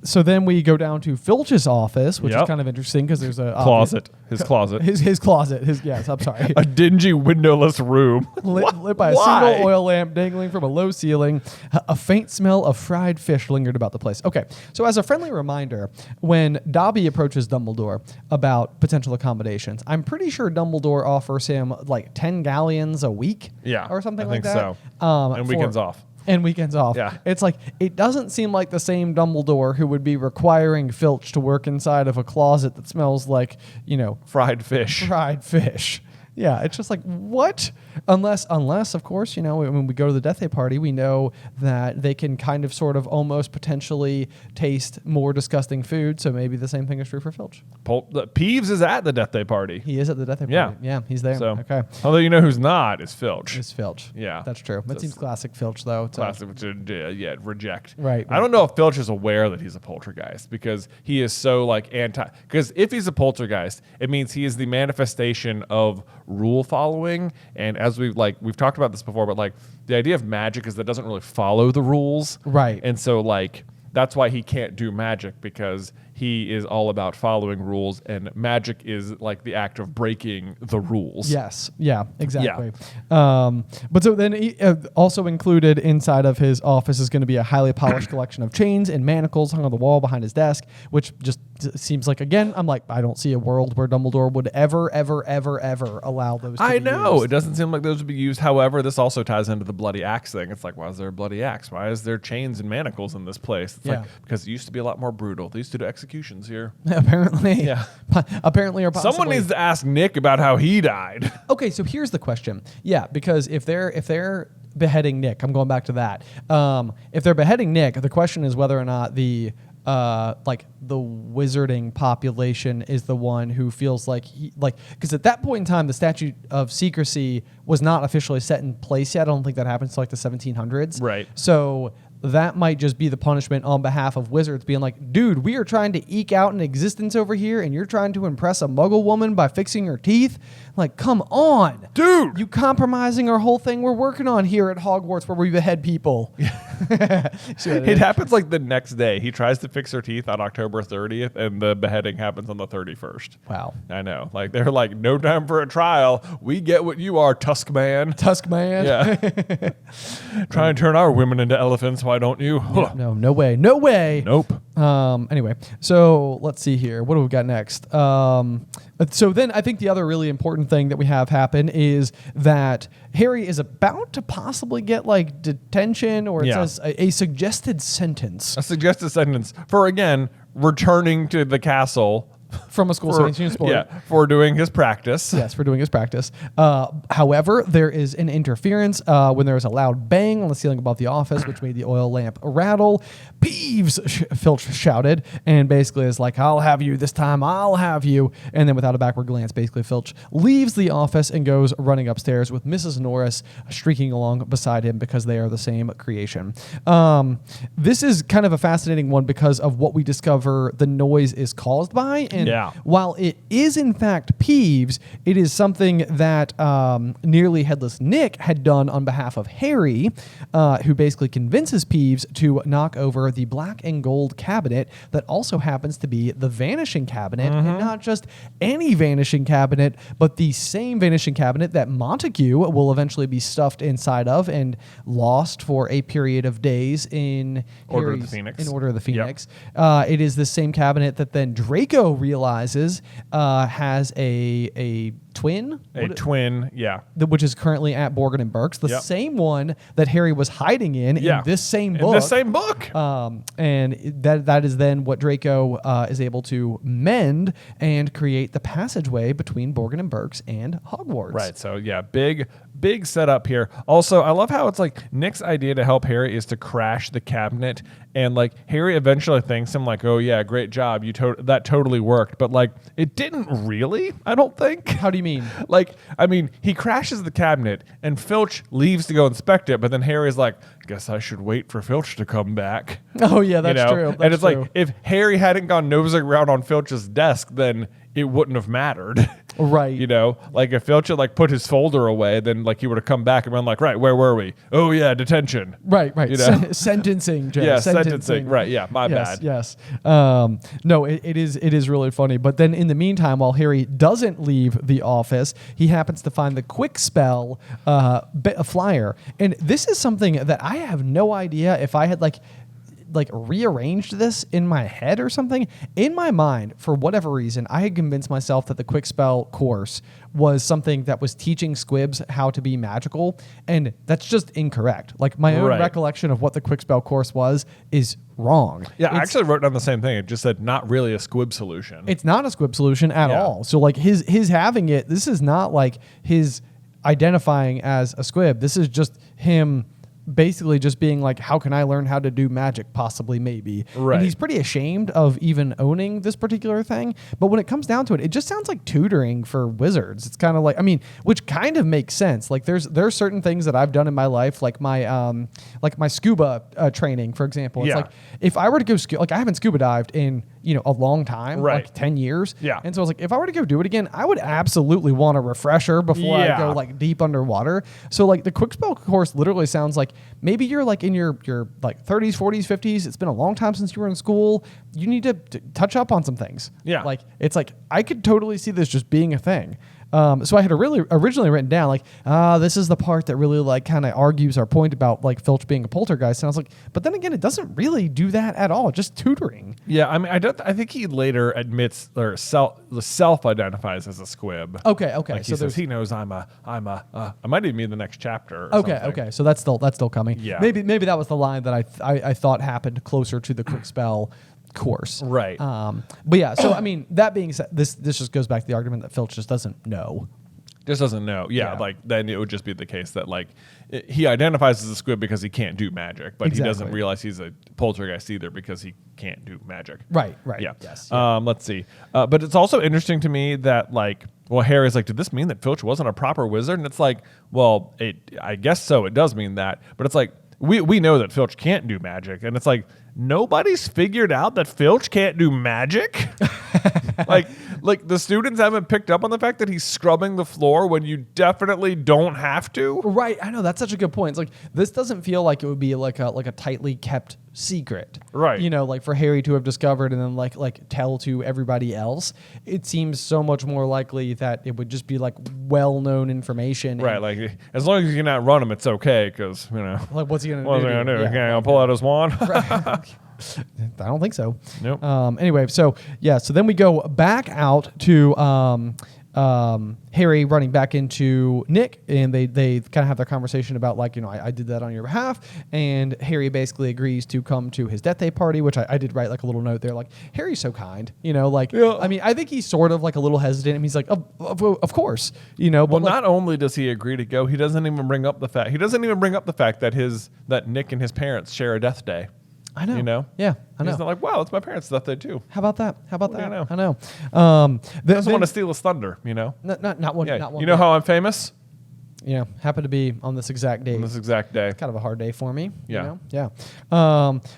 So then we go down to Filch's office, which is Yep. kind of interesting because there's a Closet. His closet. His closet. Yes, I'm sorry. A dingy windowless room. Lit by a Why? single oil lamp dangling from a low ceiling. A faint smell of fried fish lingered about the place. Okay, so as a friendly reminder, when Dobby approaches Dumbledore about potential accommodations, I'm pretty sure Dumbledore offers him like 10 galleons a week, Yeah, or something I like think that. so. And weekends off. And weekends off. Yeah. It's like, it doesn't seem like the same Dumbledore who would be requiring Filch to work inside of a closet that smells like, Fried fish. fried fish. Yeah, it's just like, what? Unless, of course, when we go to the Deathday party, we know that they can kind of sort of almost potentially taste more disgusting food. So maybe the same thing is true for Filch. Peeves is at the Deathday party. He is at the Deathday Yeah. party. Yeah, he's there. So, Okay. although you know who's not is Filch. It's Filch. Yeah. That's true. That That's seems classic Filch, though. Classic, reject. Right. I don't know if Filch is aware that he's a poltergeist because he is so anti. Because if he's a poltergeist, it means he is the manifestation of rule following. And as we've talked about this before, but the idea of magic is that it doesn't really follow the rules. Right. And so that's why he can't do magic, because he is all about following rules, and magic is the act of breaking the rules. Yes. Yeah, exactly. But so then also included inside of his office is going to be a highly polished collection of chains and manacles hung on the wall behind his desk, which just seems like, again, I'm like, I don't see a world where Dumbledore would ever allow those to I be know. used. It doesn't seem like those would be used. However, this also ties into the bloody axe thing. It's like, why is there a bloody axe? Why is there chains and manacles in this place? It's because it used to be a lot more brutal. They used to do executions here. Apparently. Yeah. Apparently or possibly. Someone needs to ask Nick about how he died. Okay, so here's the question. Yeah, because if they're beheading Nick, I'm going back to that. If they're beheading Nick, the question is whether or not the wizarding population is the one who feels because at that point in time the statute of secrecy was not officially set in place yet. I don't think that happens till the 1700s. Right. So that might just be the punishment on behalf of wizards being like, dude, we are trying to eke out an existence over here and you're trying to impress a muggle woman by fixing her teeth. Like, come on. Dude. You compromising our whole thing we're working on here at Hogwarts where we behead people. It happens the next day. He tries to fix her teeth on October 30th, and the beheading happens on the 31st. Wow. I know. They're no time for a trial. We get what you are, Tusk Man. Tusk Man. Yeah. Try and turn our women into elephants. Why don't you? No way. No way. Nope. Anyway, so let's see here. What do we got next? So then I think the other really important thing that we have happen is that Harry is about to possibly get detention, or it says a suggested sentence. A suggested sentence for, again, returning to the castle. From a school sanctioned sport. Yeah, for doing his practice. Yes, for doing his practice. However, there is an interference when there is a loud bang on the ceiling above the office, which made the oil lamp rattle. Peeves, Filch shouted, and basically is like, I'll have you this time, I'll have you. And then without a backward glance, basically Filch leaves the office and goes running upstairs with Mrs. Norris streaking along beside him because they are the same creation. This is kind of a fascinating one because of what we discover the noise is caused by. And while it is in fact Peeves, it is something that Nearly Headless Nick had done on behalf of Harry, who basically convinces Peeves to knock over the black and gold cabinet that also happens to be the vanishing cabinet, and not just any vanishing cabinet, but the same vanishing cabinet that Montague will eventually be stuffed inside of and lost for a period of days in Order of the Phoenix. In Order of the Phoenix. It is the same cabinet that then Draco realizes has a twin. Which is currently at Borgin and Burke's, the same one that Harry was hiding in this same book. In this same book. And that is then what Draco is able to mend and create the passageway between Borgin and Burke's and Hogwarts. Right. So big setup here. Also, I love how it's Nick's idea to help Harry is to crash the cabinet, and Harry eventually thanks him oh yeah, great job, that totally worked, but it didn't really, I don't think. How do you mean? He crashes the cabinet and Filch leaves to go inspect it, but then Harry's guess I should wait for Filch to come back. Oh yeah, that's true. And it's if Harry hadn't gone nosing around on Filch's desk, then it wouldn't have mattered. Right. You know, like if Filch had like put his folder away, then like he would have come back and been like, right, where were we? Oh yeah, detention. Right. You know? Sentencing. Jay, Yeah, sentencing. Right. Yeah, my bad. Yes. No, it is really funny. But then in the meantime, while Harry doesn't leave the office, he happens to find the quick spell flyer, and this is something that I have no idea if I had like rearranged this in my head or something. In my mind, for whatever reason, I had convinced myself that the quick spell course was something that was teaching squibs how to be magical, and that's just incorrect. Like my own recollection of what the quick spell course was is wrong. Yeah, I actually wrote down the same thing. It just said not really a squib solution. It's not a squib solution at all. So like his having it, this is not like his identifying as a squib. This is just him basically just being like, how can I learn how to do magic? Possibly, maybe. Right. And he's pretty ashamed of even owning this particular thing. But when it comes down to it, it just sounds like tutoring for wizards. It's kind of like, I mean, which kind of makes sense. Like there are certain things that I've done in my life, like my scuba training, for example. It's like if I were to go like I haven't scuba dived in a long time, like 10 years. Yeah. And so I was like, if I were to go do it again, I would absolutely want a refresher before I go like deep underwater. So like the quick spell course literally sounds like maybe you're like in your like 30s, 40s, 50s. It's been a long time since you were in school. You need to touch up on some things. Yeah. Like it's like I could totally see this just being a thing. So I had originally written down like, this is the part that really like kind of argues our point about like Filch being a poltergeist. And I was like, but then again, it doesn't really do that at all. Just tutoring. Yeah, I mean, I think he later admits or self-identifies as a squib. Okay. Like he says he knows I'm a. I might even mean the next chapter. Or Okay. something. Okay. So that's still coming. Yeah. Maybe that was the line that I thought happened closer to the quick spell course. Right. But yeah, so I mean, that being said, this just goes back to the argument that Filch just doesn't know. Just doesn't know. Yeah, like then it would just be the case that like he identifies as a squib because he can't do magic, but he doesn't realize he's a poltergeist either because he can't do magic. Right. Yeah. Yes. Let's see. But it's also interesting to me that like, well, Harry's like, did this mean that Filch wasn't a proper wizard? And it's like, well, I guess so. It does mean that, but it's like we know that Filch can't do magic, and it's like nobody's figured out that Filch can't do magic. like the students haven't picked up on the fact that he's scrubbing the floor when you definitely don't have to. Right. I know, that's such a good point. It's like this doesn't feel like it would be like a tightly kept secret. Right. Like for Harry to have discovered and then like tell to everybody else. It seems so much more likely that it would just be like well-known information. Right. Like as long as you can outrun him, it's okay because like what's he gonna What's do? he gonna do? Yeah. He gonna pull out his wand? Right. I don't think so. Nope. Anyway, so then we go back out to Harry running back into Nick, and they kind of have their conversation about like, I did that on your behalf, and Harry basically agrees to come to his Deathday party, which I did write like a little note there, like Harry's so kind, I mean, I think he's sort of like a little hesitant, and he's like, of course, Well, but not only does he agree to go, he doesn't even bring up the fact that Nick and his parents share a death day. I know. Yeah, I know. He's not like, wow, it's my parents' death day too. How about that? I know. I know. Doesn't want to steal his thunder, Not one. Yeah. Not one. You know how I'm famous? Happen to be on this exact day. On this exact day. Kind of a hard day for me. Yeah. Yeah.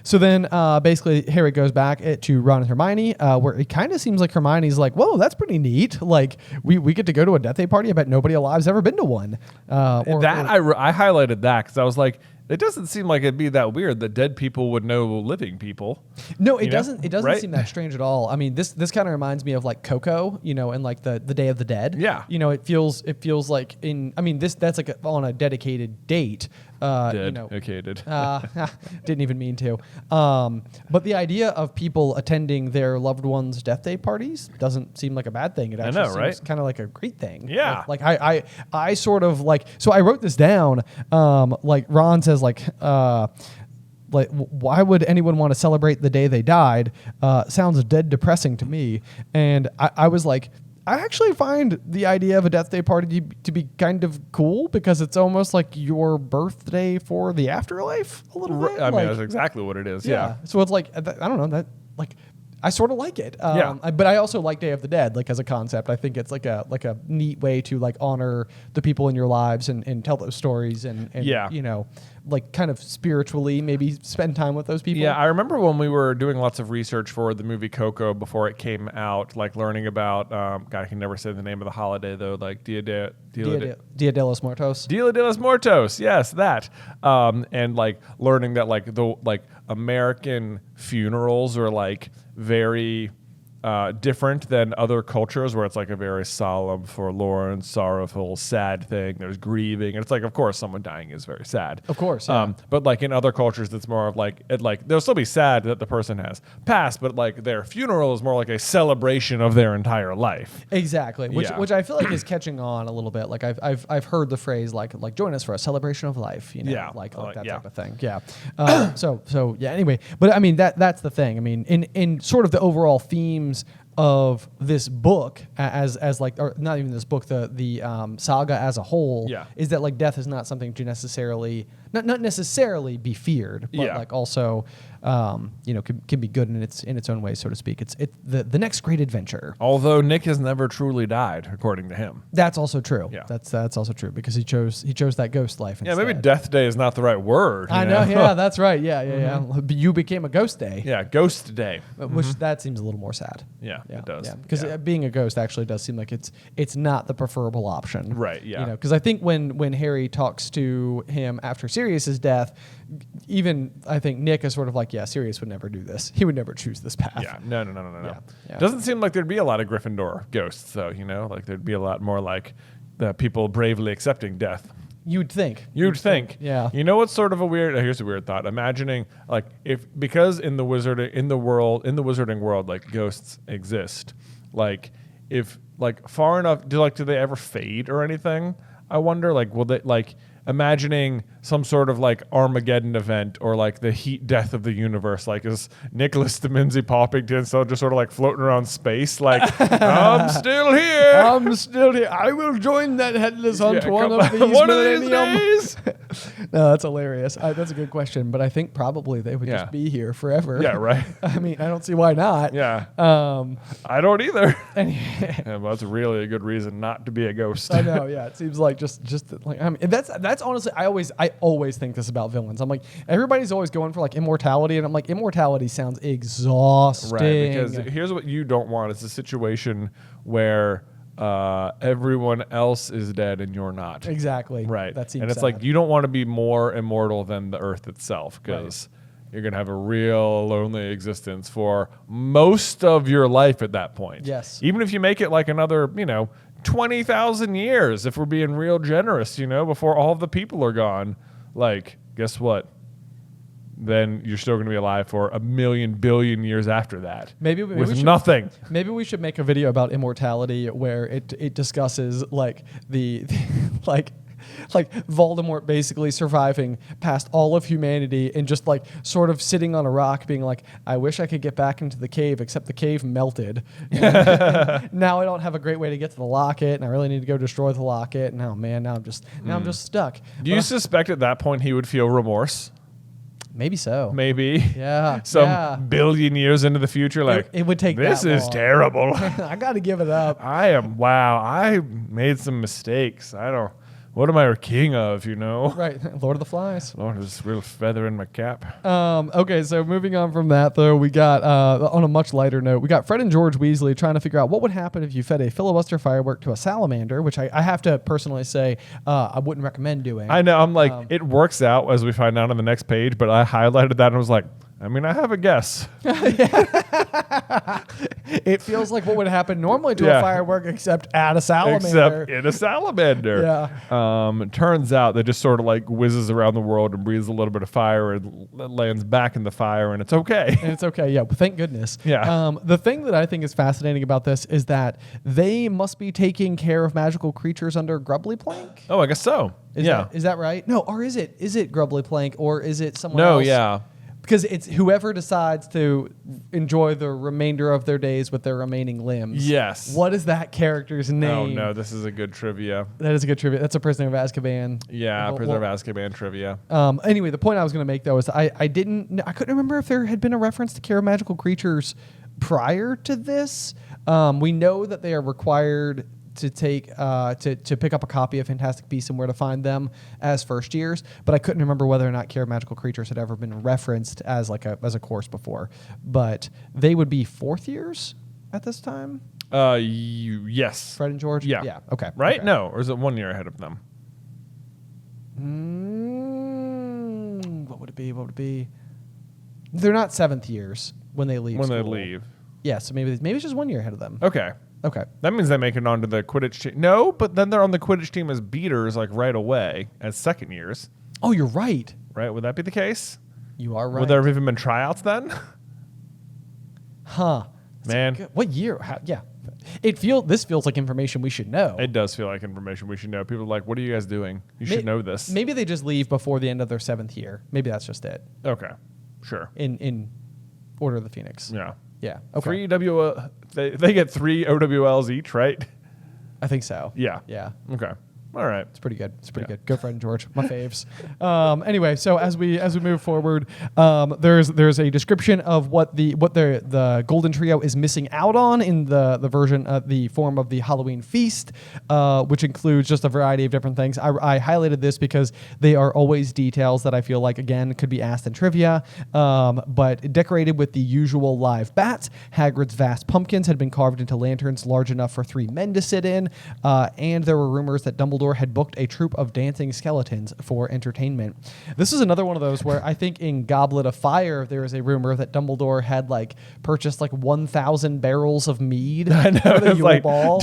So then basically Harry goes back to Ron and Hermione, where it kind of seems like Hermione's like, whoa, that's pretty neat. Like we get to go to a Deathday party. I bet nobody alive's ever been to one. I highlighted that because I was like, it doesn't seem like it'd be that weird that dead people would know living people. No, it doesn't. It doesn't right? seem that strange at all. I mean, this kind of reminds me of like Coco, and like the Day of the Dead. Yeah. It feels like that's like on a dedicated date. Dedicated. Didn't even mean to. But the idea of people attending their loved ones' death day parties doesn't seem like a bad thing. It actually seems kind of like a great thing. Yeah. Like I sort of like, so I wrote this down. Like Ron says like why would anyone want to celebrate the day they died? Sounds dead depressing to me. And I was like, I actually find the idea of a Death Day party to be kind of cool because it's almost like your birthday for the afterlife a little bit. I mean, that's exactly what it is. Yeah. So it's like, I don't know, that like I sort of like it. But I also like Day of the Dead, like as a concept. I think it's like a neat way to like honor the people in your lives and tell those stories and like kind of spiritually maybe spend time with those people. Yeah, I remember when we were doing lots of research for the movie Coco before it came out, like learning about, God, I can never say the name of the holiday though, like Dia de los Muertos. Dia de los Muertos, yes, that. And like learning that like the American funerals are like very different than other cultures where it's like a very solemn, forlorn, sorrowful, sad thing. There's grieving. And it's like, of course, someone dying is very sad. Of course. Yeah. But like in other cultures, it's more of like, they'll still be sad that the person has passed, but like their funeral is more like a celebration of their entire life. Exactly. Which Yeah. which I feel like is catching on a little bit. Like I've heard the phrase like join us for a celebration of life, you know, Yeah. like that Yeah. type of thing. Yeah. So yeah, anyway, but I mean that's the thing. I mean in sort of the overall themes of this book as like, or not even this book, the saga as a whole, Yeah. is that like death is not something to necessarily not necessarily be feared, but Yeah. like also can be good in its own way, so to speak. It's the next great adventure. Although Nick has never truly died, according to him. That's also true. Yeah. That's also true because he chose that ghost life Yeah, instead. maybe Death Day is not the right word. I know. Yeah, that's right. Yeah. You became a ghost day. Yeah, Ghost Day. Which that seems a little more sad. Yeah, it does. Yeah, because Yeah. being a ghost actually does seem like it's not the preferable option. Right, yeah. You know, because I think when Harry talks to him after Sirius's death, even I think Nick is sort of like, yeah, Sirius would never do this. He would never choose this path. Yeah, no. Yeah. Doesn't seem like there'd be a lot of Gryffindor ghosts, though. You know, like there'd be a lot more like the people bravely accepting death. You'd think. You'd think. Yeah. You know what's sort of a weird? Here's a weird thought. Imagining like because in the wizarding world, like ghosts exist. Like if like far enough, do they ever fade or anything? I wonder. Like will they like? Imagining some sort of like Armageddon event or like the heat death of the universe, like is Nicholas Demenzi Poppington still just sort of like floating around space, like I'm still here. I'm still here. I will join that headless hunt one of these one of these millennium. days. No, that's hilarious. That's a good question, but I think probably they would Yeah. just be here forever. Yeah, right. I mean, I don't see why not. Yeah, Um, I don't either. and Yeah, well, that's really a good reason not to be a ghost. I know, yeah. It seems like just like I mean, that's honestly, I always think this about villains. I'm like, everybody's always going for like immortality, and I'm like, immortality sounds exhausting. Right, because here's what you don't want. It's a situation where everyone else is dead and you're not. Exactly. Right. That seems and it's sad. like you don't want to be more immortal than the earth itself because you're going to have a real lonely existence for most of your life at that point. Yes. Even if you make it like another, 20,000 years, if we're being real generous, before all of the people are gone, like, guess what? Then you're still going to be alive for 1,000,000 billion years after that. Maybe with we should, nothing. Maybe we should make a video about immortality where it discusses like the like Voldemort basically surviving past all of humanity and just like sort of sitting on a rock being like, I wish I could get back into the cave, except the cave melted. Now I don't have a great way to get to the locket, and I really need to go destroy the locket. And oh man, now I'm just stuck. Do you suspect at that point he would feel remorse? Maybe so. Maybe. Yeah. Some billion years into the future, like it would take this that is long. terrible. I got to give it up. I made some mistakes. What am I king of, Right. Lord of the Flies. Lord, there's a real feather in my cap. Okay, so moving on from that, though, we got, on a much lighter note, we got Fred and George Weasley trying to figure out what would happen if you fed a filibuster firework to a salamander, which I have to personally say I wouldn't recommend doing. I know, I'm like, it works out as we find out on the next page, but I highlighted that and was like, I have a guess. It feels like what would happen normally to Yeah. a firework, except at a salamander. Except in a salamander. Yeah. Turns out that just sort of like whizzes around the world and breathes a little bit of fire and lands back in the fire, and it's okay. And it's okay, yeah. Well, thank goodness. Yeah. The thing that I think is fascinating about this is that they must be taking care of magical creatures under Grubbly Plank. Oh, I guess so. Is that right? No, or is it Grubbly Plank, or is it someone No, else? yeah. Because it's whoever decides to enjoy the remainder of their days with their remaining limbs. Yes. What is that character's name? Oh, no, this is a good trivia. That is a good trivia. That's a Prisoner of Azkaban. Yeah, Prisoner of Azkaban trivia. Anyway, the point I was going to make, though, is I couldn't remember if there had been a reference to care of magical creatures prior to this. We know that they are required to take to pick up a copy of Fantastic Beasts and Where to Find Them as first years, but I couldn't remember whether or not Care of Magical Creatures had ever been referenced as a course before. But they would be fourth years at this time. Yes. Fred and George. Yeah. Yeah. Okay. Right? Okay. No, or is it 1 year ahead of them? What would it be? What would it be? They're not seventh years when they leave. When they school. leave. Yeah, so maybe it's just 1 year ahead of them. Okay. Okay. That means they make it onto the Quidditch team. No, but then they're on the Quidditch team as beaters like right away as second years. Oh, you're right. Right? Would that be the case? You are right. Would there have even been tryouts then? Huh. Man. What year? Yeah. This feels like information we should know. It does feel like information we should know. People are like, what are you guys doing? You should know this. Maybe they just leave before the end of their seventh year. Maybe that's just it. Okay. Sure. In Order of the Phoenix. Yeah. Yeah. Okay. 3 they get 3 OWLs each, right? I think so. Yeah. Yeah. Okay. All right. It's pretty good. It's pretty Yeah. good. Go Fred and George, my faves. Anyway, so as we move forward, there's a description of what the Golden Trio is missing out on in the version of the form of the Halloween feast, which includes just a variety of different things. I highlighted this because they are always details that I feel like again could be asked in trivia. But decorated with the usual live bats, Hagrid's vast pumpkins had been carved into lanterns large enough for 3 men to sit in, and there were rumors that Dumbledore had booked a troupe of dancing skeletons for entertainment. This is another one of those where I think in Goblet of Fire there is a rumor that Dumbledore had purchased 1,000 barrels of mead. I know. For the It's Yule Ball.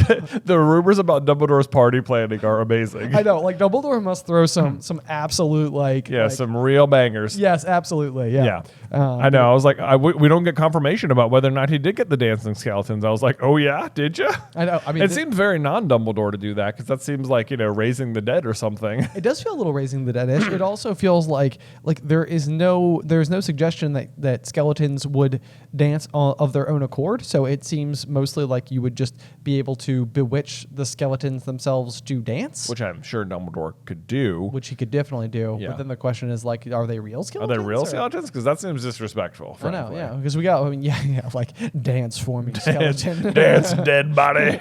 the rumors about Dumbledore's party planning are amazing. I know. Dumbledore must throw some absolute some real bangers. Yes, absolutely. Yeah. Yeah. I know. I was like, we don't get confirmation about whether or not he did get the dancing skeletons. I was like, oh yeah, did you? I know. I mean, it seems very non-Dumbledore to do that because that seems like raising the dead or something. It does feel a little raising the dead-ish. It also feels like there's no suggestion that skeletons would dance of their own accord. So it seems mostly like you would just be able to bewitch the skeletons themselves to dance, Which I'm sure Dumbledore could do. which he could definitely do. Yeah. But then the question is are they real Are skeletons? they real or- skeletons? Because that seems disrespectful. I know, frankly. yeah, because we got dance for me skeleton. Dance, dead body.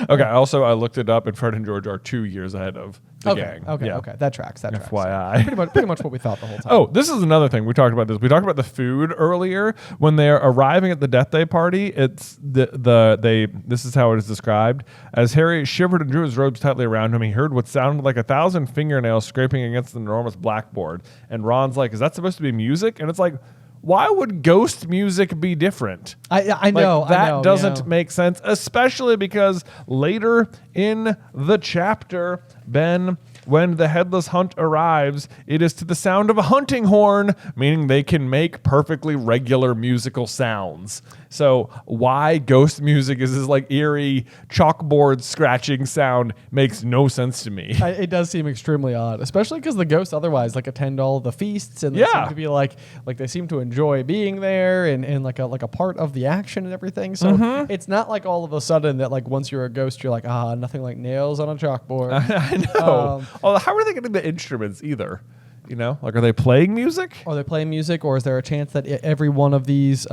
Okay. Also, I looked it up, and Fred and George are 2 years ahead of the gang. Okay, that tracks. FYI. Pretty much what we thought the whole time. Oh, this is another thing. We talked about this. We talked about the food earlier. When they're arriving at the Deathday party, it's this is how it is described. As Harry shivered and drew his robes tightly around him, he heard what sounded like 1,000 fingernails scraping against an enormous blackboard. And Ron's like, is that supposed to be music? And it's like, why would ghost music be different? I know. That doesn't make sense, especially because later in the chapter, Ben, when the headless hunt arrives, it is to the sound of a hunting horn, meaning they can make perfectly regular musical sounds. So why ghost music is this eerie chalkboard scratching sound makes no sense to me. It does seem extremely odd, especially because the ghosts otherwise attend all the feasts and they seem to be they seem to enjoy being there and like a part of the action and everything. So it's not like all of a sudden that once you're a ghost you're nothing like nails on a chalkboard. I know. How are they getting the instruments either? Are they playing music? Are they playing music, or is there a chance that every one of these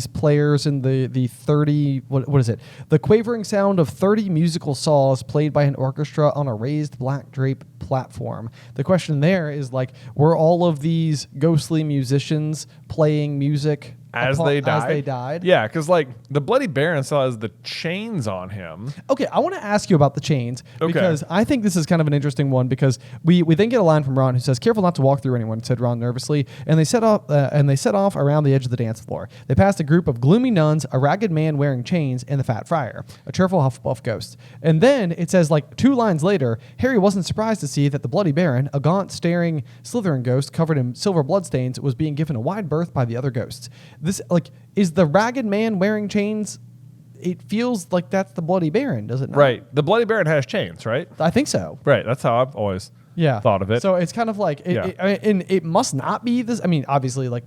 players in the 30 what is it? The quavering sound of 30 musical saws played by an orchestra on a raised black drape platform. The question there is were all of these ghostly musicians playing music as they died? Yeah, because the Bloody Baron still has the chains on him. Okay, I want to ask you about the chains because I think this is kind of an interesting one because we then get a line from Ron who says, "Careful not to walk through anyone," said Ron nervously, and they set off around the edge of the dance floor. They passed a group of gloomy nuns, a ragged man wearing chains, and the Fat Friar, a cheerful Hufflepuff ghost. And then it says 2 lines later, Harry wasn't surprised to see that the Bloody Baron, a gaunt, staring Slytherin ghost covered in silver bloodstains, was being given a wide berth by the other ghosts. This is the ragged man wearing chains? It feels like that's the Bloody Baron, does it not? Right. The Bloody Baron has chains, right? I think so. Right. That's how I've always thought of it. So it's kind of like, and it must not be this. I mean, obviously, like,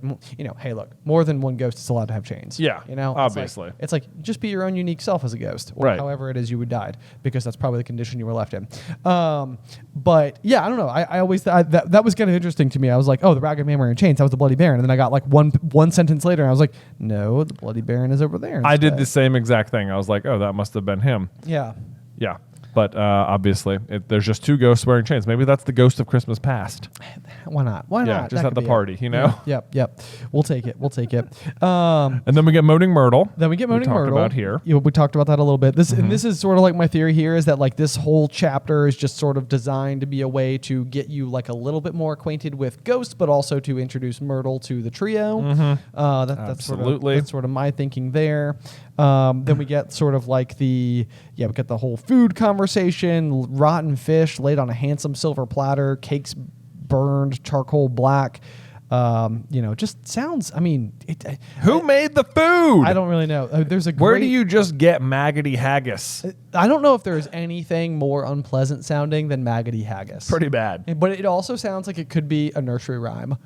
hey, look, more than one ghost is allowed to have chains. Yeah, obviously. It's like just be your own unique self as a ghost, or however it is you would died, because that's probably the condition you were left in. But yeah, I don't know. I always thought that was kind of interesting to me. I was like, oh, the Ragged Man wearing chains, that was the Bloody Baron. And then I got like one sentence later, and I was like, no, the Bloody Baron is over there instead. I did the same exact thing. I was like, oh, that must have been him. Yeah. Yeah. But obviously, there's just two ghosts wearing chains. Maybe that's the ghost of Christmas past. Why not? Why not? Just at the party, you know? Yep. We'll take it. And then we get Moaning Myrtle. We talked about here. We talked about that a little bit. And this is sort of like my theory here is that like this whole chapter is just sort of designed to be a way to get you like a little bit more acquainted with ghosts, but also to introduce Myrtle to the trio. That's sort of my thinking there. Then we get sort of like we get the whole food conversation, rotten fish laid on a handsome silver platter, cakes burned charcoal black. Just sounds, I mean... Who made the food? I don't really know. Where do you just get maggoty haggis? I don't know if there's anything more unpleasant sounding than maggoty haggis. Pretty bad. But it also sounds like it could be a nursery rhyme.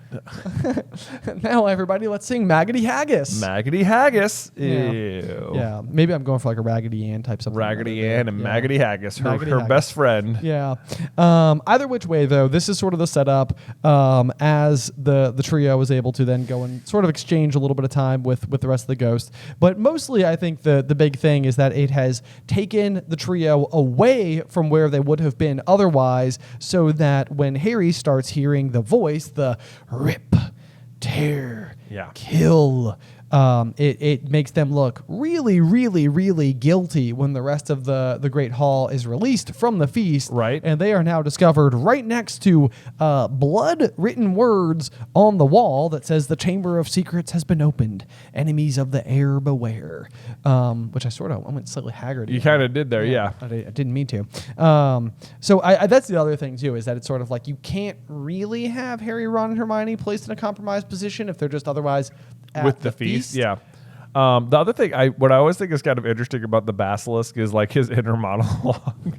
Now, everybody, let's sing Maggoty Haggis. Maggoty haggis. Yeah. Ew. Yeah. Maybe I'm going for like a Raggedy Ann type something. Raggedy Ann and Maggoty Haggis, her best friend. Yeah. Either which way, though, this is sort of the setup as the trio is able to then go and sort of exchange a little bit of time with the rest of the ghosts. But mostly, I think the big thing is that it has taken the trio away from where they would have been otherwise, so that when Harry starts hearing the voice, the rip, tear, kill, it makes them look really, really, really guilty when the rest of the Great Hall is released from the feast. Right. And they are now discovered right next to blood-written words on the wall that says, "The Chamber of Secrets has been opened. Enemies of the air beware." Which I went slightly haggard. You kind of did there, yeah. I didn't mean to. So that's the other thing, too, is that it's sort of like you can't really have Harry, Ron, and Hermione placed in a compromised position if they're just otherwise with the feast. Yeah. The other thing, what I always think is kind of interesting about the basilisk is like his inner monologue.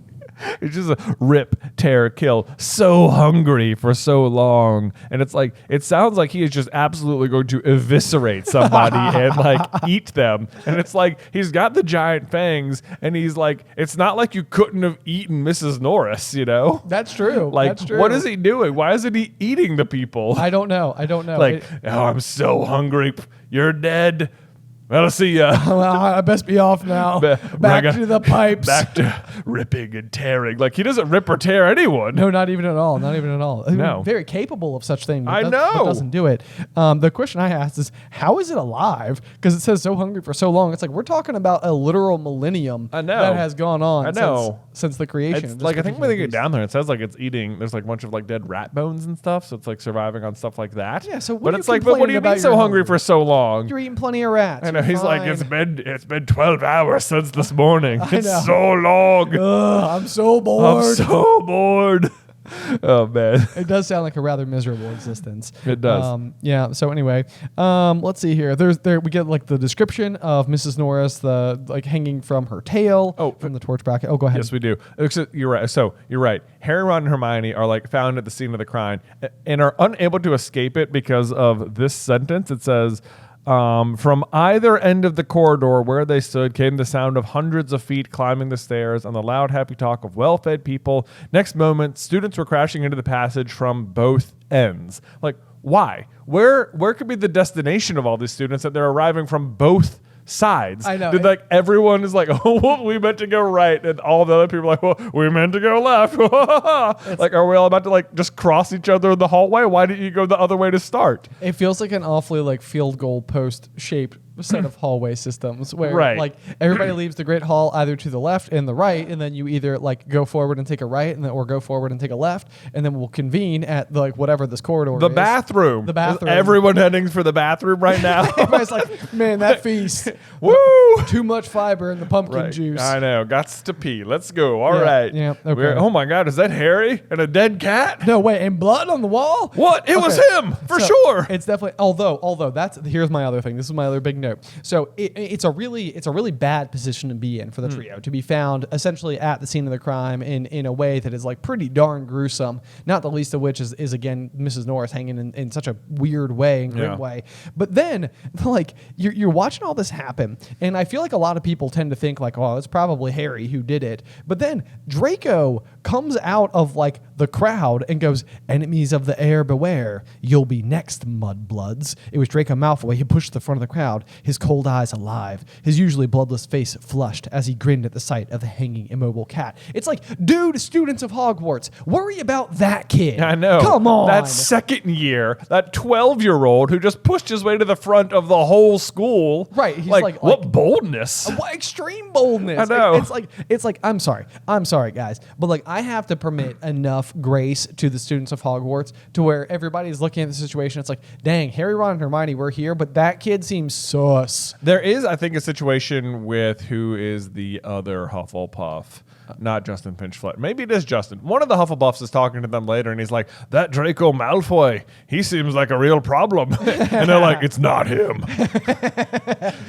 It's just a rip, tear, kill. So hungry for so long. And it's like, it sounds like he is just absolutely going to eviscerate somebody and like eat them. And it's like, he's got the giant fangs and he's like, it's not like you couldn't have eaten Mrs. Norris, you know? That's true. Like, That's true. What is he doing? Why isn't he eating the people? I don't know. Like, I'm so hungry. You're dead. Well, see ya. Well, I best be off now. Back to the pipes. Back to ripping and tearing. Like, he doesn't rip or tear anyone. No, not even at all. Not even at all. No. Very capable of such things. I know. But doesn't do it. The question I asked is, how is it alive? Because it says so hungry for so long. It's like, we're talking about a literal millennium that has gone on since the creation. It's like, I think when they get down there, it says like it's eating, there's like a bunch of like dead rat bones and stuff. So it's like surviving on stuff like that. Yeah, so but it's like, but what do you mean so hungry for so long? You're eating plenty of rats. I know. He's like, it's been 12 hours since this morning. It's so long. I'm so bored. Oh, man. It does sound like a rather miserable existence. It does. Yeah. So anyway, let's see here. We get like the description of Mrs. Norris, the like hanging from her tail from the torch bracket. Oh, go ahead. Yes, we do. You're right. So you're right. Harry, Ron, and Hermione are like found at the scene of the crime and are unable to escape it because of this sentence. It says, from either end of the corridor where they stood came the sound of hundreds of feet climbing the stairs and the loud, happy talk of well-fed people. Next moment, students were crashing into the passage from both ends. Like, why? Where could be the destination of all these students that they're arriving from both sides? I know. Did like everyone is like, oh, well, we meant to go right, and all the other people are like, well, we meant to go left. Like, are we all about to like just cross each other in the hallway? Why didn't you go the other way to start? It feels like an awfully like field goal post shaped set of hallway systems where like everybody leaves the Great Hall either to the left and the right, and then you either like go forward and take a right, and then or go forward and take a left, and then we'll convene at like whatever this corridor is. The bathroom. Is everyone heading for the bathroom right now? Everybody's like, man, that feast. Woo! Too much fiber in the pumpkin juice. I know. Gots to pee. Let's go. All right. Yeah. Okay. Oh my God, is that Harry and a dead cat? No way. And blood on the wall? What? It was him for sure. It's definitely. Although here's my other thing. This is my other big note Roanoke. So it's a really bad position to be in for the trio, to be found essentially at the scene of the crime in a way that is like pretty darn gruesome. Not the least of which is again Mrs. Norris hanging in such a weird way and grim way. But then like you're watching all this happen, and I feel like a lot of people tend to think like, oh, it's probably Harry who did it. But then Draco comes out of like the crowd and goes, "Enemies of the air beware, you'll be next, Mudbloods." It was Draco Malfoy. He pushed the front of the crowd, his cold eyes alive, his usually bloodless face flushed as he grinned at the sight of the hanging immobile cat. It's like, dude, students of Hogwarts, worry about that kid. I know. Come on. That second year, that 12-year-old who just pushed his way to the front of the whole school. Right. He's like what boldness. What extreme boldness. I know. It's like, I'm sorry, guys. But like, I have to permit enough grace to the students of Hogwarts to where everybody's looking at the situation. It's like, dang, Harry, Ron, and Hermione, we're here, but that kid seems sus. There is, I think, a situation with who is the other Hufflepuff. Not Justin Finch-Fletcher. Maybe it is Justin. One of the Hufflepuffs is talking to them later, and he's like, that Draco Malfoy, he seems like a real problem. And they're like, it's not him.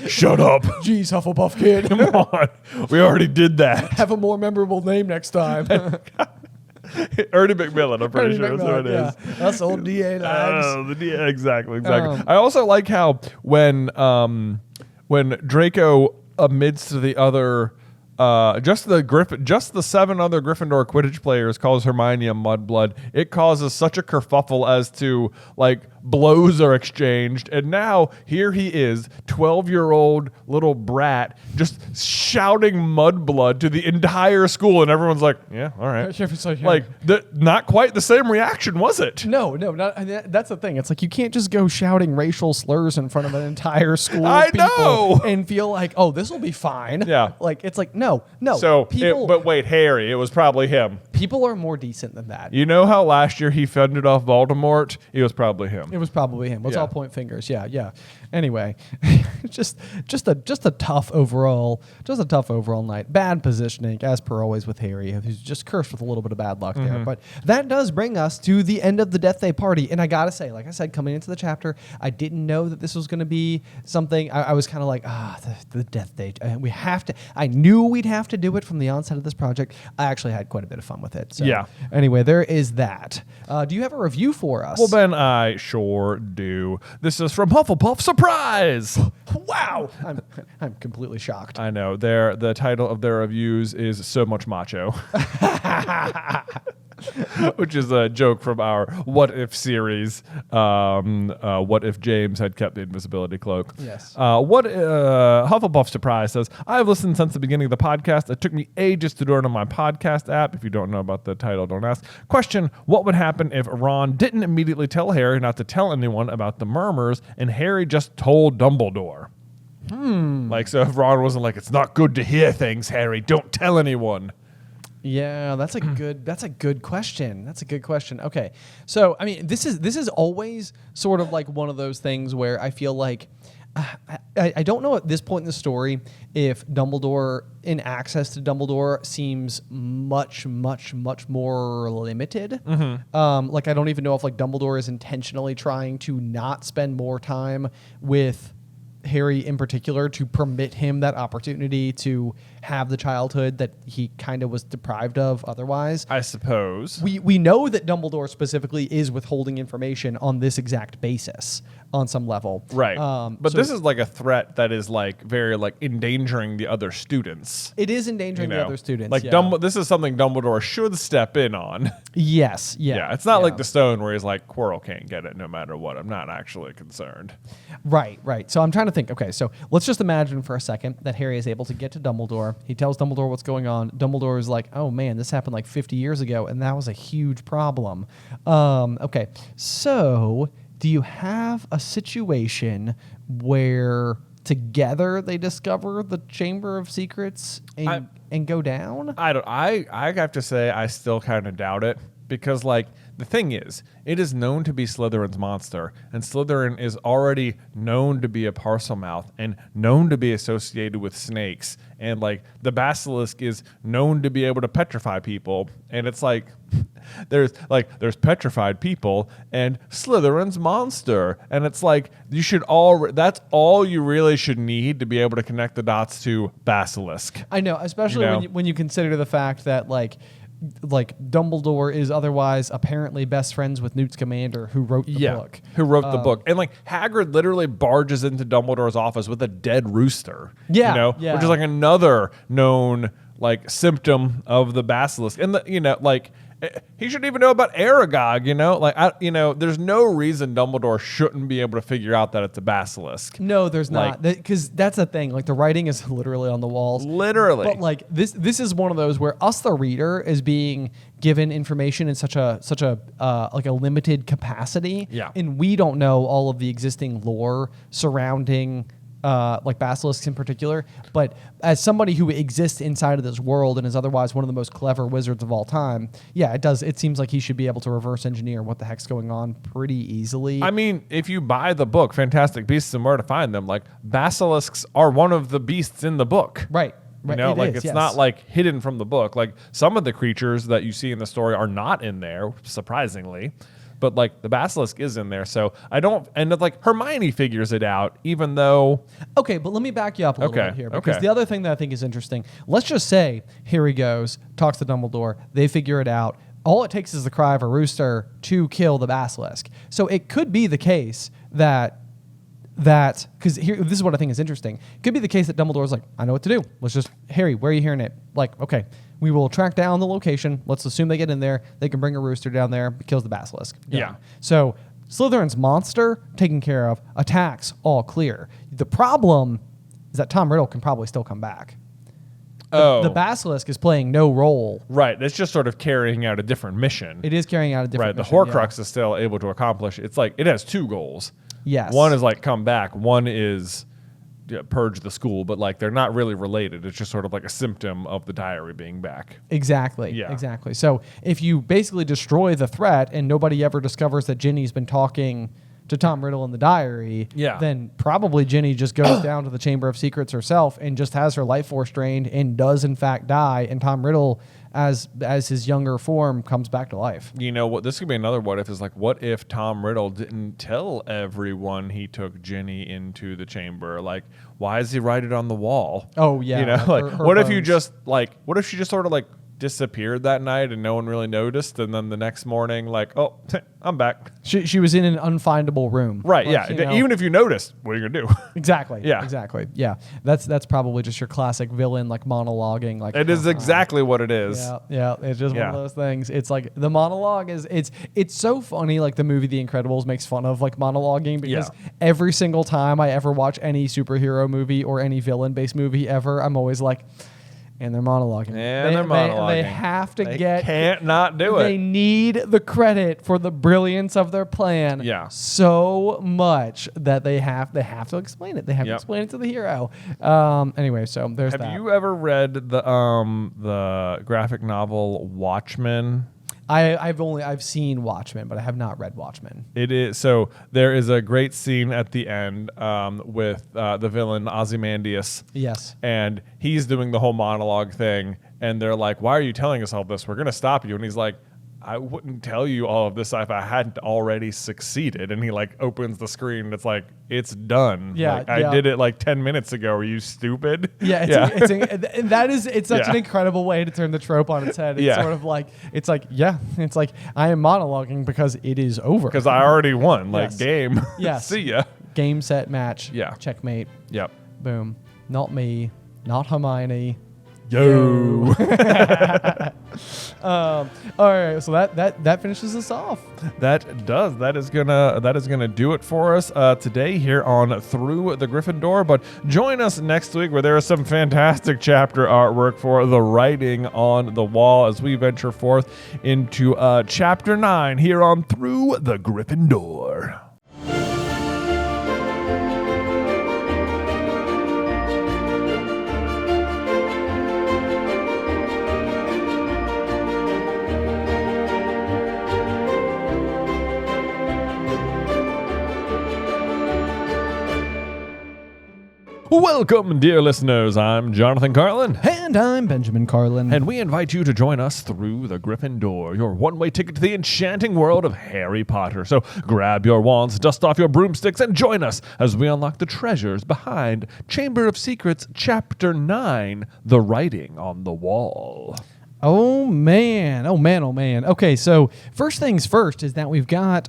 Shut up. Jeez, Hufflepuff kid. Come on. We already did that. Have a more memorable name next time. Ernie McMillan, I'm pretty sure that's what it is. That's old DA lags. Oh, exactly. I also like how when Draco amidst the other just the 7 other Gryffindor Quidditch players calls Hermione a mudblood, it causes such a kerfuffle as to like blows are exchanged, and now here he is, 12-year-old little brat, just shouting mudblood to the entire school, and everyone's like, yeah, all right. Like, not quite the same reaction, was it? No, not, that's the thing. It's like you can't just go shouting racial slurs in front of an entire school of I people know. and feel like, oh, this will be fine. Yeah. Like, it's like, no. So, but wait, Harry, it was probably him. People are more decent than that. You know how last year he fended off Voldemort? It was probably him. It was probably him. Let's all point fingers. Yeah. Anyway, just a tough overall night. Bad positioning, as per always with Harry, who's just cursed with a little bit of bad luck there. But that does bring us to the end of the Deathday party. And I gotta say, like I said, coming into the chapter, I didn't know that this was going to be something. I was kind of like, the Deathday. We have to. I knew we'd have to do it from the onset of this project. I actually had quite a bit of fun with it. So yeah. Anyway, there is that. Do you have a review for us? Well, Ben, I sure do. This is from Hufflepuff Surprise. Wow. I'm completely shocked. I know. The title of their reviews is So Much Macho. Which is a joke from our What If series. What if James had kept the invisibility cloak? Yes. Hufflepuff Surprise says, I've listened since the beginning of the podcast. It took me ages to do it on my podcast app. If you don't know about the title, don't ask. Question, what would happen if Ron didn't immediately tell Harry not to tell anyone about the Murmurs and Harry just told Dumbledore? Like, so if Ron wasn't like, it's not good to hear things, Harry, don't tell anyone. Yeah, that's a good question. That's a good question. Okay. So, I mean, this is always sort of like one of those things where I feel like I don't know at this point in the story if Dumbledore, in access to Dumbledore, seems much more limited. Like, I don't even know if like Dumbledore is intentionally trying to not spend more time with Harry in particular to permit him that opportunity to have the childhood that he kind of was deprived of otherwise. I suppose. We know that Dumbledore specifically is withholding information on this exact basis on some level. Right. But this is like a threat that is like very like endangering the other students. It is endangering the other students. Like this is something Dumbledore should step in on. Yes. Yeah. It's not like the stone where he's like, Quirrell can't get it no matter what. I'm not actually concerned. Right. So I'm trying to think. Okay, so let's just imagine for a second that Harry is able to get to Dumbledore. He tells Dumbledore what's going on. Dumbledore is like, oh man, this happened like 50 years ago, and that was a huge problem. Okay, so do you have a situation where together they discover the Chamber of Secrets and go down? I have to say I still kind of doubt it, because like the thing is, it is known to be Slytherin's monster, and Slytherin is already known to be a Parselmouth and known to be associated with snakes, and like the basilisk is known to be able to petrify people, and it's like there's petrified people and Slytherin's monster, and it's like that's all you really should need to be able to connect the dots to basilisk. I know, especially when you consider the fact that like Dumbledore is otherwise apparently best friends with Newt Scamander, who wrote the book. Who wrote the book. And like Hagrid literally barges into Dumbledore's office with a dead rooster. Yeah. Which is like another known like symptom of the basilisk. And he shouldn't even know about Aragog, there's no reason Dumbledore shouldn't be able to figure out that it's a basilisk. No, there's not. Because that's the thing. Like, the writing is literally on the walls. Literally. But like this is one of those where us, the reader, is being given information in such a limited capacity. Yeah. And we don't know all of the existing lore surrounding like basilisks in particular. But as somebody who exists inside of this world and is otherwise one of the most clever wizards of all time, it seems like he should be able to reverse engineer what the heck's going on pretty easily. I mean, if you buy the book, Fantastic Beasts and Where to Find Them, like basilisks are one of the beasts in the book. Right. It's not like hidden from the book. Like some of the creatures that you see in the story are not in there, surprisingly. But like the basilisk is in there, so I don't. And like Hermione figures it out, even though. Okay, but let me back you up a little bit here, because the other thing that I think is interesting. Let's just say here he goes, talks to Dumbledore. They figure it out. All it takes is the cry of a rooster to kill the basilisk. So it could be the case that because here, this is what I think is interesting. It could be the case that Dumbledore's like, I know what to do. Let's just, Harry, where are you hearing it? Like, okay, we will track down the location. Let's assume they get in there. They can bring a rooster down there, kills the basilisk. Done. Yeah. So Slytherin's monster taken care of, attacks all clear. The problem is that Tom Riddle can probably still come back. The basilisk is playing no role. Right. It's just sort of carrying out a different mission. It is carrying out a different mission. The Horcrux is still able to accomplish. It's like it has two goals. Yes. One is like come back. One is purge the school, but like they're not really related. It's just sort of like a symptom of the diary being back. Exactly. Yeah. Exactly. So if you basically destroy the threat and nobody ever discovers that Ginny's been talking to Tom Riddle in the diary, then probably Ginny just goes down to the Chamber of Secrets herself and just has her life force drained and does in fact die, and Tom Riddle as his younger form comes back to life. You know what? This could be another what if, is like, what if Tom Riddle didn't tell everyone he took Ginny into the chamber? Like, why does he write it on the wall? Oh yeah. Her what if she just sort of like disappeared that night and no one really noticed, and then the next morning, like, oh, I'm back. She was in an unfindable room. Right, like, even if you noticed, what are you gonna do? Exactly. Yeah. Exactly. Yeah. That's probably just your classic villain, like monologuing. Like it is exactly what it is. Yeah. It's just one of those things. It's like the monologue is it's so funny. Like the movie The Incredibles makes fun of like monologuing, because every single time I ever watch any superhero movie or any villain based movie ever, I'm always like, and they're monologuing. They have to can't not do it. They need the credit for the brilliance of their plan so much that they have to explain it. They have to explain it to the hero. Anyway, so there's that. Have you ever read the graphic novel Watchmen? I've seen Watchmen, but I have not read Watchmen. It is so there is a great scene at the end with the villain Ozymandias. Yes, and he's doing the whole monologue thing, and they're like, "Why are you telling us all this? We're gonna stop you." And he's like, I wouldn't tell you all of this if I hadn't already succeeded. And he like opens the screen and it's like, it's done. Yeah, like, I did it like 10 minutes ago. Are you stupid? Yeah. It's such an incredible way to turn the trope on its head. It's sort of like, it's like I am monologuing because it is over. Because I already won. Like game. Yes. See ya. Game, set, match. Yeah. Checkmate. Yep. Boom. Not me. Not Hermione. Yo. All right, so that finishes us off. That does. That is gonna do it for us today here on Through the Griffin Door. But join us next week where there is some fantastic chapter artwork for the writing on the wall as we venture forth into chapter 9 here on Through the Griffin Door. Welcome, dear listeners. I'm Jonathan Carlin. And I'm Benjamin Carlin. And we invite you to join us through the Griffin Door, your one-way ticket to the enchanting world of Harry Potter. So grab your wands, dust off your broomsticks, and join us as we unlock the treasures behind Chamber of Secrets, Chapter 9, The Writing on the Wall. Oh man. Okay, so first things first is that we've got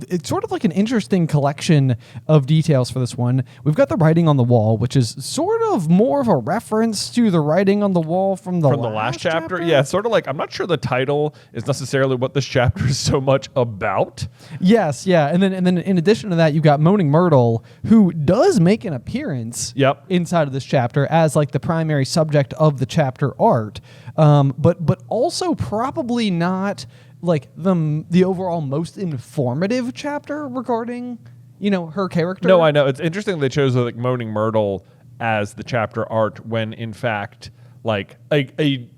it's sort of like an interesting collection of details for this one. We've got the writing on the wall, which is sort of more of a reference to the writing on the wall from the last chapter. Yeah, it's sort of like, I'm not sure the title is necessarily what this chapter is so much about. Yes, yeah. And then in addition to that, you've got Moaning Myrtle, who does make an appearance inside of this chapter as like the primary subject of the chapter art. But also probably not like the overall most informative chapter regarding, her character. No, I know. It's interesting they chose like Moaning Myrtle as the chapter art when in fact like a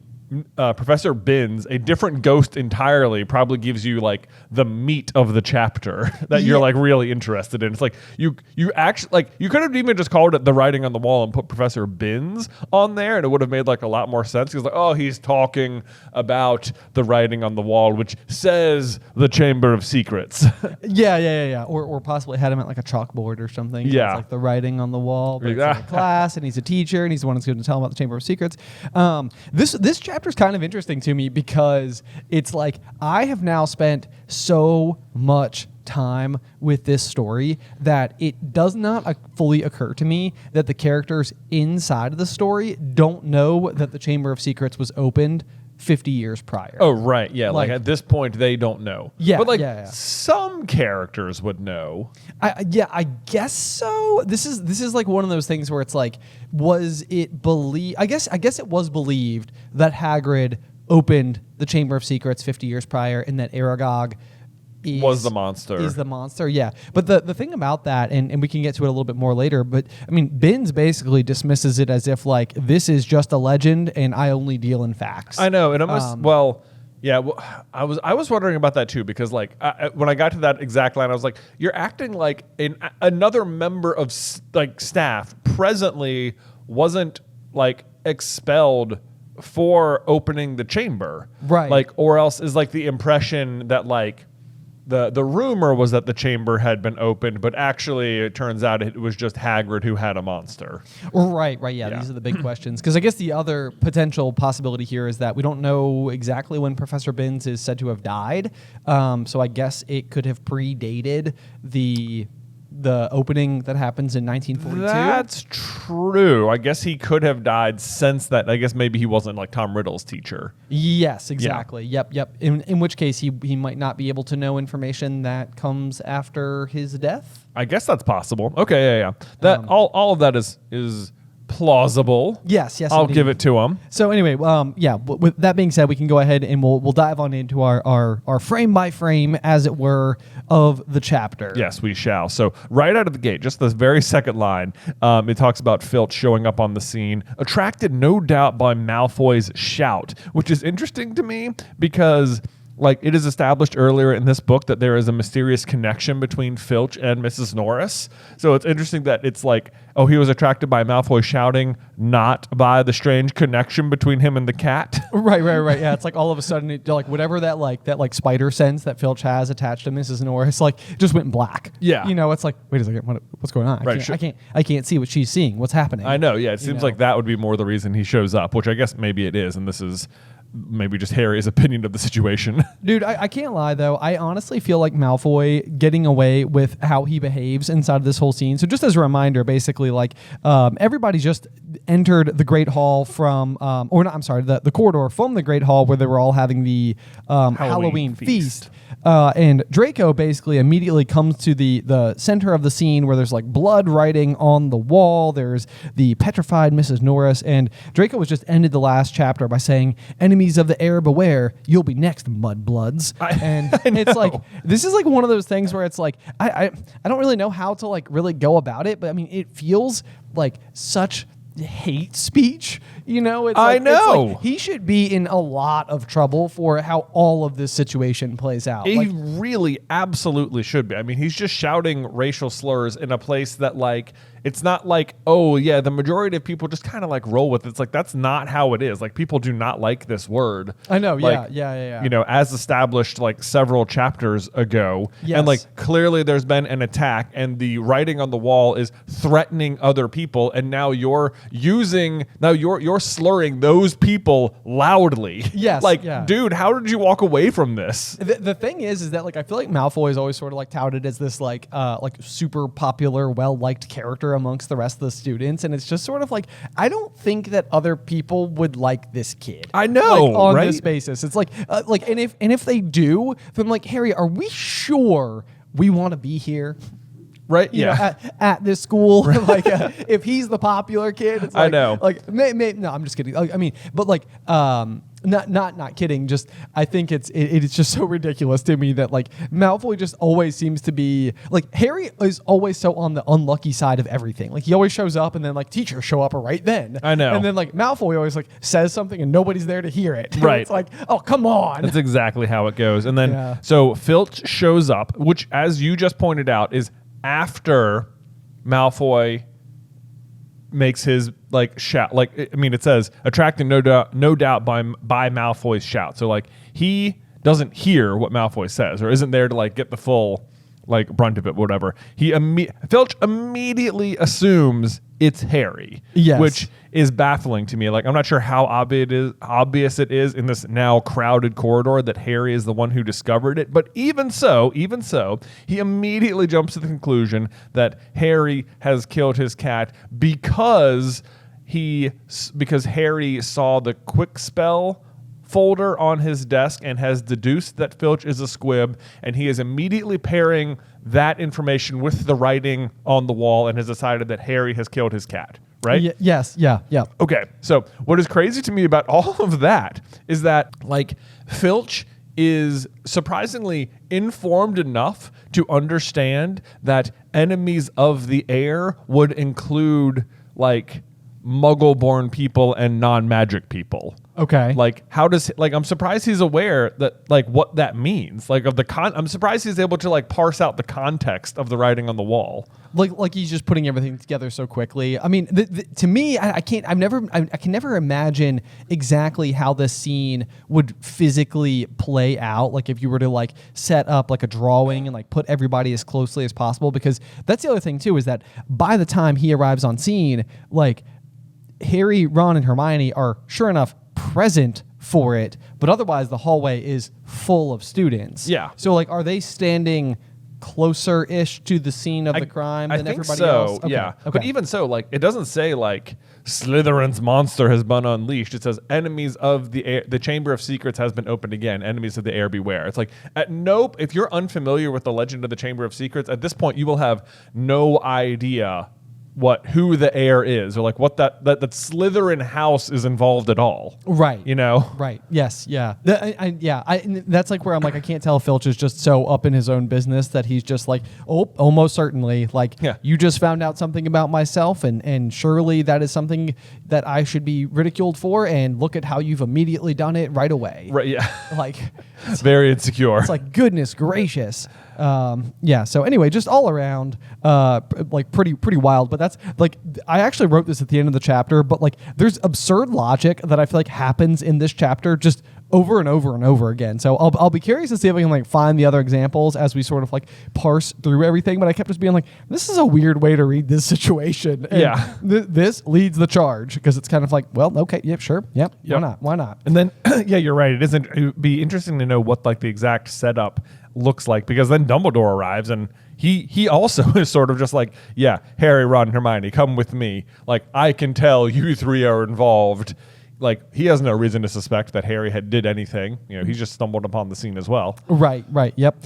Professor Binns, a different ghost entirely, probably gives you like the meat of the chapter that you're like really interested in. It's like you actually like you could have even just called it The Writing on the Wall and put Professor Binns on there, and it would have made like a lot more sense. Because like, oh, he's talking about the writing on the wall, which says the Chamber of Secrets. Yeah. Or possibly had him at like a chalkboard or something. Yeah, it's like the writing on the wall. But it's in a class, and he's a teacher, and he's the one who's going to tell him about the Chamber of Secrets. This chapter is kind of interesting to me because it's like I have now spent so much time with this story that it does not fully occur to me that the characters inside of the story don't know that the Chamber of Secrets was opened 50 years prior. Oh, right. Yeah. Like at this point, they don't know. Yeah. But some characters would know. I guess so. This is like one of those things where it's like, was it believed? I guess it was believed that Hagrid opened the Chamber of Secrets 50 years prior and that Aragog was the monster. Is the monster, yeah. But the thing about that, and we can get to it a little bit more later, but I mean, Binns basically dismisses it as if like this is just a legend and I only deal in facts. I know, and almost I was wondering about that too because like when I got to that exact line, I was like, you're acting like another member of like staff presently wasn't like expelled for opening the chamber, right? Like, or else is like the impression that like. The rumor was that the chamber had been opened, but actually it turns out it was just Hagrid who had a monster. Right, yeah. These are the big questions. Because I guess the other potential possibility here is that we don't know exactly when Professor Binns is said to have died. So I guess it could have predated the opening that happens in 1942. That's true. I guess he could have died since that. I guess maybe he wasn't like Tom Riddle's teacher. Yes, exactly. Yeah. Yep. In which case he might not be able to know information that comes after his death. I guess that's possible. Okay, yeah. That all of that is plausible. Yes. I'll indeed. give it to him. So anyway, with that being said, we can go ahead and we'll dive on into our frame by frame, as it were, of the chapter. Yes, we shall. So right out of the gate, just the very second line, it talks about Filch showing up on the scene, attracted no doubt by Malfoy's shout, which is interesting to me because like it is established earlier in this book that there is a mysterious connection between Filch and Mrs. Norris. So it's interesting that it's like, oh, he was attracted by Malfoy shouting, not by the strange connection between him and the cat. Right. Yeah, it's like all of a sudden, like whatever that spider sense that Filch has attached to Mrs. Norris, like just went black. Yeah, it's like, wait a second, what's going on? Right, I can't see what she's seeing. What's happening? I know. Yeah, it seems like that would be more the reason he shows up, which I guess maybe it is, and this is maybe just Harry's opinion of the situation. Dude, I can't lie, though. I honestly feel like Malfoy getting away with how he behaves inside of this whole scene. So just as a reminder, basically, like, everybody just entered the Great Hall from, the corridor from the Great Hall where they were all having the Halloween feast. And Draco basically immediately comes to the center of the scene where there's like blood writing on the wall. There's the petrified Mrs. Norris. And Draco was just ended the last chapter by saying, "Enemies of the air beware, you'll be next, Mudbloods." And it's like, this is like one of those things where it's like, I don't really know how to like really go about it. But I mean, it feels like such hate speech. It's I like, know. it's like he should be in a lot of trouble for how all of this situation plays out. He really absolutely should be. I mean, he's just shouting racial slurs in a place that, like, it's not like, oh, yeah, the majority of people just kind of like roll with it. It's like, that's not how it is. Like, people do not like this word. I know, like, yeah. As established like several chapters ago. Yes. And like, clearly there's been an attack and the writing on the wall is threatening other people. And now you're slurring those people loudly. Yes. Like, yeah. dude, how did you walk away from this? The thing is that like I feel like Malfoy is always sort of like touted as this like super popular, well-liked character amongst the rest of the students, and it's just sort of like I don't think that other people would like this kid. I know, like, on right? this basis. It's like and if they do, then like Harry, are we sure we want to be here? Right? You know, at this school, like if he's the popular kid, it's like, I know. Like, no, I'm just kidding. I mean, but like, not kidding. Just I think it is just so ridiculous to me that like Malfoy just always seems to be like Harry is always so on the unlucky side of everything. Like he always shows up and then like teachers show up right then. I know. And then like Malfoy always like says something and nobody's there to hear it. Right. It's like, oh come on. That's exactly how it goes. And then so Filch shows up, which as you just pointed out is after Malfoy makes his like shout. Like I mean, it says attracting no doubt by Malfoy's shout. So like he doesn't hear what Malfoy says or isn't there to like get the full like brunt of it, whatever. Filch immediately assumes it's Harry, yes. which is baffling to me. Like I'm not sure how obvious it is in this now crowded corridor that Harry is the one who discovered it. But even so, he immediately jumps to the conclusion that Harry has killed his cat because Harry saw the quick spell folder on his desk and has deduced that Filch is a squib, and he is immediately pairing that information with the writing on the wall and has decided that Harry has killed his cat, right? Yes, yeah. Okay, so what is crazy to me about all of that is that like Filch is surprisingly informed enough to understand that enemies of the heir would include like Muggle-born people and non-magic people. Okay. Like, I'm surprised he's aware that, like, what that means. Like, I'm surprised he's able to, like, parse out the context of the writing on the wall. Like he's just putting everything together so quickly. I mean, to me, I can never imagine exactly how this scene would physically play out. Like, if you were to, like, set up, like, a drawing and, like, put everybody as closely as possible. Because that's the other thing, too, is that by the time he arrives on scene, like, Harry, Ron, and Hermione are, sure enough, present for it, but otherwise the hallway is full of students. Yeah. So, like, are they standing closer-ish to the scene of the crime than everybody else? Okay. Yeah. Okay. But even so, like, it doesn't say, like, Slytherin's monster has been unleashed. It says enemies of the Chamber of Secrets has been opened again. Enemies of the heir beware. It's like, if you're unfamiliar with the legend of the Chamber of Secrets, at this point you will have no idea who the heir is, or like what that Slytherin house is involved at all. Right. You know? Right. Yes. Yeah. That's like where I'm like, I can't tell if Filch is just so up in his own business that he's just like, oh, almost certainly. Like, you just found out something about myself, and surely that is something that I should be ridiculed for, and look at how you've immediately done it right away. Right. Yeah. Like, very insecure. It's like, goodness gracious. So anyway, just all around, like pretty wild. But that's like, I actually wrote this at the end of the chapter, but like there's absurd logic that I feel like happens in this chapter just over and over and over again. So I'll be curious to see if I can like find the other examples as we sort of like parse through everything. But I kept just being like, this is a weird way to read this situation. And this leads the charge because it's kind of like, well, okay, yep, sure, yep. Why not? And then, you're right. It would be interesting to know what like the exact setup looks like, because then Dumbledore arrives and he also is sort of just like, Harry, Ron, Hermione, come with me. Like, I can tell you three are involved. like he has no reason to suspect that Harry did anything. You know, he just stumbled upon the scene as well. Right. Yep.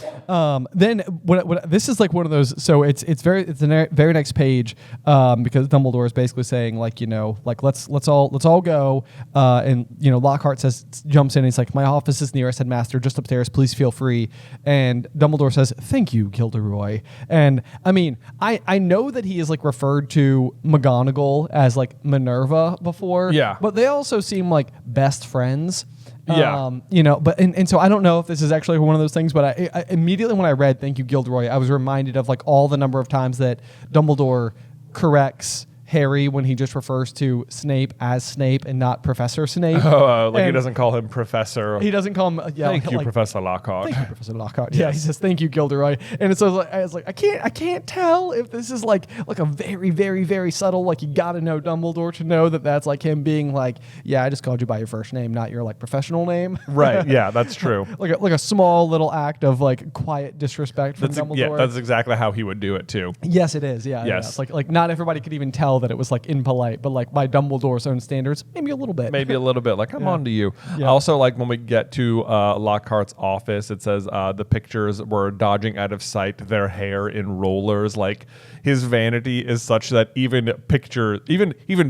Then what this is like one of those. So it's the very next page because Dumbledore is basically saying like, you know, like let's all go. And you know, Lockhart jumps in. And he's like, my office is nearest, headmaster, just upstairs. Please feel free. And Dumbledore says, thank you, Gilderoy. And I mean, I know that he is like referred to McGonagall as like Minerva before. Yeah. But they also seem like best friends. Yeah. You know, but and so I don't know if this is actually one of those things, but I immediately when I read Thank You, Gilderoy, I was reminded of like all the number of times that Dumbledore corrects Harry when he just refers to Snape as Snape and not Professor Snape. Oh, like he doesn't call him Professor. He doesn't call him. Yeah, Thank you, like, Professor Lockhart. Thank you, Professor Lockhart. Yeah, he says thank you, Gilderoy. And so I was like, I can't tell if this is like a very, very, very subtle. Like you got to know Dumbledore to know that that's like him being like, yeah, I just called you by your first name, not your like professional name. Right. Yeah, that's true. like a small little act of like quiet disrespect from Dumbledore. Yeah, that's exactly how he would do it too. Yes, it is. Yeah. Yes. Yeah. It's like not everybody could even tell that it was like impolite, but like by Dumbledore's own standards, maybe a little bit. Maybe a little bit. Like, I'm on to you. Yeah. Also, like when we get to Lockhart's office, it says the pictures were dodging out of sight, their hair in rollers. Like his vanity is such that even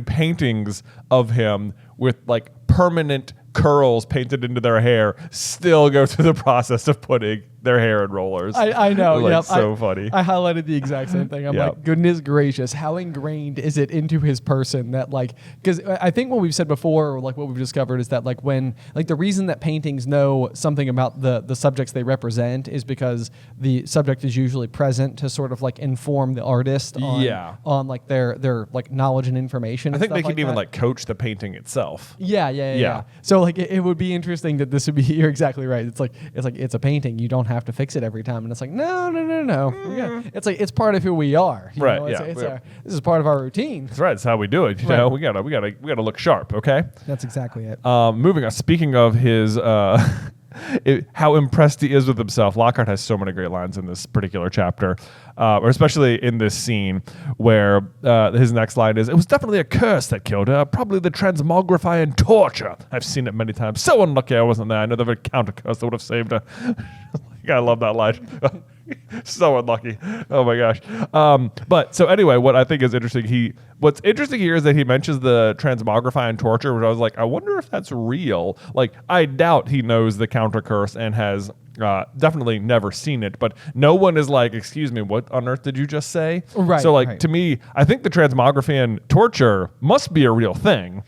paintings of him with like permanent curls painted into their hair still go through the process of putting their hair in rollers. I know. Like, yep. so funny. I highlighted the exact same thing. I'm like, goodness gracious, how ingrained is it into his person that like, because I think what we've said before, or like what we've discovered is that like when, like the reason that paintings know something about the subjects they represent is because the subject is usually present to sort of like inform the artist on like their like knowledge and information. I think they can even like coach the painting itself. Yeah. So like it would be interesting that this would be, you're exactly right. It's a painting. You don't have to fix it every time. And it's like, no. Yeah. It's like, it's part of who we are. You right. know? Yeah. This is part of our routine. That's right. That's how we do it. You know, we gotta look sharp. Okay. That's exactly it. Moving on. Speaking of his, how impressed he is with himself. Lockhart has so many great lines in this particular chapter, or especially in this scene where his next line is, "It was definitely a curse that killed her, probably the transmogrifying torture. I've seen it many times. So unlucky I wasn't there. I know the very counter curse that would have saved her." I love that line. So unlucky. Oh my gosh. But so anyway, what I think is interesting, what's interesting here is that he mentions the transmogrifying torture, which I was like, I wonder if that's real. Like, I doubt he knows the counter curse and has definitely never seen it, but no one is like, excuse me, what on earth did you just say? Right. So like, to me, I think the transmogrifying torture must be a real thing.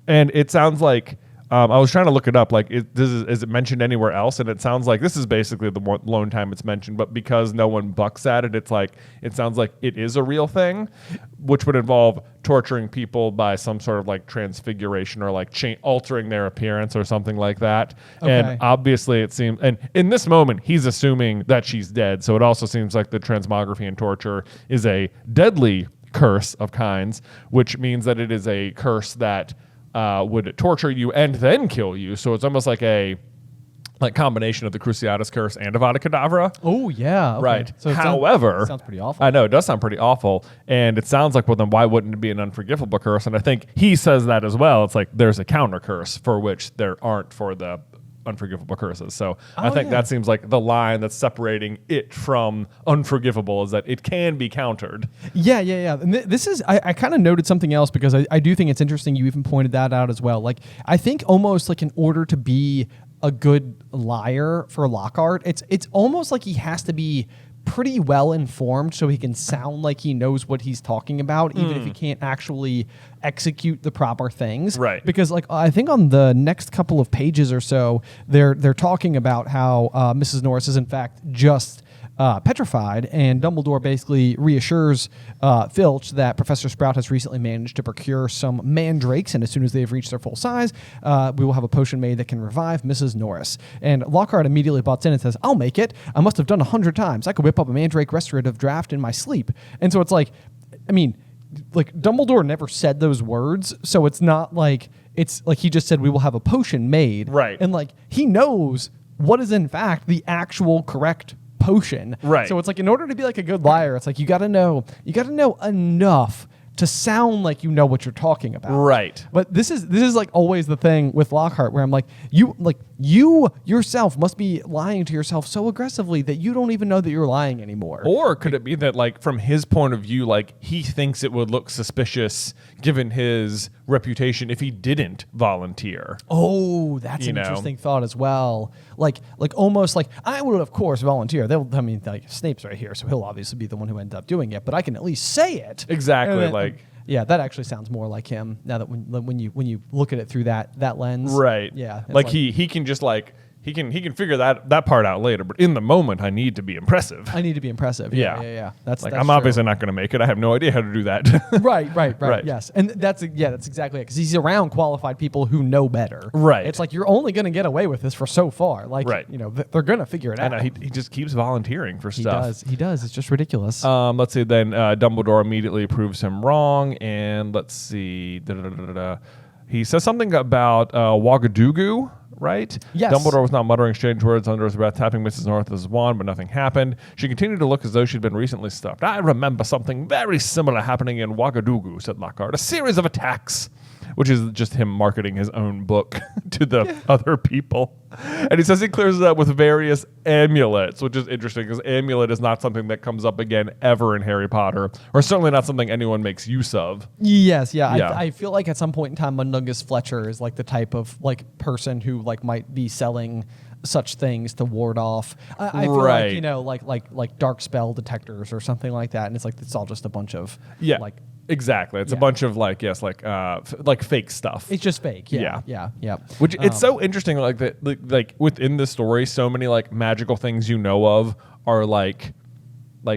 And it sounds like, I was trying to look it up. Like, is it mentioned anywhere else? And it sounds like this is basically the lone time it's mentioned. But because no one bucks at it, it sounds like it is a real thing, which would involve torturing people by some sort of like transfiguration or like altering their appearance or something like that. Okay. And obviously, it seems, and in this moment, he's assuming that she's dead. So it also seems like the transmography and torture is a deadly curse of kinds, which means that it is a curse that would torture you and then kill you. So it's almost like a combination of the Cruciatus curse and Avada Kedavra. Oh, yeah. Okay. Right. So however, sounds pretty awful. I know, it does sound pretty awful. And it sounds like, well, then why wouldn't it be an unforgivable curse? And I think he says that as well. It's like there's a counter curse for which there aren't for the unforgivable curses. So I think that seems like the line that's separating it from unforgivable is that it can be countered. Yeah. And this is, I kind of noted something else because I do think it's interesting you even pointed that out as well. Like, I think almost like in order to be a good liar for Lockhart, it's almost like he has to be pretty well informed so he can sound like he knows what he's talking about, even if he can't actually execute the proper things. Right. Because like I think on the next couple of pages or so, they're talking about how Mrs. Norris is in fact just petrified, and Dumbledore basically reassures Filch that Professor Sprout has recently managed to procure some mandrakes, and as soon as they've reached their full size, we will have a potion made that can revive Mrs. Norris. And Lockhart immediately butts in and says, "I'll make it. I must have done 100 times. I could whip up a mandrake restorative draft in my sleep." And so it's like, I mean, like Dumbledore never said those words, so it's not like, it's like he just said we will have a potion made. Right. And like he knows what is in fact the actual correct potion. Right. So it's like in order to be like a good liar, it's like you got to know enough to sound like you know what you're talking about. Right. But this is like always the thing with Lockhart where I'm like, you yourself must be lying to yourself so aggressively that you don't even know that you're lying anymore. Or could it be that, like, from his point of view, like, he thinks it would look suspicious given his reputation if he didn't volunteer? Oh, that's an interesting thought as well. Like almost like, I would of course volunteer. Like, Snape's right here, so he'll obviously be the one who ends up doing it, but I can at least say it. Exactly. Yeah, that actually sounds more like him now that when you look at it through that lens. Right. Yeah. Like he can just like he can figure that part out later, but in the moment I need to be impressive. I need to be impressive. Yeah. That's I'm obviously not going to make it. I have no idea how to do that. Right. Yes. And that's exactly it, because he's around qualified people who know better. Right. It's like you're only going to get away with this for so far. Like, they're going to figure it out. And he just keeps volunteering for stuff. He does. It's just ridiculous. Let's see. Then Dumbledore immediately proves him wrong, and let's see. He says something about Wagadugu, right? Yes. Dumbledore was not muttering strange words under his breath, tapping Mrs. North's wand, but nothing happened. She continued to look as though she'd been recently stuffed. I remember something very similar happening in Wagadugu, said Lockhart. A series of attacks, which is just him marketing his own book to the other people. And he says he clears it up with various amulets, which is interesting because amulet is not something that comes up again ever in Harry Potter, or certainly not something anyone makes use of. Yes, yeah. I feel like at some point in time, Mundungus Fletcher is like the type of like person who like might be selling such things to ward off. I feel like dark spell detectors or something like that, and it's all just a bunch of like. Exactly. It's a bunch of like fake stuff. It's just fake. Yeah. Which it's so interesting, like that, like within the story, so many like magical things you know of are like,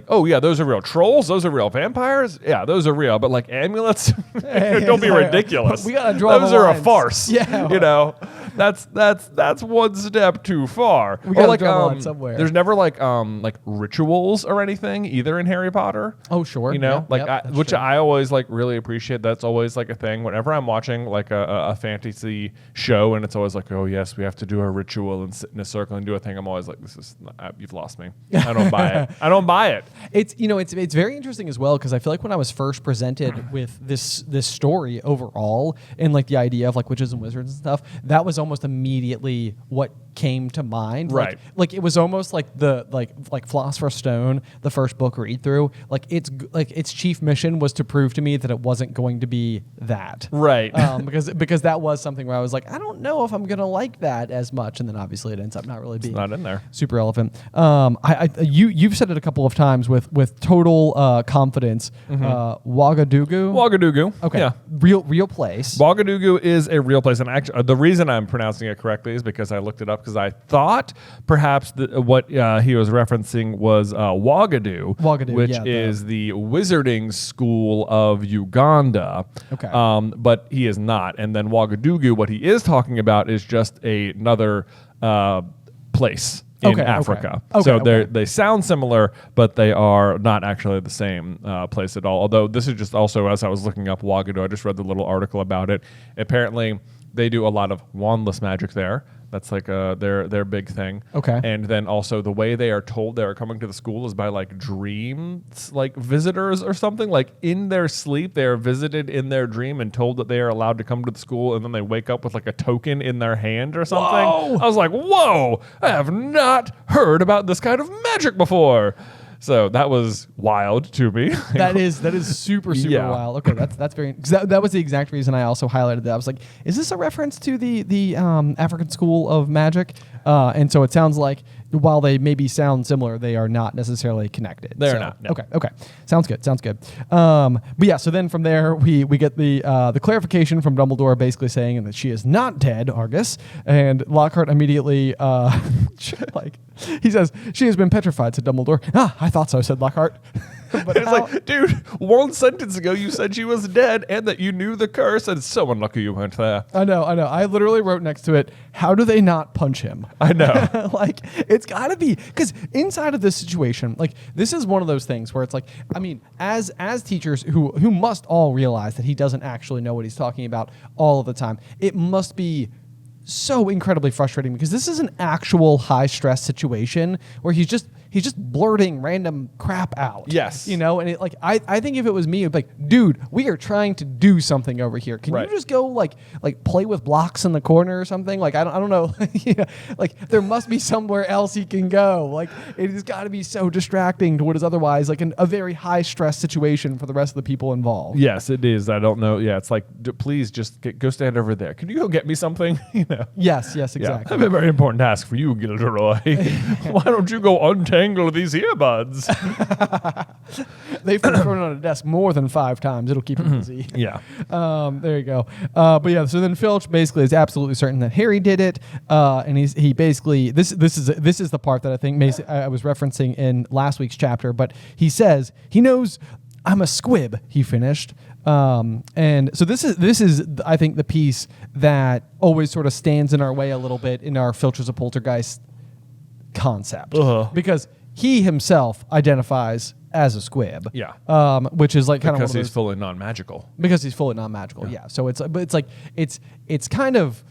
oh yeah, those are real trolls. Those are real vampires. Yeah, those are real. But like amulets, don't be ridiculous. We gotta draw those the are lines. a farce. Yeah, that's one step too far. We gotta draw the line somewhere. There's never like rituals or anything either in Harry Potter. Oh sure. Which I always like really appreciate. That's always like a thing whenever I'm watching like a fantasy show, and it's always like, oh yes, we have to do a ritual and sit in a circle and do a thing. I'm always like, this is you've lost me. I don't buy it. I don't buy it. It's very interesting as well, because I feel like when I was first presented with this story overall and like the idea of like witches and wizards and stuff, that was almost immediately what came to mind. Right. Like it was almost like the like Philosopher's Stone, the first book read through. Like its chief mission was to prove to me that it wasn't going to be that. Right. Because that was something where I was like, I don't know if I'm gonna like that as much, and then obviously it ends up not really being not in there. Super relevant. You've said it a couple of times with total confidence. Wagadugu. Okay. Yeah. Real place. Wagadugu is a real place, and actually, the reason I'm pronouncing it correctly is because I looked it up, because I thought perhaps what he was referencing was Wagadu, which is the wizarding school of Uganda. Okay. But he is not. And then Wagadugu, what he is talking about is just another place in Africa. So they sound similar, but they are not actually the same place at all. Although this is just also, as I was looking up Wagadu, I just read the little article about it. Apparently, they do a lot of wandless magic there. That's like their big thing. Okay. And then also the way they are told they are coming to the school is by like dreams, like visitors or something. Like in their sleep, they are visited in their dream and told that they are allowed to come to the school, and then they wake up with like a token in their hand or something. Whoa! I was like, whoa, I have not heard about this kind of magic before. So that was wild to me. That is super wild. Okay, that's very. Cause that was the exact reason I also highlighted that. I was like, is this a reference to the African School of Magic? And so it sounds like while they maybe sound similar, they are not necessarily connected. They're not. No. Okay. Sounds good. But yeah, so then from there we get the clarification from Dumbledore, basically saying that she is not dead, Argus, and Lockhart immediately he says she has been petrified, said Dumbledore. I thought so, said Lockhart. But it's like, dude, one sentence ago you said she was dead and that you knew the curse, and it's so unlucky you weren't there. I know. I literally wrote next to it, how do they not punch him? I know. Like, it's got to be, because inside of this situation, like, this is one of those things where it's like, I mean, as teachers who must all realize that he doesn't actually know what he's talking about all of the time, it must be so incredibly frustrating, because this is an actual high stress situation where he's he's just blurting random crap out. Yes. You know, and it, like I think if it was me, it'd be like, dude, we are trying to do something over here. Can you just go like play with blocks in the corner or something? Like I don't know. Yeah, like there must be somewhere else he can go. Like it has got to be so distracting to what is otherwise like a very high stress situation for the rest of the people involved. Yes, it is. I don't know. Yeah, it's like, please just go stand over there. Can you go get me something? You know. Yes, exactly. Yeah, I have a very important task for you, Gilderoy. Why don't you go untangle these earbuds? They've been thrown on a desk more than 5 times. It'll keep him busy. Yeah. There you go. But yeah, so then Filch basically is absolutely certain that Harry did it, and he basically this is the part that I think I was referencing in last week's chapter. But he says he knows I'm a squib. He finished. And so this is I think the piece that always sort of stands in our way a little bit in our Filch as a poltergeist concept, because he himself identifies as a squib. Yeah. Which is like kind of because he's fully non-magical. Because he's fully non-magical. Yeah. So it's kind of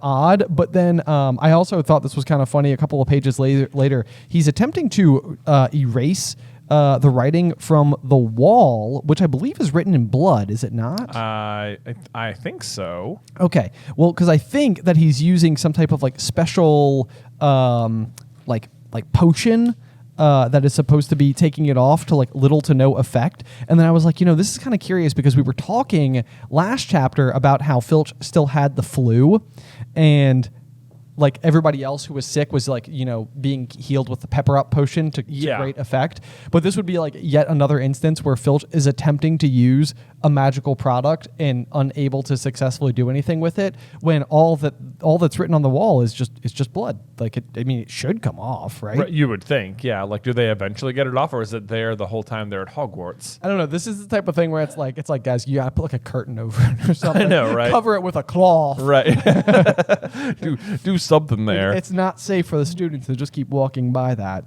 odd, but then I also thought this was kind of funny. A couple of pages later, he's attempting to erase the writing from the wall, which I believe is written in blood. Is it not? I think so. Okay. Well, because I think that he's using some type of like special like potion that is supposed to be taking it off to like little to no effect. And then I was like, this is kind of curious because we were talking last chapter about how Filch still had the flu, and like everybody else who was sick was like, being healed with the pepper up potion to great effect. But this would be like yet another instance where Filch is attempting to use a magical product and unable to successfully do anything with it, when all that's written on the wall is just blood. Like it should come off, right? You would think, yeah. Like, do they eventually get it off, or is it there the whole time they're at Hogwarts? I don't know. This is the type of thing where it's like guys, you gotta put like a curtain over it or something. I know, right? Cover it with a cloth. Right. do something there. It's not safe for the students to just keep walking by that.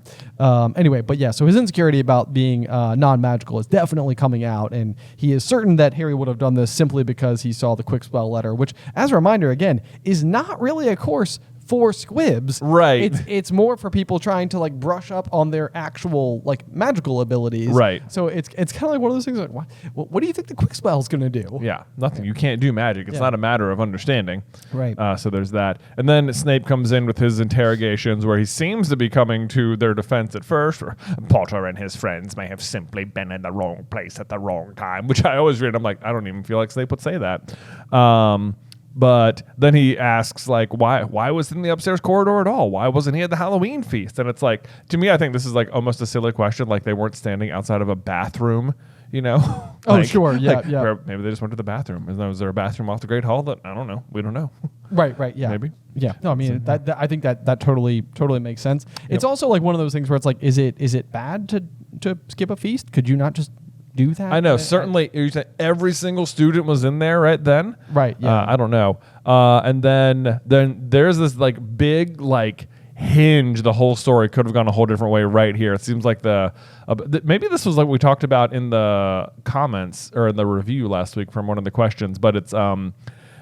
Anyway, but yeah, so his insecurity about being non-magical is definitely coming out, and he is certain that Harry would have done this simply because he saw the quick spell letter, which, as a reminder, again, is not really a course for squibs. Right. It's more for people trying to like brush up on their actual like magical abilities. Right. So it's kind of like one of those things like, what do you think the quick spell is going to do? Yeah, nothing. You can't do magic. It's not a matter of understanding. Right. So there's that. And then Snape comes in with his interrogations, where he seems to be coming to their defense at first. Potter and his friends may have simply been in the wrong place at the wrong time, which I always read. I'm like, I don't even feel like Snape would say that. But then he asks, like, why was he in the upstairs corridor at all? Why wasn't he at the Halloween feast? And it's like, to me, I think this is like almost a silly question. Like, they weren't standing outside of a bathroom, Oh, sure. Yeah, yeah. Maybe they just went to the bathroom. Was there a bathroom off the Great Hall? I don't know. We don't know. Right. Yeah. Maybe. Yeah. No, I mean, that I think that totally makes sense. It's also like one of those things where it's like, is it bad to skip a feast? Could you not just do that? I know. Certainly, you said every single student was in there right then. Right. Yeah. I don't know. And then there's this like big like hinge. The whole story could have gone a whole different way right here. It seems like maybe this was like we talked about in the comments or in the review last week from one of the questions, but it's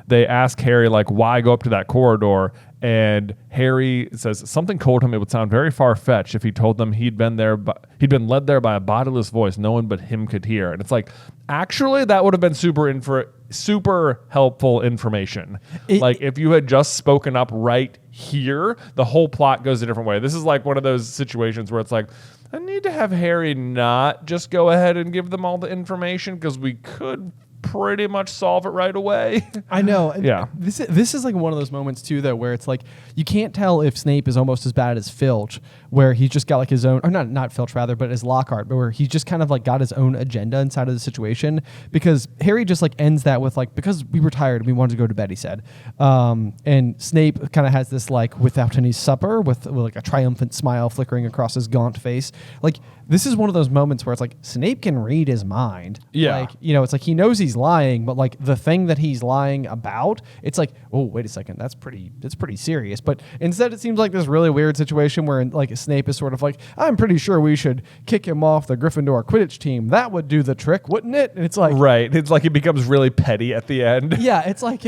they ask Harry like, why go up to that corridor? And Harry says something told him it would sound very far-fetched if he told them he'd been led there by a bodiless voice no one but him could hear. And it's like, actually, that would have been super helpful information. Like, if you had just spoken up right here, the whole plot goes a different way. This is like one of those situations where it's like, I need to have Harry not just go ahead and give them all the information, because we could pretty much solve it right away. I know. Yeah. This is like one of those moments too, though, where it's like you can't tell if Snape is almost as bad as Filch, where he's just got like his own, or not Filch rather, but as Lockhart, but where he's just kind of like got his own agenda inside of the situation. Because Harry just like ends that with like, because we were tired and we wanted to go to bed, he said. And Snape kind of has this like without any supper with like a triumphant smile flickering across his gaunt face. Like, this is one of those moments where it's like Snape can read his mind. Yeah. Like, it's like he knows he's he's lying, but like the thing that he's lying about, it's like, oh, wait a second, that's pretty serious. But instead, it seems like this really weird situation where like Snape is sort of like, I'm pretty sure we should kick him off the Gryffindor Quidditch team. That would do the trick, wouldn't it? And it's like, right. It's like it becomes really petty at the end. yeah, it's like,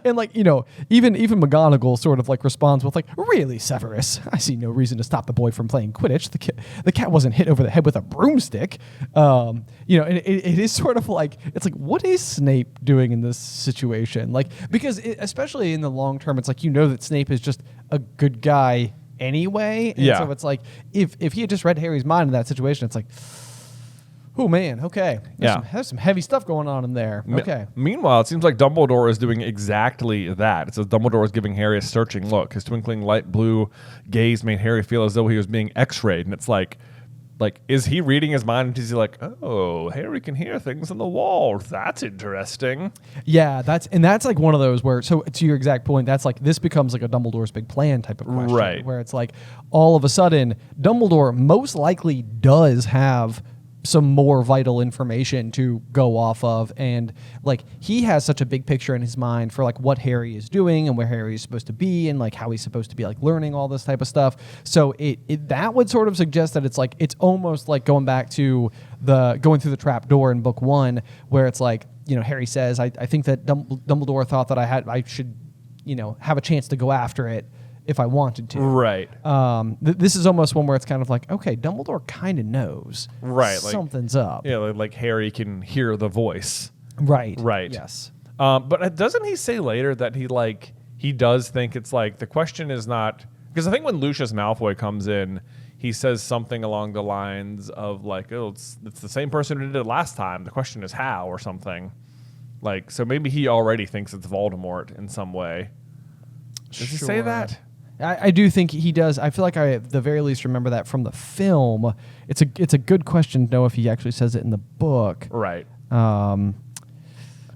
and like, you know, even McGonagall sort of like responds with like, really, Severus, I see no reason to stop the boy from playing Quidditch. The cat wasn't hit over the head with a broomstick. You know, and it is sort of like, it's like, what is Snape doing in this situation? Like, because especially in the long term, it's like, you know that Snape is just a good guy anyway. And so it's like, if he had just read Harry's mind in that situation, it's like, oh man, okay. There's some heavy stuff going on in there. Okay. Meanwhile, it seems like Dumbledore is doing exactly that. It says Dumbledore is giving Harry a searching look. His twinkling light blue gaze made Harry feel as though he was being x-rayed. And it's like, is he reading his mind? And is he like, oh, Harry can hear things on the wall. That's interesting. Yeah, that's like one of those where, so to your exact point, that's like, this becomes like a Dumbledore's big plan type of question. Right. Where it's like, all of a sudden, Dumbledore most likely does have some more vital information to go off of, and like he has such a big picture in his mind for like what Harry is doing and where Harry is supposed to be and like how he's supposed to be like learning all this type of stuff. So it that would sort of suggest that it's like, it's almost like going back to going through the trap door in book 1, where it's like, you know, Harry says, I think that Dumbledore thought that I should, you know, have a chance to go after it if I wanted to. Right. This is almost one where it's kind of like, okay, Dumbledore kind of knows. Right. Something's up. Yeah, like Harry can hear the voice. Right. Right. Yes. But doesn't he say later that he does think it's like, the question is not, because I think when Lucius Malfoy comes in, he says something along the lines of like, oh, it's the same person who did it last time. The question is how, or something. Like, so maybe he already thinks it's Voldemort in some way. Does he say that? I do think he does. I feel like I, at the very least, remember that from the film. It's a good question to know if he actually says it in the book. Right. I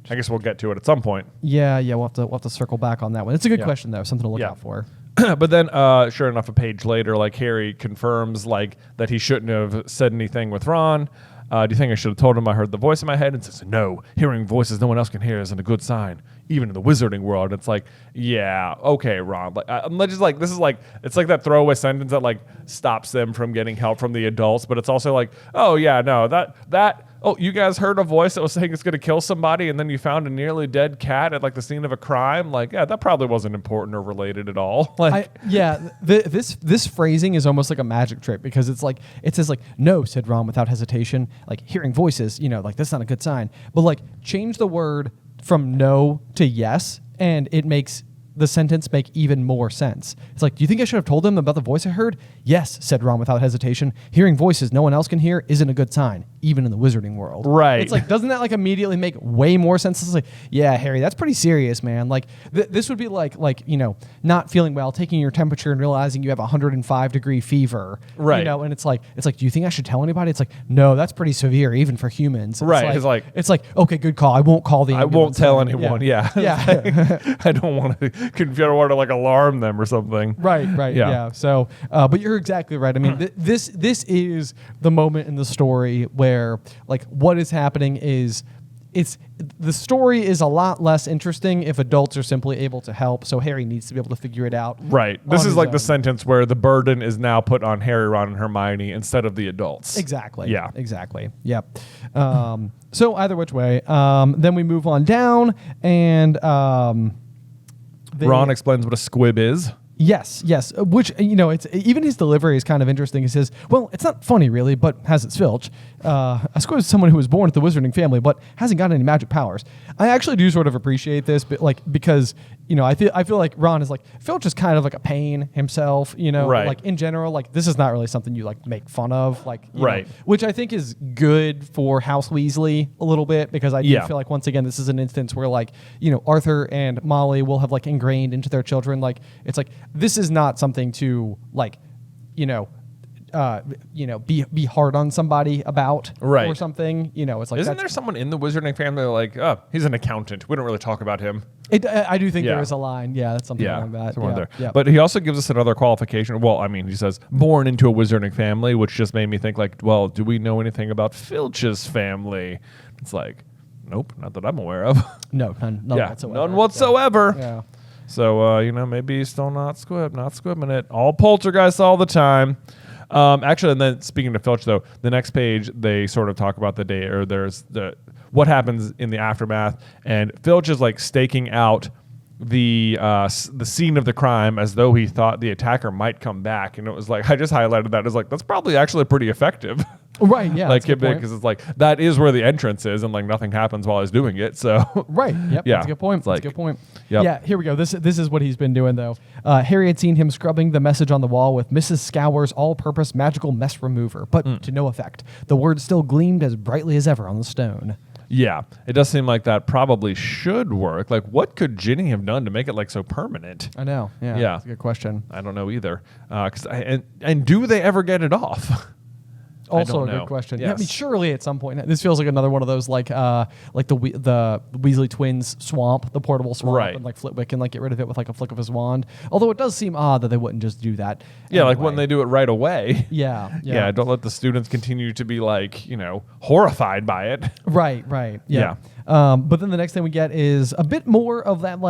guess we'll get to it at some point. Yeah, we'll have to circle back on that one. It's a good question though, something to look out for. But then, sure enough, a page later, like Harry confirms like that he shouldn't have said anything with Ron. Do you think I should have told him I heard the voice in my head? And says, no, hearing voices no one else can hear isn't a good sign, even in the wizarding world. It's like, yeah, okay, Ron. Like, I'm just like, this is like, it's like that throwaway sentence that like stops them from getting help from the adults. But it's also like, oh yeah, no, oh, you guys heard a voice that was saying it's going to kill somebody, and then you found a nearly dead cat at like the scene of a crime. Like, yeah, that probably wasn't important or related at all. Like, this phrasing is almost like a magic trick, because it's like, it says like, no, said Ron without hesitation, like hearing voices, you know, like that's not a good sign. But like, change the word from no to yes, and it makes the sentence make even more sense. It's like, do you think I should have told them about the voice I heard? Yes, said Ron without hesitation. Hearing voices no one else can hear isn't a good sign, even in the wizarding world. Right. It's like, doesn't that like immediately make way more sense? It's like, yeah, Harry, that's pretty serious, man. Like this would be like, you know, not feeling well, taking your temperature and realizing you have 105-degree fever. Right. You know, and it's like, do you think I should tell anybody? It's like, no, that's pretty severe, even for humans. Right. It's like, okay, good call. I won't call the ambulance. I won't tell anyone. Yeah. I don't want to want to like alarm them or something. Right. Yeah. So, but you're exactly right. I mean, this is the moment in the story where like what is happening is the story is a lot less interesting if adults are simply able to help. So Harry needs to be able to figure it out. Right. This is like the sentence where the burden is now put on Harry, Ron, and Hermione instead of the adults. Exactly. Yeah. Exactly. Yep. So either which way, then we move on down, and Ron explains what a squib is. Yes. Which, you know, it's even his delivery is kind of interesting. He says, well, it's not funny really, but has its filch. A squib is someone who was born at the wizarding family, but hasn't got any magic powers. I actually do sort of appreciate this, but like, because, you know, I feel like Ron is like, Filch is kind of like a pain himself, you know, like in general, like this is not really something you like make fun of, like, you know, which I think is good for House Weasley a little bit, because I do feel like, once again, this is an instance where like, you know, Arthur and Molly will have like ingrained into their children, like, it's like, this is not something to like, be hard on somebody about, or something. You know, it's like, isn't there someone in the wizarding family like, oh, he's an accountant, we don't really talk about him? I do think there is a line. Yeah, that's something like that. Yeah. But he also gives us another qualification. Well, I mean, he says born into a wizarding family, which just made me think like, well, do we know anything about Filch's family? It's like, Nope, not that I'm aware of. No, none whatsoever. None whatsoever. Yeah. So, maybe he's still not squibbing it. All poltergeists all the time. Actually, and then speaking to Filch, though, the next page, they sort of talk about the day, or there's what happens in the aftermath, and Filch is like staking out the scene of the crime as though he thought the attacker might come back, and it was like, I just highlighted that as like, that's probably actually pretty effective. Right, yeah. Like, because it's like, that is where the entrance is, and like nothing happens while he's doing it, so. Right, yep, Yeah. that's a good point. Like, that's a good point. Yep. Yeah, here we go. This is what he's been doing, though. Harry had seen him scrubbing the message on the wall with Mrs. Scour's all-purpose magical mess remover, but to no effect. The words still gleamed as brightly as ever on the stone. Yeah, it does seem like that probably should work. Like, what could Ginny have done to make it like so permanent? I know. Yeah. Yeah. That's a good question. I don't know either. And do they ever get it off? Also a know. good question. Yes. Yeah, I mean, surely at some point, this feels like another one of those like the Weasley twins swamp, the portable swamp, Right. and like Flitwick can like get rid of it with like a flick of his wand. Although it does seem odd that they wouldn't just do that. Yeah, like anyway. when they do it right away. Yeah. Yeah, don't let the students continue to be like, horrified by it. Right. Yeah. But then the next thing we get is a bit more of that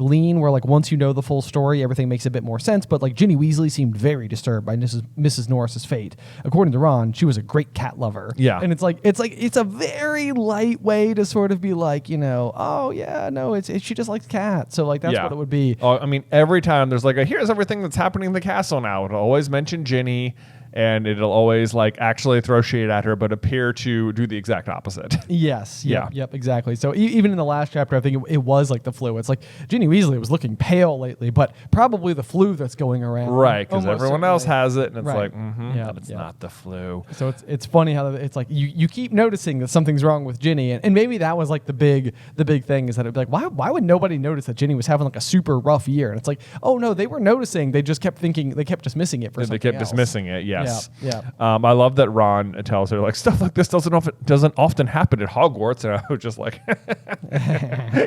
lean where like once you know the full story, everything makes a bit more sense. But like Ginny Weasley seemed very disturbed by Mrs. Norris's fate. According to Ron, she was a great cat lover. Yeah. And it's a very light way to sort of be like, oh yeah, no, she just likes cats. So like that's what it would be. I mean, every time there's like here's everything that's happening in the castle now. It'll always mention Ginny, and it'll always like actually throw shade at her, but appear to do the exact opposite. Yes. Yeah. Yep. Exactly. So even in the last chapter, I think it was like the flu. It's like Ginny Weasley was looking pale lately, but probably the flu that's going around. Right, because Almost everyone else certainly. has it, and it's Right. like, Yeah, but it's not the flu. So it's funny how it's like you keep noticing that something's wrong with Ginny, and maybe that was like the big thing is that it'd be like why would nobody notice that Ginny was having like a super rough year? And it's like, oh no, they were noticing. They just kept dismissing it for something They kept else. dismissing it. Yes. Yeah. I love that Ron tells her like stuff like this doesn't often happen at Hogwarts, and I was just like,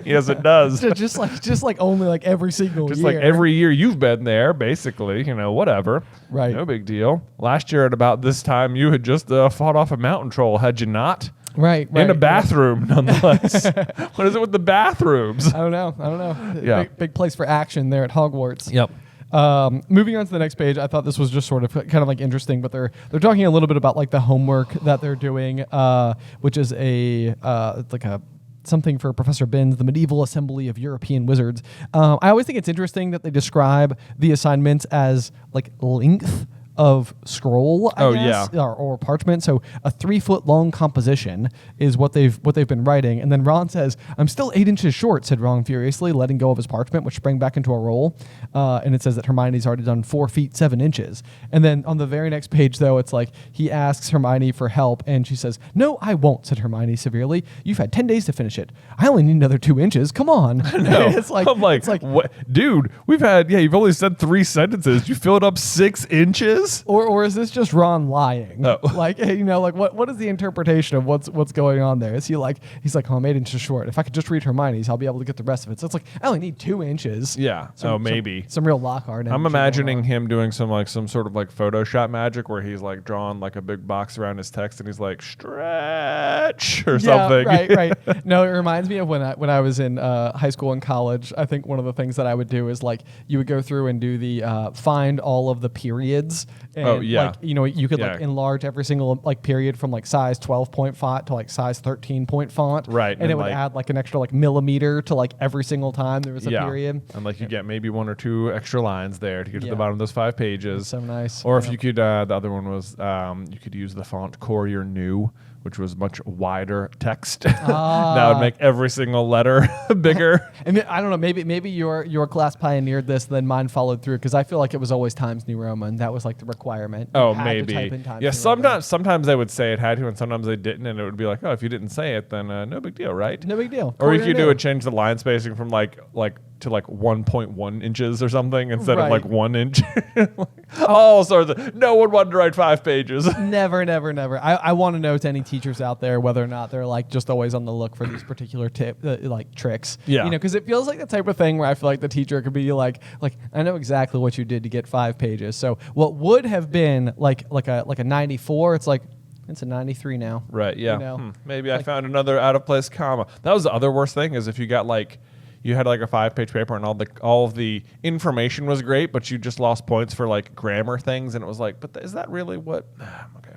yes, it does. just like only like every single Just year. like every year you've been there, basically, whatever. Right. No big deal. Last year at about this time, you had just fought off a mountain troll, had you not? Right. In a bathroom, nonetheless. What is it with the bathrooms? I don't know. Yeah. Big place for action there at Hogwarts. Yep. Moving on to the next page, I thought this was just sort of kind of like interesting, but they're talking a little bit about like the homework that they're doing, which is something for Professor Binns, the Medieval Assembly of European Wizards. I always think it's interesting that they describe the assignments as like length of scroll, I guess, or parchment. So a 3-foot long composition is what they've been writing. And then Ron says, "I'm still 8 inches short," said Ron furiously, letting go of his parchment, which sprang back into a roll. And it says that Hermione's already done 4 feet 7 inches. And then on the very next page, though, it's like he asks Hermione for help, and she says, "No, I won't," said Hermione severely. "You've had 10 days to finish it. I only need another 2 inches. Come on." No. It's like what? Dude, you've only said 3 sentences. You filled up 6 inches? Or is this just Ron lying? Oh. Like, what is the interpretation of what's going on there? Is he's like, oh, I'm 8 inches short. If I could just read Hermione's, I'll be able to get the rest of it. So it's like, I only need 2 inches. Yeah. Maybe. Some real Lockhart. I'm imagining him doing some sort of like Photoshop magic where he's like drawing like a big box around his text and he's like stretch or something. Right. No, it reminds me of when I was in high school and college. I think one of the things that I would do is like you would go through and do the find all of the periods. And like, you could like enlarge every single like period from like size 12 point font to like size 13 point font. Right. And it would add like an extra like millimeter to like every single time there was a period. And like you get maybe 1 or 2 extra lines there to get to the bottom of those 5 pages. That's so nice. Or if you could, the other one was you could use the font Courier New, which was much wider text. That would make every single letter bigger. And I don't know, maybe your class pioneered this, then mine followed through, because I feel like it was always Times New Roman. That was like the requirement. Oh, maybe. Yeah, sometimes they would say it had to, and sometimes they didn't, and it would be like, oh, if you didn't say it, then no big deal, right? No big deal. Or you could do it, change the line spacing from like to like 1.1 inches or something instead of like 1 inch. All sorts of. No one wanted to write 5 pages. Never. I want to know to any teachers out there whether or not they're like just always on the look for these particular like tricks. Yeah. Because it feels like the type of thing where I feel like the teacher could be like I know exactly what you did to get 5 pages. So what would have been like a 94, it's like, It's a 93 now. Right, yeah. You know? Maybe I found another out-of-place comma. That was the other worst thing, is if you got you had like a 5-page paper and all of the information was great, but you just lost points for like grammar things, and it was like, but is that really what? Okay.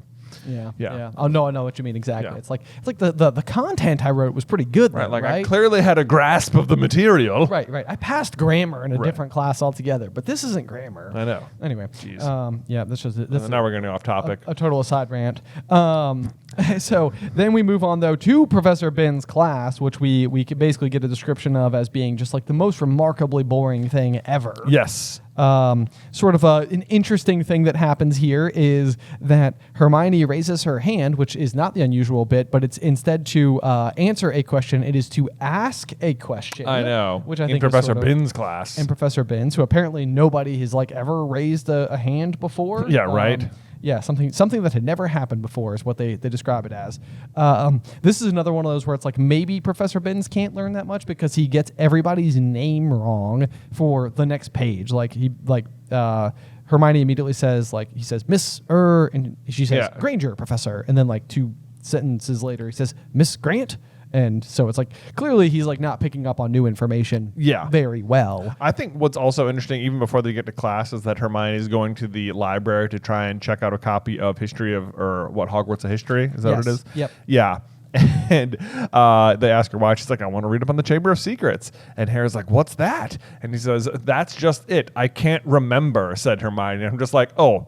Yeah. Oh no, I know what you mean exactly. Yeah. It's like the content I wrote was pretty good, Right, though, like right? I clearly had a grasp of the material. Right. I passed grammar in a different class altogether, but this isn't grammar. I know. Anyway, Jeez. yeah, this was Now we're going to go off topic. a total aside rant. So then we move on though to Professor Bin's class, which we could basically get a description of as being just like the most remarkably boring thing ever. Yes. Sort of an interesting thing that happens here is that Hermione raises her hand, which is not the unusual bit, but it's instead to answer a question. It is to ask a question. I know. Which I in think Professor is sort of, Bin's class. in Professor Bin's, who apparently nobody has like ever raised a hand before. Yeah, right. Yeah, something that had never happened before is what they describe it as. This is another one of those where it's like maybe Professor Binns can't learn that much because he gets everybody's name wrong for the next page. Hermione immediately says he says Miss and she says Granger, Professor, and then like 2 sentences later he says Miss Grant. And so it's like clearly he's like not picking up on new information very well. I think what's also interesting, even before they get to class, is that Hermione is going to the library to try and check out a copy of Hogwarts a History. Is that what it is? Yep. Yeah. And they ask her why. She's like, I want to read up on the Chamber of Secrets. And Harry's like, what's that? And he says, that's just it. I can't remember, said Hermione. And I'm just like, oh,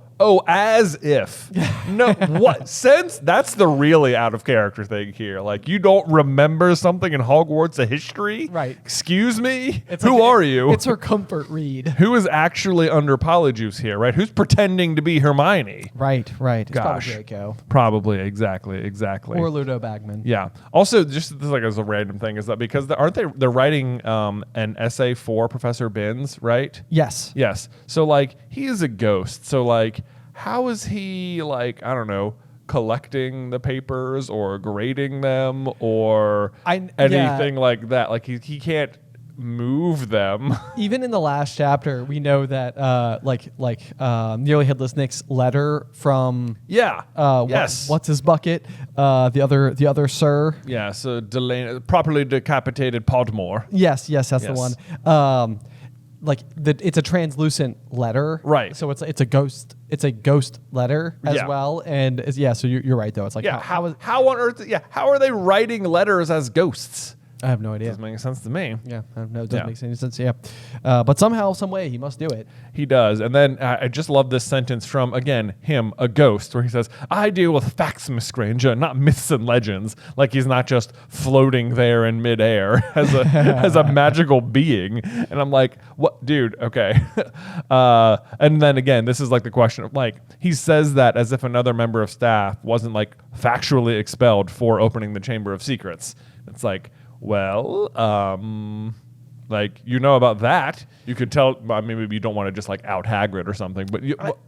as if. No, what? Since that's the really out of character thing here. Like, you don't remember something in Hogwarts a History? Right. Excuse me? It's Who are you? It's her comfort read. Who is actually under Polyjuice here, right? Who's pretending to be Hermione? Right. It's Gosh. probably Draco. Probably, exactly. Or Ludo Bagman. Yeah. Also, just like as a random thing, is that because they're writing an essay for Professor Binns, right? Yes. Yes. So like he is a ghost. So like how is he like, I don't know, collecting the papers or grading them or anything like that? Like he can't move them. Even in the last chapter, we know that Nearly Headless Nick's letter from what's his bucket, the other sir. Yeah, so properly decapitated Podmore. Yes, that's the one. It's a translucent letter, right? So it's a ghost. It's a ghost letter as well, and so you're right though. It's like how on earth? Yeah, how are they writing letters as ghosts? I have no idea. Doesn't make sense to me. Yeah, no, it doesn't make any sense. Yeah, but somehow, some way, he must do it. He does. And then I just love this sentence from, again, him, a ghost, where he says, I deal with facts, Miss Granger, not myths and legends. Like he's not just floating there in midair as a magical being. And I'm like, what, dude? Okay. And then again, this is like the question of like, he says that as if another member of staff wasn't like factually expelled for opening the Chamber of Secrets. It's like, well, like, you know about that. You could tell, I mean, maybe you don't want to just like out Hagrid or something, but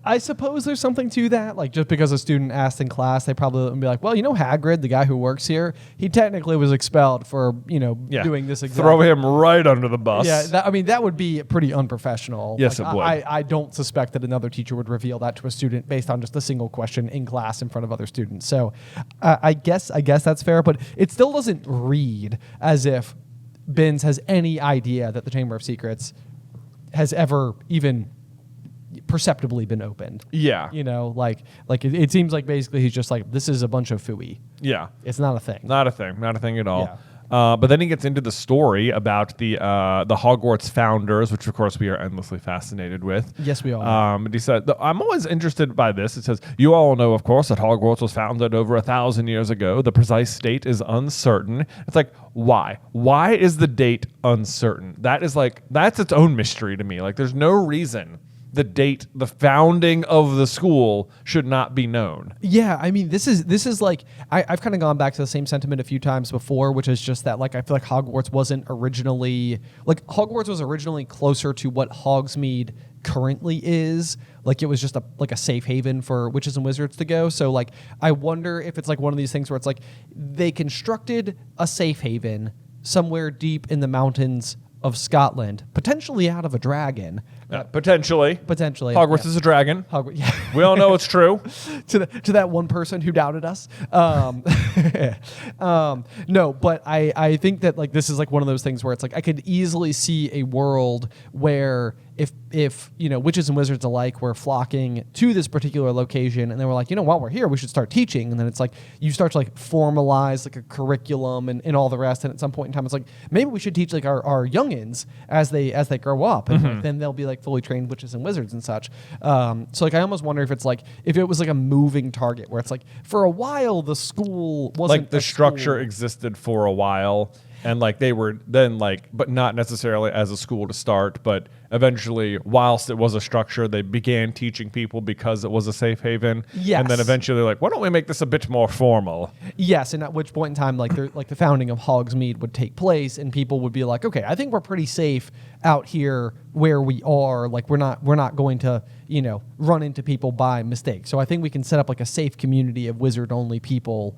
I suppose there's something to that. Like, just because a student asked in class, they probably would be like, well, Hagrid, the guy who works here, he technically was expelled for, doing this exactly. Throw him right under the bus. Yeah, that would be pretty unprofessional. Yes, like, it would. I don't suspect that another teacher would reveal that to a student based on just a single question in class in front of other students. So I guess that's fair, but it still doesn't read as if Binns has any idea that the Chamber of Secrets has ever even perceptibly been opened. Yeah. It seems like basically he's just like, this is a bunch of phooey. Yeah. It's not a thing. Not a thing at all. Yeah. But then he gets into the story about the Hogwarts founders, which of course we are endlessly fascinated with. Yes, we are. And he said, I'm always interested by this. It says, you all know, of course, that Hogwarts was founded over 1,000 years ago. The precise date is uncertain. It's like, why? Why is the date uncertain? that's its own mystery to me. Like, there's no reason the date, the founding of the school should not be known. Yeah, I mean, this is like, I've kind of gone back to the same sentiment a few times before, which is just that, like, I feel like Hogwarts was originally closer to what Hogsmeade currently is. Like, it was just a safe haven for witches and wizards to go. So, like, I wonder if it's like one of these things where it's like they constructed a safe haven somewhere deep in the mountains of Scotland, potentially out of a dragon. Potentially. Hogwarts is a dragon. Yeah. We all know it's true. to that one person who doubted us. No, but I think that like this is like one of those things where it's like I could easily see a world where if witches and wizards alike were flocking to this particular location and they were like, while we're here, we should start teaching. And then it's like you start to like formalize like a curriculum and all the rest. And at some point in time, it's like maybe we should teach like our youngins as they grow up, and like, then they'll be like fully trained witches and wizards and such. So like I almost wonder if it's like if it was like a moving target where it's like for a while the school wasn't like the structure existed for a while. And like they were then like, but not necessarily as a school to start, but eventually, whilst it was a structure, they began teaching people because it was a safe haven. Yes. And then eventually they're like, why don't we make this a bit more formal? Yes, and at which point in time, like the founding of Hogsmeade would take place, and people would be like, okay, I think we're pretty safe out here where we are. Like we're not going to run into people by mistake. So I think we can set up like a safe community of wizard only people.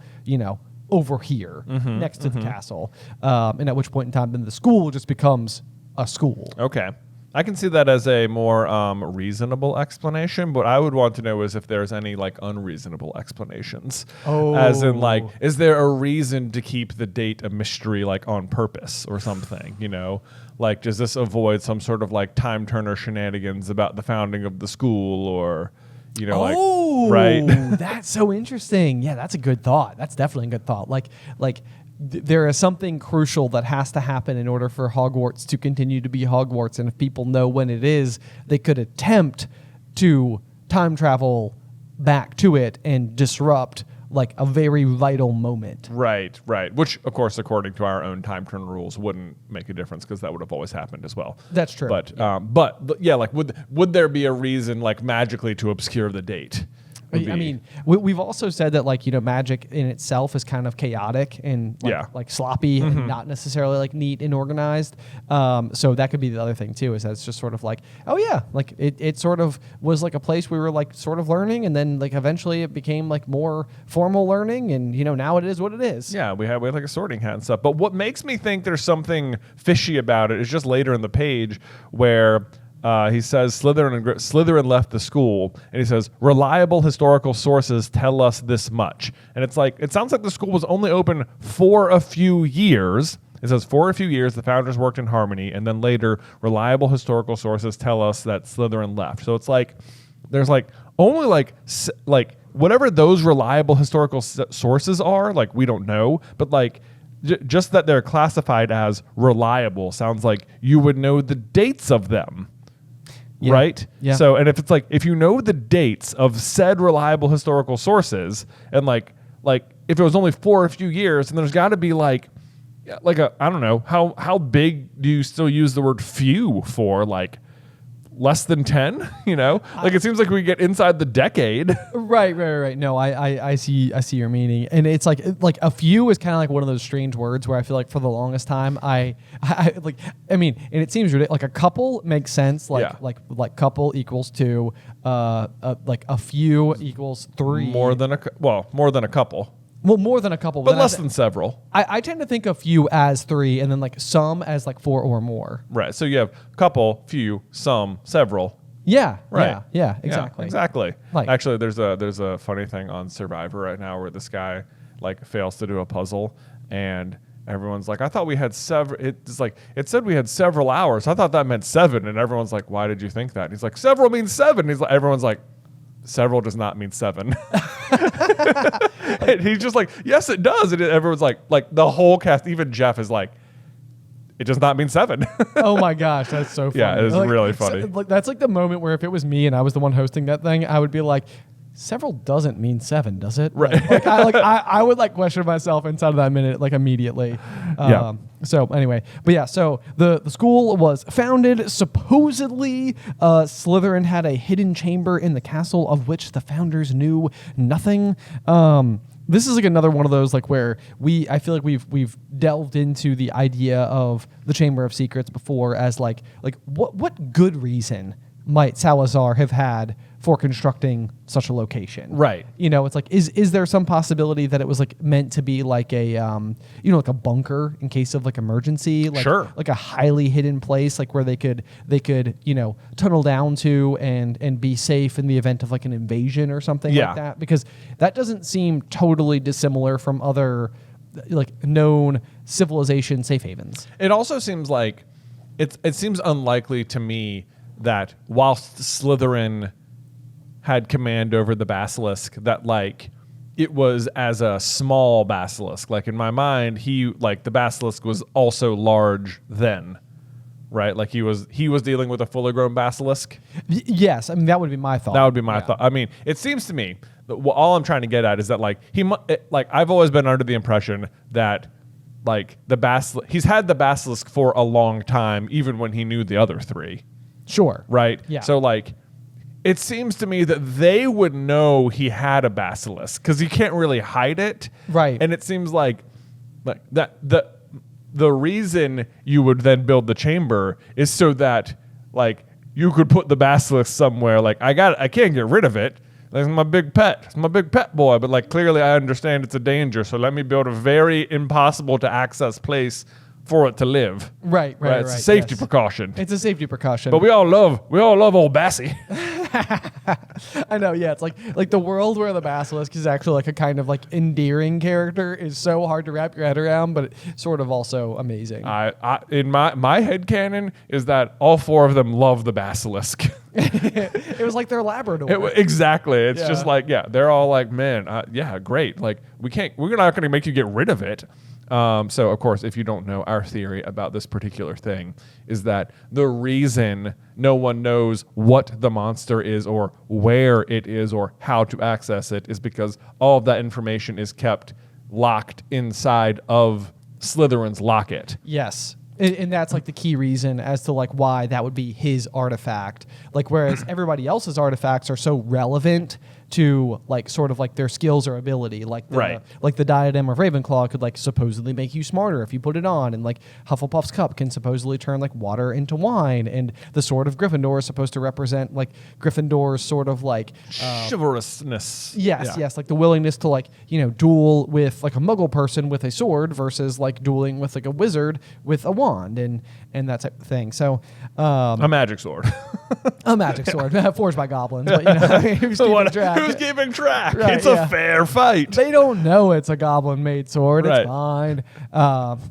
Over here next to the castle. And at which point in time, then the school just becomes a school. Okay. I can see that as a more reasonable explanation, but I would want to know is if there's any like unreasonable explanations. Oh. As in like, is there a reason to keep the date a mystery like on purpose or something, Like, does this avoid some sort of like time turner shenanigans about the founding of the school or... right? That's so interesting. Yeah, that's a good thought. That's definitely a good thought. There is something crucial that has to happen in order for Hogwarts to continue to be Hogwarts, and if people know when it is, they could attempt to time travel back to it and disrupt like a very vital moment. Right. Which, of course, according to our own time turn rules, wouldn't make a difference because that would have always happened as well. That's true. But like, would there be a reason like magically to obscure the date? I mean, we've also said that like magic in itself is kind of chaotic and like sloppy and not necessarily like neat and organized. So that could be the other thing too, is that it's just sort of like, oh yeah, like it sort of was like a place we were like sort of learning, and then like eventually it became like more formal learning, and now it is what it is. Yeah, we have like a sorting hat and stuff. But what makes me think there's something fishy about it is just later in the page where. He says Slytherin left the school, and he says reliable historical sources tell us this much. And it's like it sounds like the school was only open for a few years. It says for a few years the founders worked in harmony, and then later reliable historical sources tell us that Slytherin left. So it's like there's like only like whatever those reliable historical sources are. Like we don't know, but like. Just that they're classified as reliable sounds like you would know the dates of them. Yeah. Right? Yeah. So, and if it's like, if you know the dates of said reliable historical sources, and like if it was only for a few years, and there's got to be like I don't know, how big do you still use the word few for? Like less than 10, like it seems like we get inside the decade. Right. No, I see your meaning. And it's like a few is kind of like one of those strange words where I feel like for the longest time, I mean, and it seems ridiculous. Like a couple makes sense. Like couple equals 2, like a few equals 3. More than a couple. Well, more than a couple. But less than several. I tend to think of few as 3, and then like some as like 4 or more. Right. So you have couple, few, some, several. Yeah. Right. Yeah. Exactly. Yeah, exactly. Like, actually, there's a funny thing on Survivor right now where this guy like fails to do a puzzle, and everyone's like, I thought we had several. It's like it said we had several hours. I thought that meant 7, and everyone's like, why did you think that? And he's like, several means 7. Everyone's like, several does not mean 7. And he's just like, yes, it does. And everyone's like the whole cast, even Jeff is like, it does not mean 7. Oh my gosh, that's so funny. Yeah, it's really funny. That's like the moment where if it was me and I was the one hosting that thing, I would be like, several doesn't mean 7, does it? Right. I would like question myself inside of that minute, like immediately. Yeah. So anyway, but yeah, so the school was founded. Supposedly, Slytherin had a hidden chamber in the castle of which the founders knew nothing. This is like another one of those like where I feel like we've delved into the idea of the Chamber of Secrets before as like what good reason might Salazar have had for constructing such a location? Right. You know, it's like, is there some possibility that it was like meant to be like a, like a bunker in case of like emergency? Like, Sure. Like a highly hidden place, like where they could, tunnel down to and be safe in the event of like an invasion or something like that? Because that doesn't seem totally dissimilar from other like known civilization safe havens. It also seems like it seems unlikely to me that whilst Slytherin had command over the basilisk, that like it was as a small basilisk. Like in my mind, the basilisk was also large then, right? Like he was dealing with a fully grown basilisk. Yes, I mean that would be my thought. That would be my thought. I mean, it seems to me that all I'm trying to get at is that like I've always been under the impression that like he's had the basilisk for a long time, even when he knew the other three. Sure. Right. Yeah. So like, it seems to me that they would know he had a basilisk because he can't really hide it. Right. And it seems like that the reason you would then build the chamber is so that like you could put the basilisk somewhere. Like I can't get rid of it. That's my big pet. It's my big pet boy. But like clearly I understand it's a danger. So let me build a very impossible to access place for it to live. Right. It's a safety precaution. It's a safety precaution. But we all love old Bassie. I know, yeah. It's like the world where the basilisk is actually like a kind of like endearing character is so hard to wrap your head around, but it's sort of also amazing. In my headcanon is that all four of them love the basilisk. It was like their Labrador. Exactly. It's just like, they're all like, man, great. Like we're not going to make you get rid of it. So, of course, if you don't know, our theory about this particular thing is that the reason no one knows what the monster is or where it is or how to access it is because all of that information is kept locked inside of Slytherin's locket. Yes. And that's like the key reason as to like why that would be his artifact. Like whereas everybody else's artifacts are so relevant to like sort of like their skills or ability. Like the diadem of Ravenclaw could like supposedly make you smarter if you put it on, and like Hufflepuff's cup can supposedly turn like water into wine, and the sword of Gryffindor is supposed to represent like Gryffindor's sort of like chivalrousness. Yes, like the willingness to like, duel with like a muggle person with a sword versus like dueling with like a wizard with a wand and that type of thing. So a magic sword. A magic sword forged by goblins, but who's keeping track? Who's keeping track? Right, it's a fair fight. They don't know it's a goblin-made sword. Right. It's fine.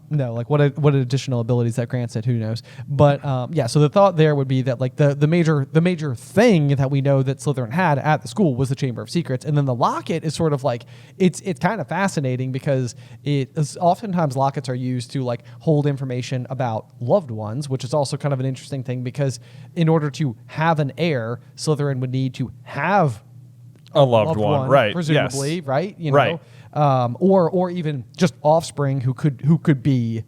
No, like what additional abilities that grants it? Who knows? But so the thought there would be that like the major thing that we know that Slytherin had at the school was the Chamber of Secrets, and then the locket is sort of like it's kind of fascinating because oftentimes lockets are used to like hold information about loved ones, which is also kind of an interesting thing because in order to have an heir, Slytherin would need to have a loved one, right? Presumably, yes. right? Right. Or even just offspring who could be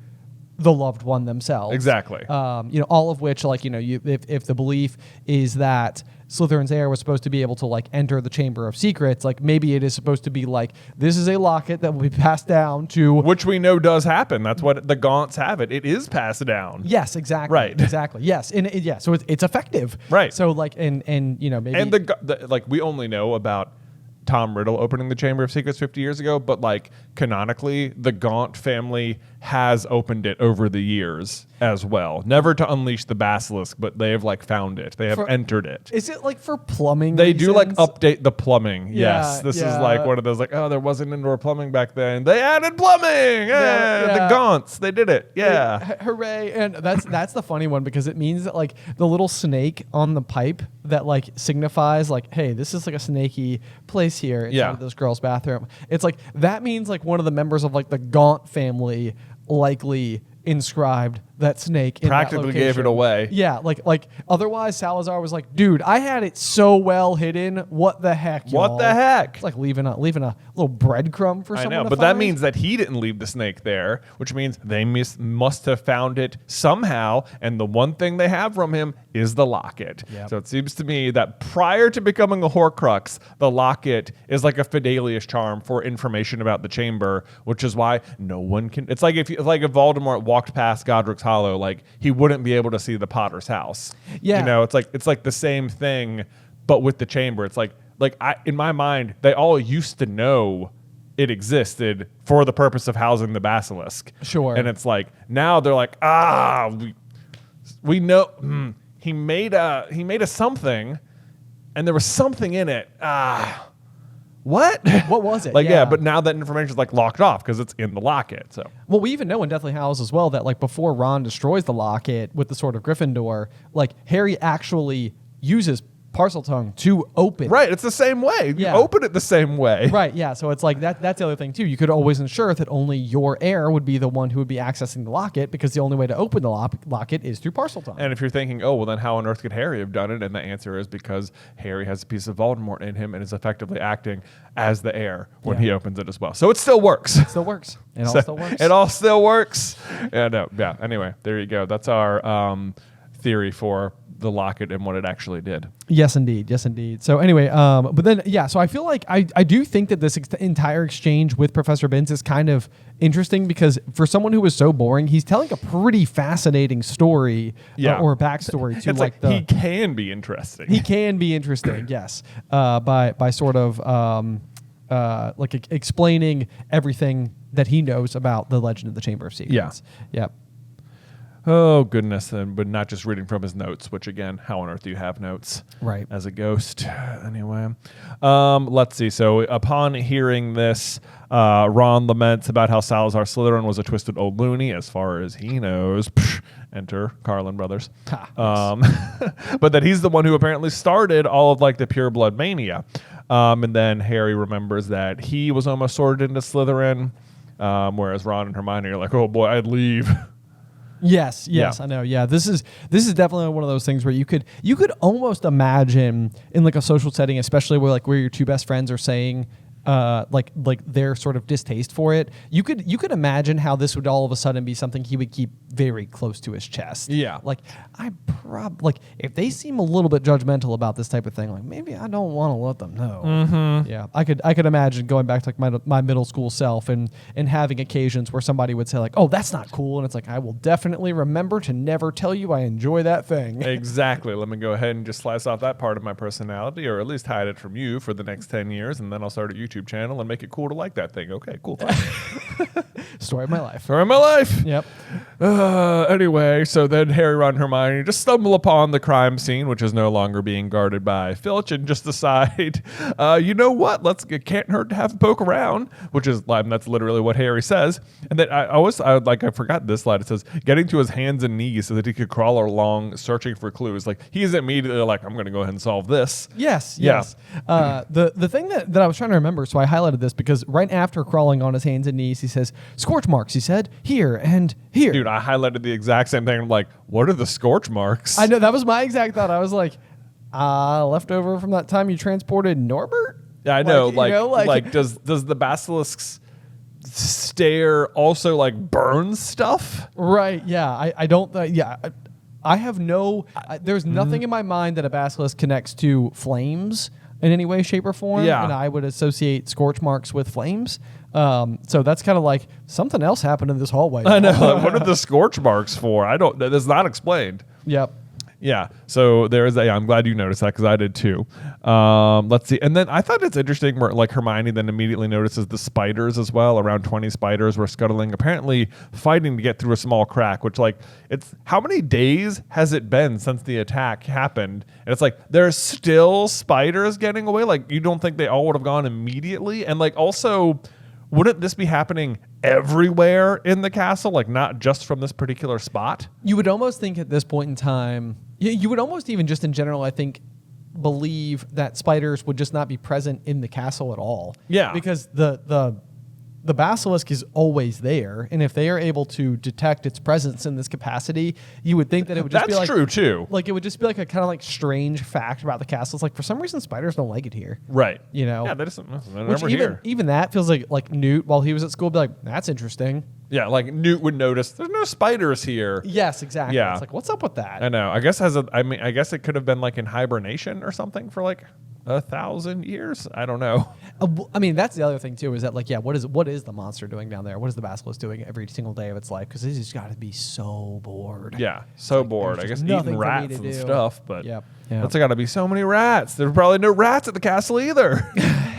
the loved one themselves. Exactly. All of which, like, if the belief is that Slytherin's heir was supposed to be able to like enter the Chamber of Secrets, like maybe it is supposed to be like this is a locket that will be passed down to, which we know does happen. That's what the Gaunts have. It is passed down. Yes, exactly. Right. Exactly. Yes, and so it's effective. Right. So like and maybe and the like we only know about Tom Riddle opening the Chamber of Secrets 50 years ago, but like canonically, the Gaunt family has opened it over the years as well. Never to unleash the basilisk, but they have like found it. They have entered it. Is it like for plumbing They reasons? do like update the plumbing. Yeah, yes. This is like one of those like, oh, there wasn't indoor plumbing back then. They added plumbing. The Gaunts, they did it. Yeah. Hooray. And that's the funny one because it means that like the little snake on the pipe that like signifies like, hey, this is like a snaky place here inside of this girl's bathroom. It's like that means like one of the members of like the Gaunt family likely inscribed that snake in practically that gave it away. Yeah, like otherwise Salazar was like, dude, I had it so well hidden. What the heck, y'all? What the heck? It's like leaving a little breadcrumb for someone I know, to but find. that means that he didn't leave the snake there, which means they must have found it somehow, and the one thing they have from him is the locket. Yep. So it seems to me that prior to becoming a Horcrux, the locket is like a Fidelius charm for information about the chamber, which is why no one can. It's like if Voldemort walked past Godric's Hollow, like he wouldn't be able to see the Potter's house. Yeah. You know, it's like the same thing, but with the chamber. It's like in my mind, they all used to know it existed for the purpose of housing the basilisk. Sure. And it's like now they're like, we know he made a something, and there was something in it. What? What was it? Like, yeah, but now that information is like locked off because it's in the locket. So, well, we even know in Deathly Hallows as well that like before Ron destroys the locket with the Sword of Gryffindor, like Harry actually uses Parseltongue to open. Right, it's the same way. Yeah. You open it the same way. Right, yeah. So it's like that's the other thing too. You could always ensure that only your heir would be the one who would be accessing the locket, because the only way to open the locket is through Parseltongue. And if you're thinking, oh, well, then how on earth could Harry have done it? And the answer is because Harry has a piece of Voldemort in him and is effectively acting as the heir when he opens it as well. So it still works. It still works. It all still works. It all still works. Yeah, no, yeah. Anyway, there you go. That's our theory for the locket and what it actually did. Yes, indeed. Yes, indeed. So anyway, but then, yeah, so I feel like I do think that this entire exchange with Professor Binns is kind of interesting, because for someone who was so boring, he's telling a pretty fascinating story or backstory to it's like he can be interesting. He can be interesting, yes, by sort of like explaining everything that he knows about the Legend of the Chamber of Secrets. Yeah. Yep. Oh, goodness. But not just reading from his notes, which, again, how on earth do you have notes right as a ghost? Anyway, let's see. So upon hearing this, Ron laments about how Salazar Slytherin was a twisted old loony, as far as he knows. Enter CarlinBrothers. But that he's the one who apparently started all of like the pure blood mania. And then Harry remembers that he was almost sorted into Slytherin, whereas Ron and Hermione are like, oh boy, I'd leave. Yes, I know. Yeah, this is definitely one of those things where you could almost imagine in like a social setting, especially where your two best friends are saying like their sort of distaste for it. You could imagine how this would all of a sudden be something he would keep very close to his chest. Yeah. Like if they seem a little bit judgmental about this type of thing, like maybe I don't want to let them know. Mm-hmm. Yeah. I could imagine going back to like my middle school self and having occasions where somebody would say like, oh, that's not cool. And it's like, I will definitely remember to never tell you I enjoy that thing. Exactly. Let me go ahead and just slice off that part of my personality, or at least hide it from you for the next 10 years. And then I'll start a YouTube channel and make it cool to like that thing. Okay, cool. Story of my life. Story of my life. Yep. Anyway, so then Harry, Ron, and Hermione just stumble upon the crime scene, which is no longer being guarded by Filch, and just decide, you know what? It can't hurt to have a poke around, which is that's literally what Harry says. And then I forgot this slide. It says getting to his hands and knees so that he could crawl along searching for clues. Like he's immediately like, I'm going to go ahead and solve this. Yes. Yeah. Yes. The thing that I was trying to remember, so I highlighted this because right after crawling on his hands and knees, he says, scorch marks, he said, here and here. Dude, I highlighted the exact same thing. I'm like, what are the scorch marks? I know, that was my exact thought. I was like, left over from that time you transported Norbert? Yeah, I know. Like, does the basilisk's stare also like burn stuff? Right. Yeah. I don't. I have no. There's nothing in my mind that a basilisk connects to flames in any way, shape, or form. Yeah. And I would associate scorch marks with flames. So that's kind of like something else happened in this hallway. I know. Like, what are the scorch marks for? That's not explained. Yep. Yeah. So there's that. Yeah, I'm glad you noticed that because I did too. Let's see. And then I thought it's interesting where like Hermione then immediately notices the spiders as well. Around 20 spiders were scuttling, apparently fighting to get through a small crack, which like it's how many days has it been since the attack happened? And it's like there's still spiders getting away. Like you don't think they all would have gone immediately? And like also, wouldn't this be happening everywhere in the castle, like not just from this particular spot? You would almost think at this point in time, you would almost even just in general, I think, believe that spiders would just not be present in the castle at all. Yeah. Because the basilisk is always there, and if they are able to detect its presence in this capacity, you would think that it would just be like... That's true, too. Like, it would just be like a kind of like strange fact about the castle. It's like, for some reason, spiders don't like it here. Right. You know? Yeah, they're never here. Even that feels like Newt, while he was at school, would be like, that's interesting. Yeah, like Newt would notice there's no spiders here. Yes, exactly. Yeah. It's like, what's up with that? I know. I guess it could have been like in hibernation or something for like 1,000 years. I don't know. I mean, that's the other thing too. Is that like, yeah, what is the monster doing down there? What is the basilisk doing every single day of its life? Because it's just got to be so bored. Yeah, so like, bored. I there's guess just nothing eating for me rats to and do. stuff. But Yep. that's got to be so many rats. There's probably no rats at the castle either.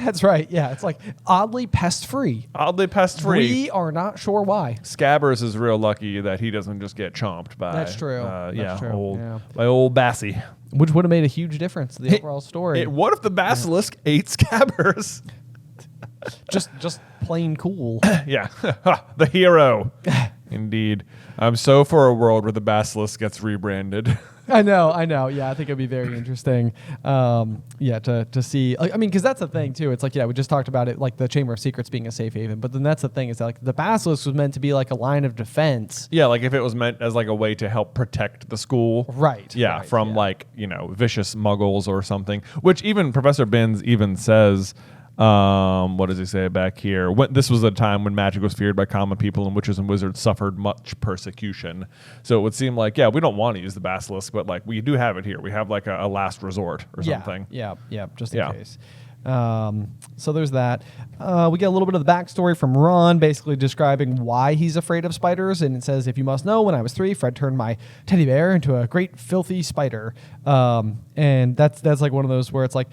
That's right. Yeah, it's like oddly pest free. Oddly pest free. We are not sure why. Scabbers is real lucky that he doesn't just get chomped by. That's true. That's true. By old Bassie. Which would have made a huge difference to the overall story. What if the basilisk ate Scabbers? just plain cool. Yeah, the hero. Indeed. I'm so for a world where the basilisk gets rebranded. I know. Yeah, I think it'd be very interesting. To see. I mean, because that's the thing too. It's like, yeah, we just talked about it, like the Chamber of Secrets being a safe haven. But then that's the thing is that like the basilisk was meant to be like a line of defense. Yeah, like if it was meant as like a way to help protect the school. Right. Yeah, from like, vicious muggles or something. Which even Professor Binns even says. What does he say back here? This was a time when magic was feared by common people and witches and wizards suffered much persecution. So it would seem like, yeah, we don't want to use the basilisk, but like we do have it here. We have like a last resort or something. Yeah, just in case. So there's that. We get a little bit of the backstory from Ron, basically describing why he's afraid of spiders. And it says, if you must know, when I was 3, Fred turned my teddy bear into a great filthy spider. And that's like one of those where it's like,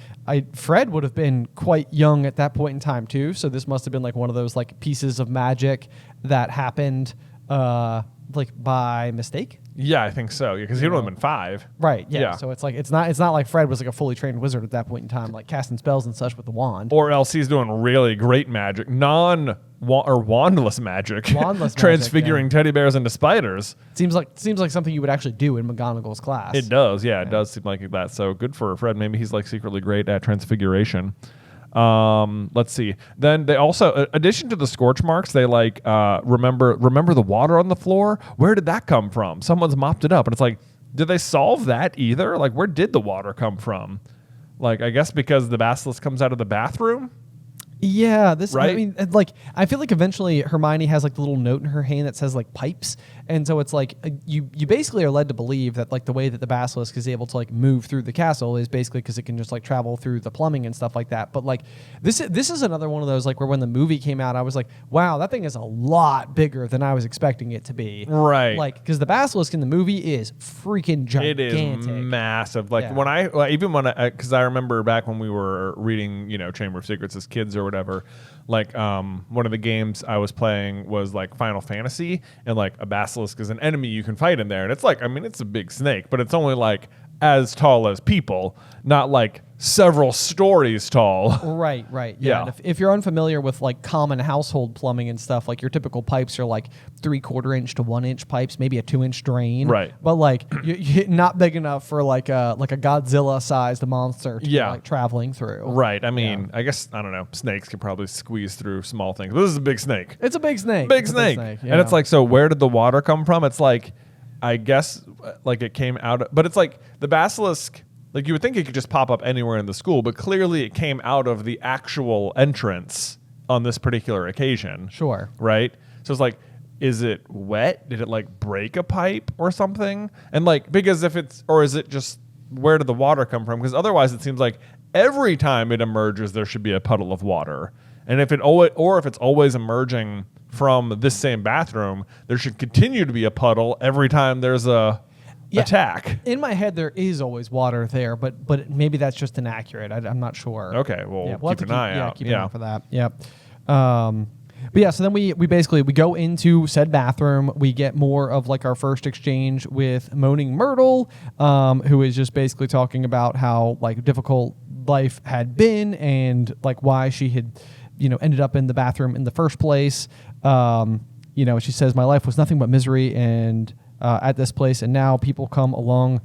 Fred would have been quite young at that point in time too. So this must have been like one of those like pieces of magic that happened, like by mistake. Yeah, I think so. Yeah, because he would have been 5. Right. Yeah. So it's like it's not like Fred was like a fully trained wizard at that point in time, like casting spells and such with the wand. Or else he's doing really great magic, wandless magic, transfiguring teddy bears into spiders. Seems like something you would actually do in McGonagall's class. It does. Yeah, it does seem like that. So good for Fred. Maybe he's like secretly great at transfiguration. Let's see. Then they also, addition to the scorch marks, they like remember the water on the floor. Where did that come from? Someone's mopped it up, and it's like, did they solve that either? Like, where did the water come from? Like, I guess because the basilisk comes out of the bathroom. Yeah, right? I mean, like, I feel like eventually Hermione has like the little note in her hand that says like pipes, and so it's like you basically are led to believe that like the way that the basilisk is able to like move through the castle is basically because it can just like travel through the plumbing and stuff like that. But like this is another one of those like where when the movie came out, I was like, wow, that thing is a lot bigger than I was expecting it to be. Right. Like because the basilisk in the movie is freaking gigantic. It is massive. Like when because I remember back when we were reading Chamber of Secrets as kids or whatever, like one of the games I was playing was like Final Fantasy, and like a basilisk is an enemy you can fight in there, and it's like, I mean, it's a big snake, but it's only like as tall as people, not like several stories tall. Right. Yeah. And if you're unfamiliar with like common household plumbing and stuff, like your typical pipes are like 3/4 inch to 1 inch pipes, maybe a 2-inch drain. Right. But like you're not big enough for like a Godzilla sized monster to be like traveling through. Right. I mean, I guess, I don't know, snakes can probably squeeze through small things. This is a big snake. It's a big snake. Big snake. And it's like, so where did the water come from? It's like, I guess like it came out, but it's like the basilisk, like you would think it could just pop up anywhere in the school, but clearly it came out of the actual entrance on this particular occasion. Sure. Right? So it's like, is it wet? Did it like break a pipe or something? And like, because or is it just, where did the water come from? Because otherwise it seems like every time it emerges, there should be a puddle of water. And if it's always emerging from this same bathroom, there should continue to be a puddle every time there's a attack. In my head, there is always water there, but maybe that's just inaccurate. I'm not sure. Okay, well, we'll keep an eye out. Keep an eye out for that. Yep. But yeah, so then we basically go into said bathroom. We get more of like our first exchange with Moaning Myrtle, who is just basically talking about how like difficult life had been and like why she had ended up in the bathroom in the first place. She says, my life was nothing but misery and at this place, and now people come along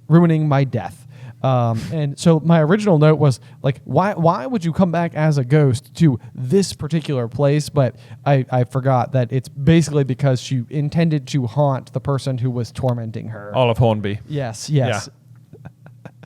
ruining my death. And so my original note was like, why would you come back as a ghost to this particular place? But I forgot that it's basically because she intended to haunt the person who was tormenting her. Olive Hornby. Yes. Yeah.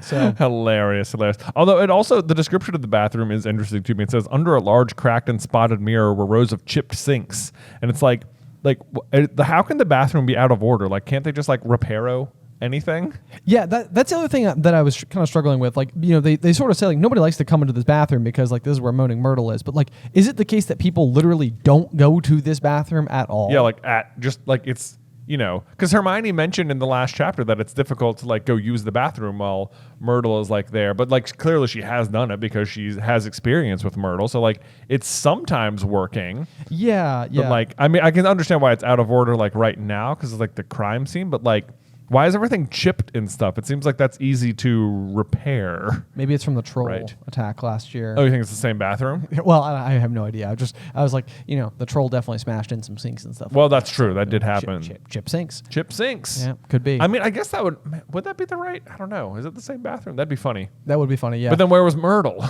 So hilarious. Although the description of the bathroom is interesting to me. It says, under a large cracked and spotted mirror were rows of chipped sinks. And it's like how can the bathroom be out of order? Like, can't they just like reparo anything. Yeah, that's the other thing that I was kind of struggling with. Like, they sort of say like nobody likes to come into this bathroom because like this is where Moaning Myrtle is. But like, is it the case that people literally don't go to this bathroom at all? Yeah, like it's because Hermione mentioned in the last chapter that it's difficult to like go use the bathroom while Myrtle is like there, but like clearly she has done it because she has experience with Myrtle, so like it's sometimes working. Yeah. But like, I mean, I can understand why it's out of order like right now because it's like the crime scene, but like, why is everything chipped and stuff? It seems like that's easy to repair. Maybe it's from the troll attack last year. Oh, you think it's the same bathroom? Well, I have no idea. I was like, the troll definitely smashed in some sinks and stuff. Well, that's true. That did happen. Chip sinks. Chip sinks. Yeah, could be. I mean, I guess that would that be the right? I don't know. Is it the same bathroom? That'd be funny. That would be funny, yeah. But then where was Myrtle?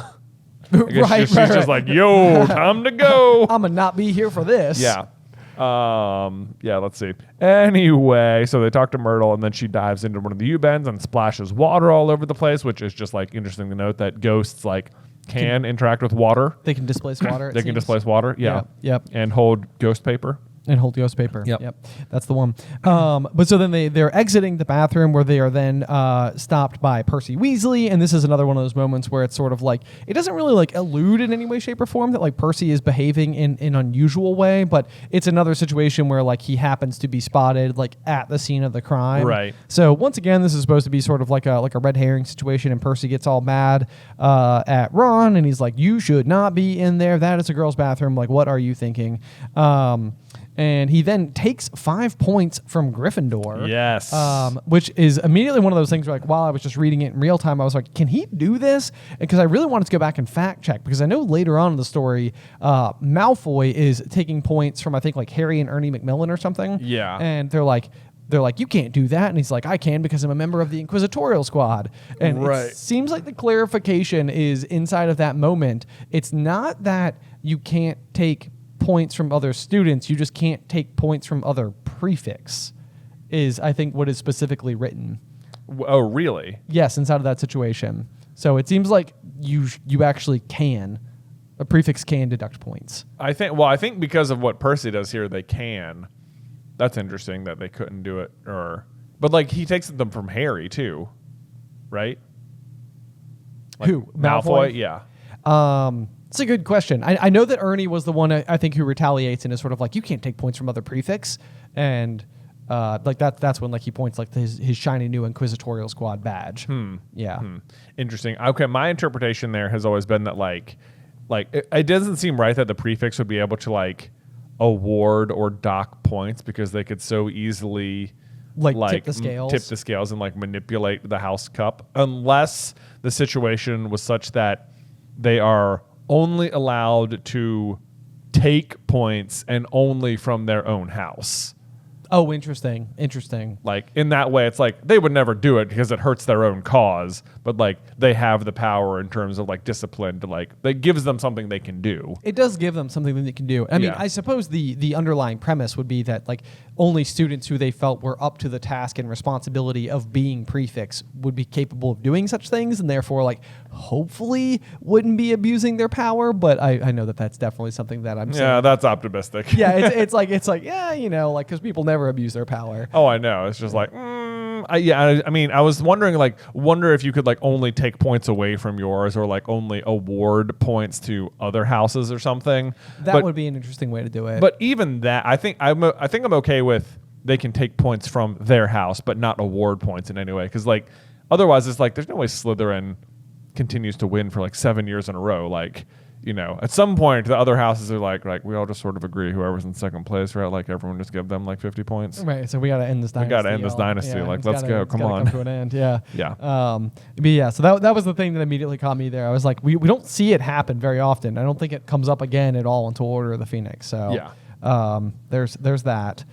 Right, she's just like, yo, time to go. I'm going to not be here for this. Yeah. Let's see. Anyway, so they talk to Myrtle and then she dives into one of the U-bends and splashes water all over the place, which is just like interesting to note that ghosts like can interact with water. They can displace water. They can displace water. Yeah. Yep. And hold ghost paper. And hold ghost paper. Yep. That's the one. But so then they're exiting the bathroom where they are then stopped by Percy Weasley. And this is another one of those moments where it's sort of like, it doesn't really like allude in any way, shape, or form that like Percy is behaving in an unusual way. But it's another situation where like he happens to be spotted like at the scene of the crime. Right. So once again, this is supposed to be sort of like a red herring situation. And Percy gets all mad at Ron. And he's like, you should not be in there. That is a girl's bathroom. Like, what are you thinking? And he then takes 5 points from Gryffindor. Yes. Which is immediately one of those things where, like, while I was just reading it in real time, I was like, can he do this? Because I really wanted to go back and fact check, because I know later on in the story, Malfoy is taking points from, I think, like Harry and Ernie Macmillan or something. Yeah. And they're like, you can't do that. And he's like, I can because I'm a member of the Inquisitorial Squad. And it seems like the clarification is inside of that moment. It's not that you can't take points from other students, you just can't take points from other prefix, is I think what is specifically written. Oh, really? Yes, inside of that situation. So it seems like you actually can. A prefix can deduct points. I think because of what Percy does here, they can. That's interesting that they couldn't do it. But like he takes them from Harry too, right? Like Who? Malfoy? Yeah. It's a good question. I know that Ernie was the one I think who retaliates and is sort of like, you can't take points from other prefix, and like that's when like he points like his shiny new Inquisitorial Squad badge. Yeah. Interesting. Okay, my interpretation there has always been that like it doesn't seem right that the prefix would be able to like award or dock points because they could so easily tip the scales and like manipulate the house cup, unless the situation was such that they are only allowed to take points and only from their own house. Oh, interesting. Like in that way, it's like they would never do it because it hurts their own cause, but like they have the power in terms of like discipline to like, that gives them something they can do. It does give them something that they can do. I mean, I suppose the underlying premise would be that like only students who they felt were up to the task and responsibility of being prefix would be capable of doing such things, and therefore like hopefully wouldn't be abusing their power. But I know that that's definitely something that I'm saying. Yeah, that's optimistic. Yeah, it's like yeah, like because people never abuse their power. Oh, I know. It's just like, I mean, I was wondering, wonder if you could like only take points away from yours, or like only award points to other houses or something. That would be an interesting way to do it. But even that, I think I'm okay with. They can take points from their house, but not award points in any way, because like otherwise, it's like there's no way Slytherin continues to win for like 7 years in a row. Like, at some point the other houses are like we all just sort of agree whoever's in second place, right? Like everyone just give them like 50 points. Right. So we got to end this dynasty. We got to end this dynasty. Yeah, like, let's go. Come on. Come to an end. Yeah. Yeah. But yeah. So that was the thing that immediately caught me there. I was like, we don't see it happen very often. I don't think it comes up again at all until Order of the Phoenix. So yeah. There's that.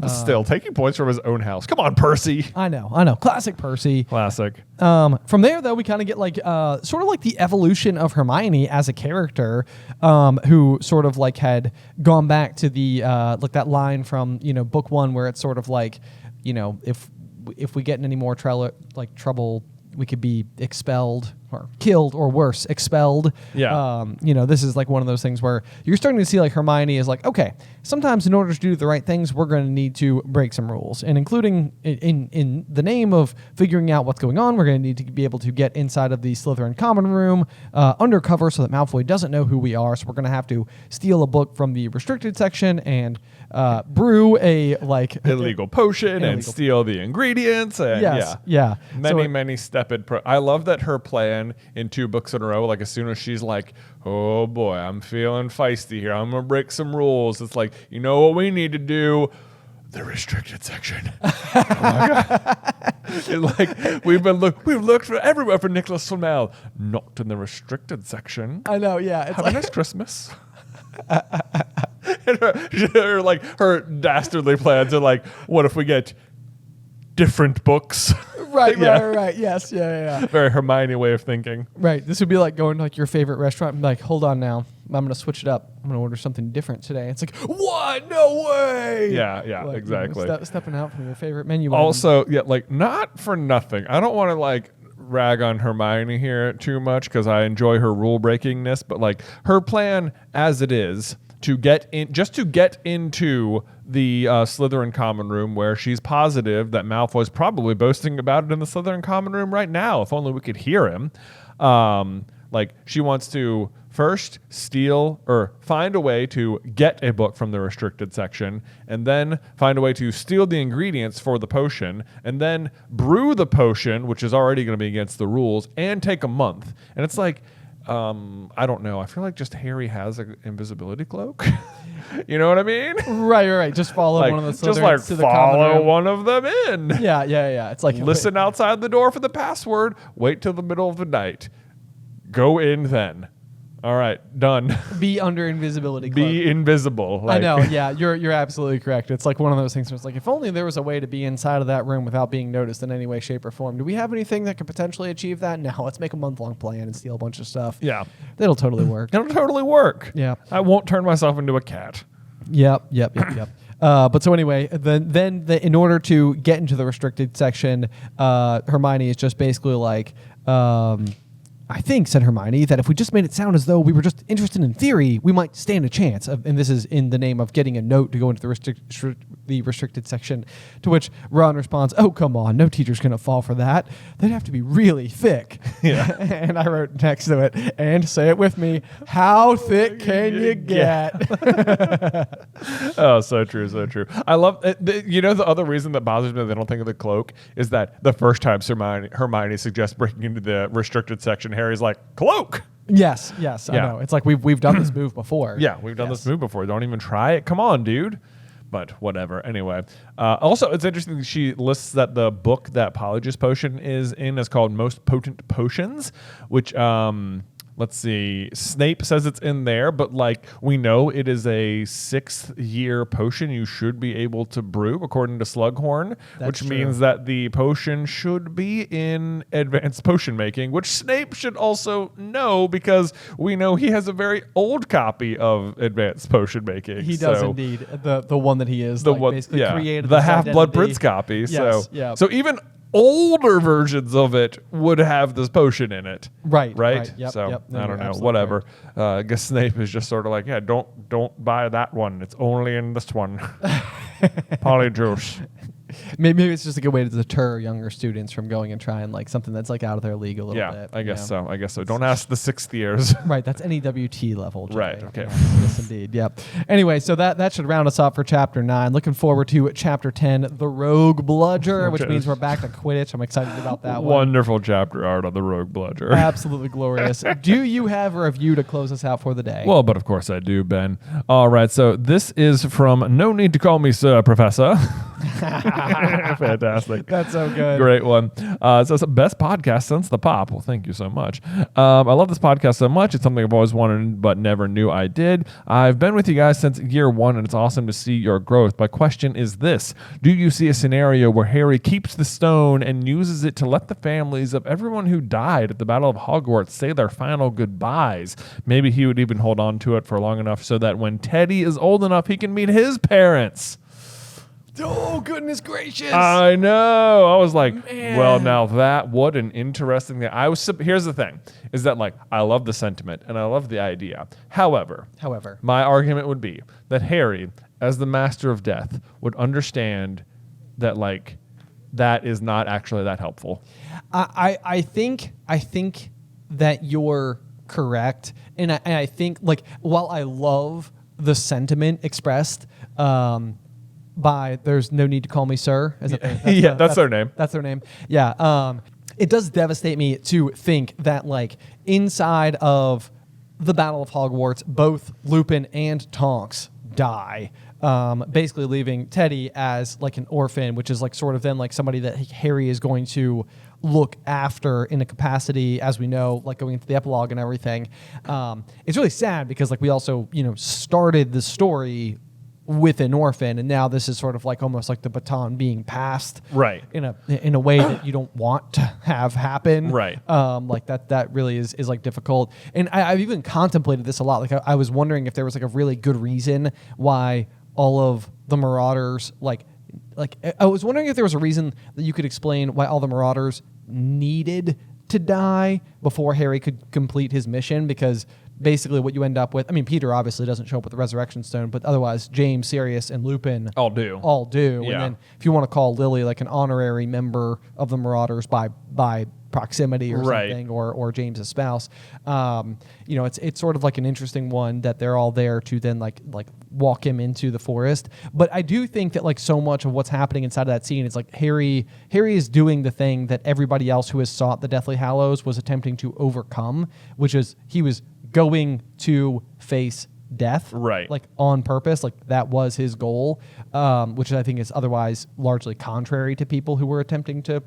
Still taking points from his own house. Come on, Percy. I know. Classic Percy. Classic. From there, though, we kind of get like sort of like the evolution of Hermione as a character, who sort of like had gone back to the like that line from book one where it's sort of like if we get in any more trouble we could be expelled or killed or worse, expelled. Yeah. This is like one of those things where you're starting to see like Hermione is like, okay, sometimes in order to do the right things, we're going to need to break some rules. And including in the name of figuring out what's going on, we're going to need to be able to get inside of the Slytherin common room undercover so that Malfoy doesn't know who we are. So we're going to have to steal a book from the restricted section and brew a like illegal potion and steal the ingredients. And many step-in I love that her plan in 2 books in a row, like as soon as she's like, oh boy, I'm feeling feisty here, I'm gonna break some rules, it's like, you know what we need to do? The restricted section. Oh my God. It's like we've looked for everywhere for Nicholas Flamel, not in the restricted section. I know, yeah. It's Have a nice Christmas. And her dastardly plans are like, what if we get different books? Right. Yes. Yeah. Very Hermione way of thinking. Right. This would be like going to like your favorite restaurant and be like, hold on now, I'm going to switch it up. I'm going to order something different today. It's like, what? No way. Yeah, like, exactly. Stepping out from your favorite menu. Also, like not for nothing. I don't want to like rag on Hermione here too much because I enjoy her rule breakingness, but like her plan as it is to get into the Slytherin common room, where she's positive that Malfoy's probably boasting about it in the Slytherin common room right now. If only we could hear him. Like she wants to first steal or find a way to get a book from the restricted section, and then find a way to steal the ingredients for the potion, and then brew the potion, which is already going to be against the rules, and take a month. And it's like, I don't know. I feel like just Harry has an invisibility cloak. You know what I mean? Right. Just follow one of the Slytherins just like to the common follow room. one of them in. Yeah. It's like listen outside the door for the password. Wait till the middle of the night. Go in then. All right, done. Be under invisibility cloak. Be invisible. I know, yeah, you're absolutely correct. It's like one of those things where it's like, if only there was a way to be inside of that room without being noticed in any way, shape, or form. Do we have anything that could potentially achieve that? No, let's make a month-long plan and steal a bunch of stuff. Yeah. That'll totally work. It'll totally work. Yeah. I won't turn myself into a cat. Yep. But so anyway, then in order to get into the restricted section, Hermione is just basically like, I think, said Hermione, that if we just made it sound as though we were just interested in theory, we might stand a chance. And this is in the name of getting a note to go into the restricted section, to which Ron responds, oh, come on, no teacher's going to fall for that. They'd have to be really thick. Yeah. And I wrote next to it, and say it with me, how thick can you get? Oh, so true. I love it. The other reason that bothers me that they don't think of the cloak is that the first time Hermione suggests breaking into the restricted section, Harry's like, cloak. Yes, I know. It's like we've done this move before. Yeah, we've done this move before. Don't even try it. Come on, dude. But whatever. Anyway, also it's interesting that she lists that the book that Polyjuice Potion is in is called Most Potent Potions, which let's see, Snape says it's in there, but like we know it is a 6th year potion you should be able to brew according to Slughorn, which means that the potion should be in advanced potion making, which Snape should also know because we know he has a very old copy of advanced potion making. He does indeed. The one that he is basically created. The Half-Blood Prince copy. Yes, so even older versions of it would have this potion in it. Right. Yep, so I don't know. Whatever. I guess Snape is just sort of like, yeah, don't buy that one. It's only in this one. Polyjuice. Maybe it's just a good way to deter younger students from going and trying like something that's like out of their league a little bit. I guess so. Don't ask the 6th years. Right. That's NEWT level. Jay. Right. Okay. Yes, indeed. Yep. Anyway, so that should round us up for chapter 9. Looking forward to chapter 10, the Rogue Bludger, which means we're back to Quidditch. I'm excited about that one. Wonderful chapter art on the Rogue Bludger. Absolutely glorious. Do you have a review to close us out for the day? Well, but of course I do, Ben. All right. So this is from No Need to Call Me Sir, Professor. Fantastic. That's so good. Great one. So it's the best podcast since the pop. Well, thank you so much. I love this podcast so much. It's something I've always wanted but never knew I did. I've been with you guys since year 1, and it's awesome to see your growth. My question is this. Do you see a scenario where Harry keeps the stone and uses it to let the families of everyone who died at the Battle of Hogwarts say their final goodbyes? Maybe he would even hold on to it for long enough so that when Teddy is old enough, he can meet his parents. Oh, goodness gracious. I know. I was like, Man. well, now what an interesting thing. Here's the thing, is that like, I love the sentiment and I love the idea. However, my argument would be that Harry, as the master of death, would understand that like, that is not actually that helpful. I think that you're correct. And I think like, while I love the sentiment expressed, by "There's no need to call me sir." Is that that's their name. That's their name. Yeah. It does devastate me to think that like inside of the Battle of Hogwarts, both Lupin and Tonks die. Basically leaving Teddy as like an orphan, which is like sort of then like somebody that Harry is going to look after in a capacity, as we know, like going into the epilogue and everything. It's really sad because like we also, started the story with an orphan, and now this is sort of like almost like the baton being passed, right? In a way that you don't want to have happen, right? Like that really is like difficult. And I've even contemplated this a lot. Like I was wondering if there was like a really good reason why all of the Marauders like I was wondering if there was a reason that you could explain why all the Marauders needed to die before Harry could complete his mission, because basically what you end up with, I mean, Peter obviously doesn't show up with the Resurrection Stone, but otherwise James, Sirius, and Lupin all do. Yeah. And then if you want to call Lily like an honorary member of the Marauders by proximity or something, or James's spouse, it's sort of like an interesting one that they're all there to then like walk him into the forest. But I do think that like so much of what's happening inside of that scene is like Harry is doing the thing that everybody else who has sought the Deathly Hallows was attempting to overcome, which is he was going to face death, like on purpose. Like that was his goal, which I think is otherwise largely contrary to people who were attempting to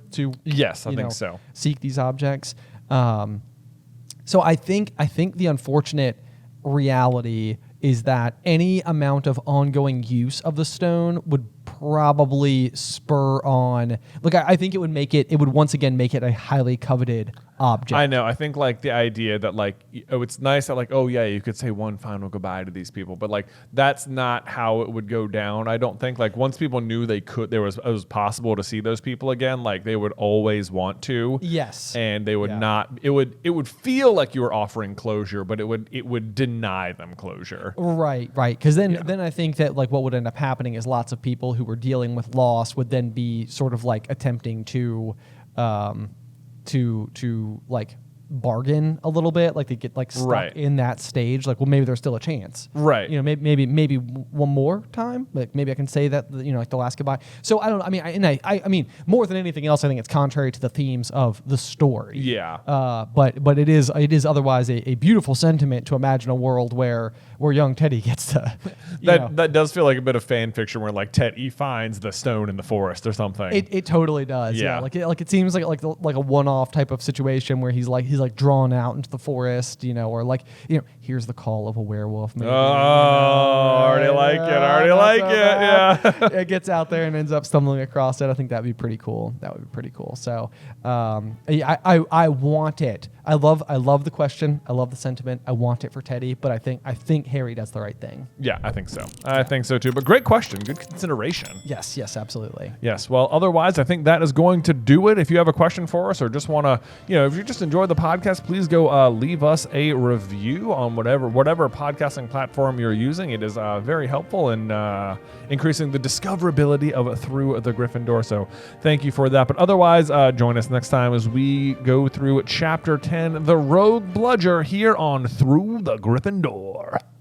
yes, I think so, seek these objects. So I think the unfortunate reality is that any amount of ongoing use of the stone would probably spur on, like I think it would once again make it a highly coveted object. I know. I think like the idea that like, it's nice that like, oh yeah, you could say one final goodbye to these people, but like that's not how it would go down. I don't think like once people knew it was possible to see those people again, like they would always want to. Yes. And they would not. It would feel like you were offering closure, but it would deny them closure. Right. Because then I think that like what would end up happening is lots of people who were dealing with loss would then be sort of like attempting to like bargain a little bit, like they get like stuck in that stage, like, well, maybe there's still a chance, maybe one more time, like maybe I can say that, like the last goodbye. So I don't know. I mean more than anything else, I think it's contrary to the themes of the story. But it is otherwise a beautiful sentiment to imagine a world where young Teddy gets to that does feel like a bit of fan fiction where like Teddy finds the stone in the forest or something. It totally does. Like it seems like a one-off type of situation where he's drawn out into the forest, or here's the call of a werewolf. Maybe. Already like it. It gets out there and ends up stumbling across it. I think that'd be pretty cool. So I want it. I love the question. I love the sentiment. I want it for Teddy, but I think Harry does the right thing. Yeah, I think so. I think so too. But great question. Good consideration. Yes, absolutely. Yes. Well, otherwise, I think that is going to do it. If you have a question for us or just want to, if you just enjoy the podcast, please go leave us a review on whatever podcasting platform you're using. It is very helpful in increasing the discoverability of Through the Griffin Door. So thank you for that. But otherwise, join us next time as we go through Chapter 10, The Rogue Bludger, here on Through the Griffin Door.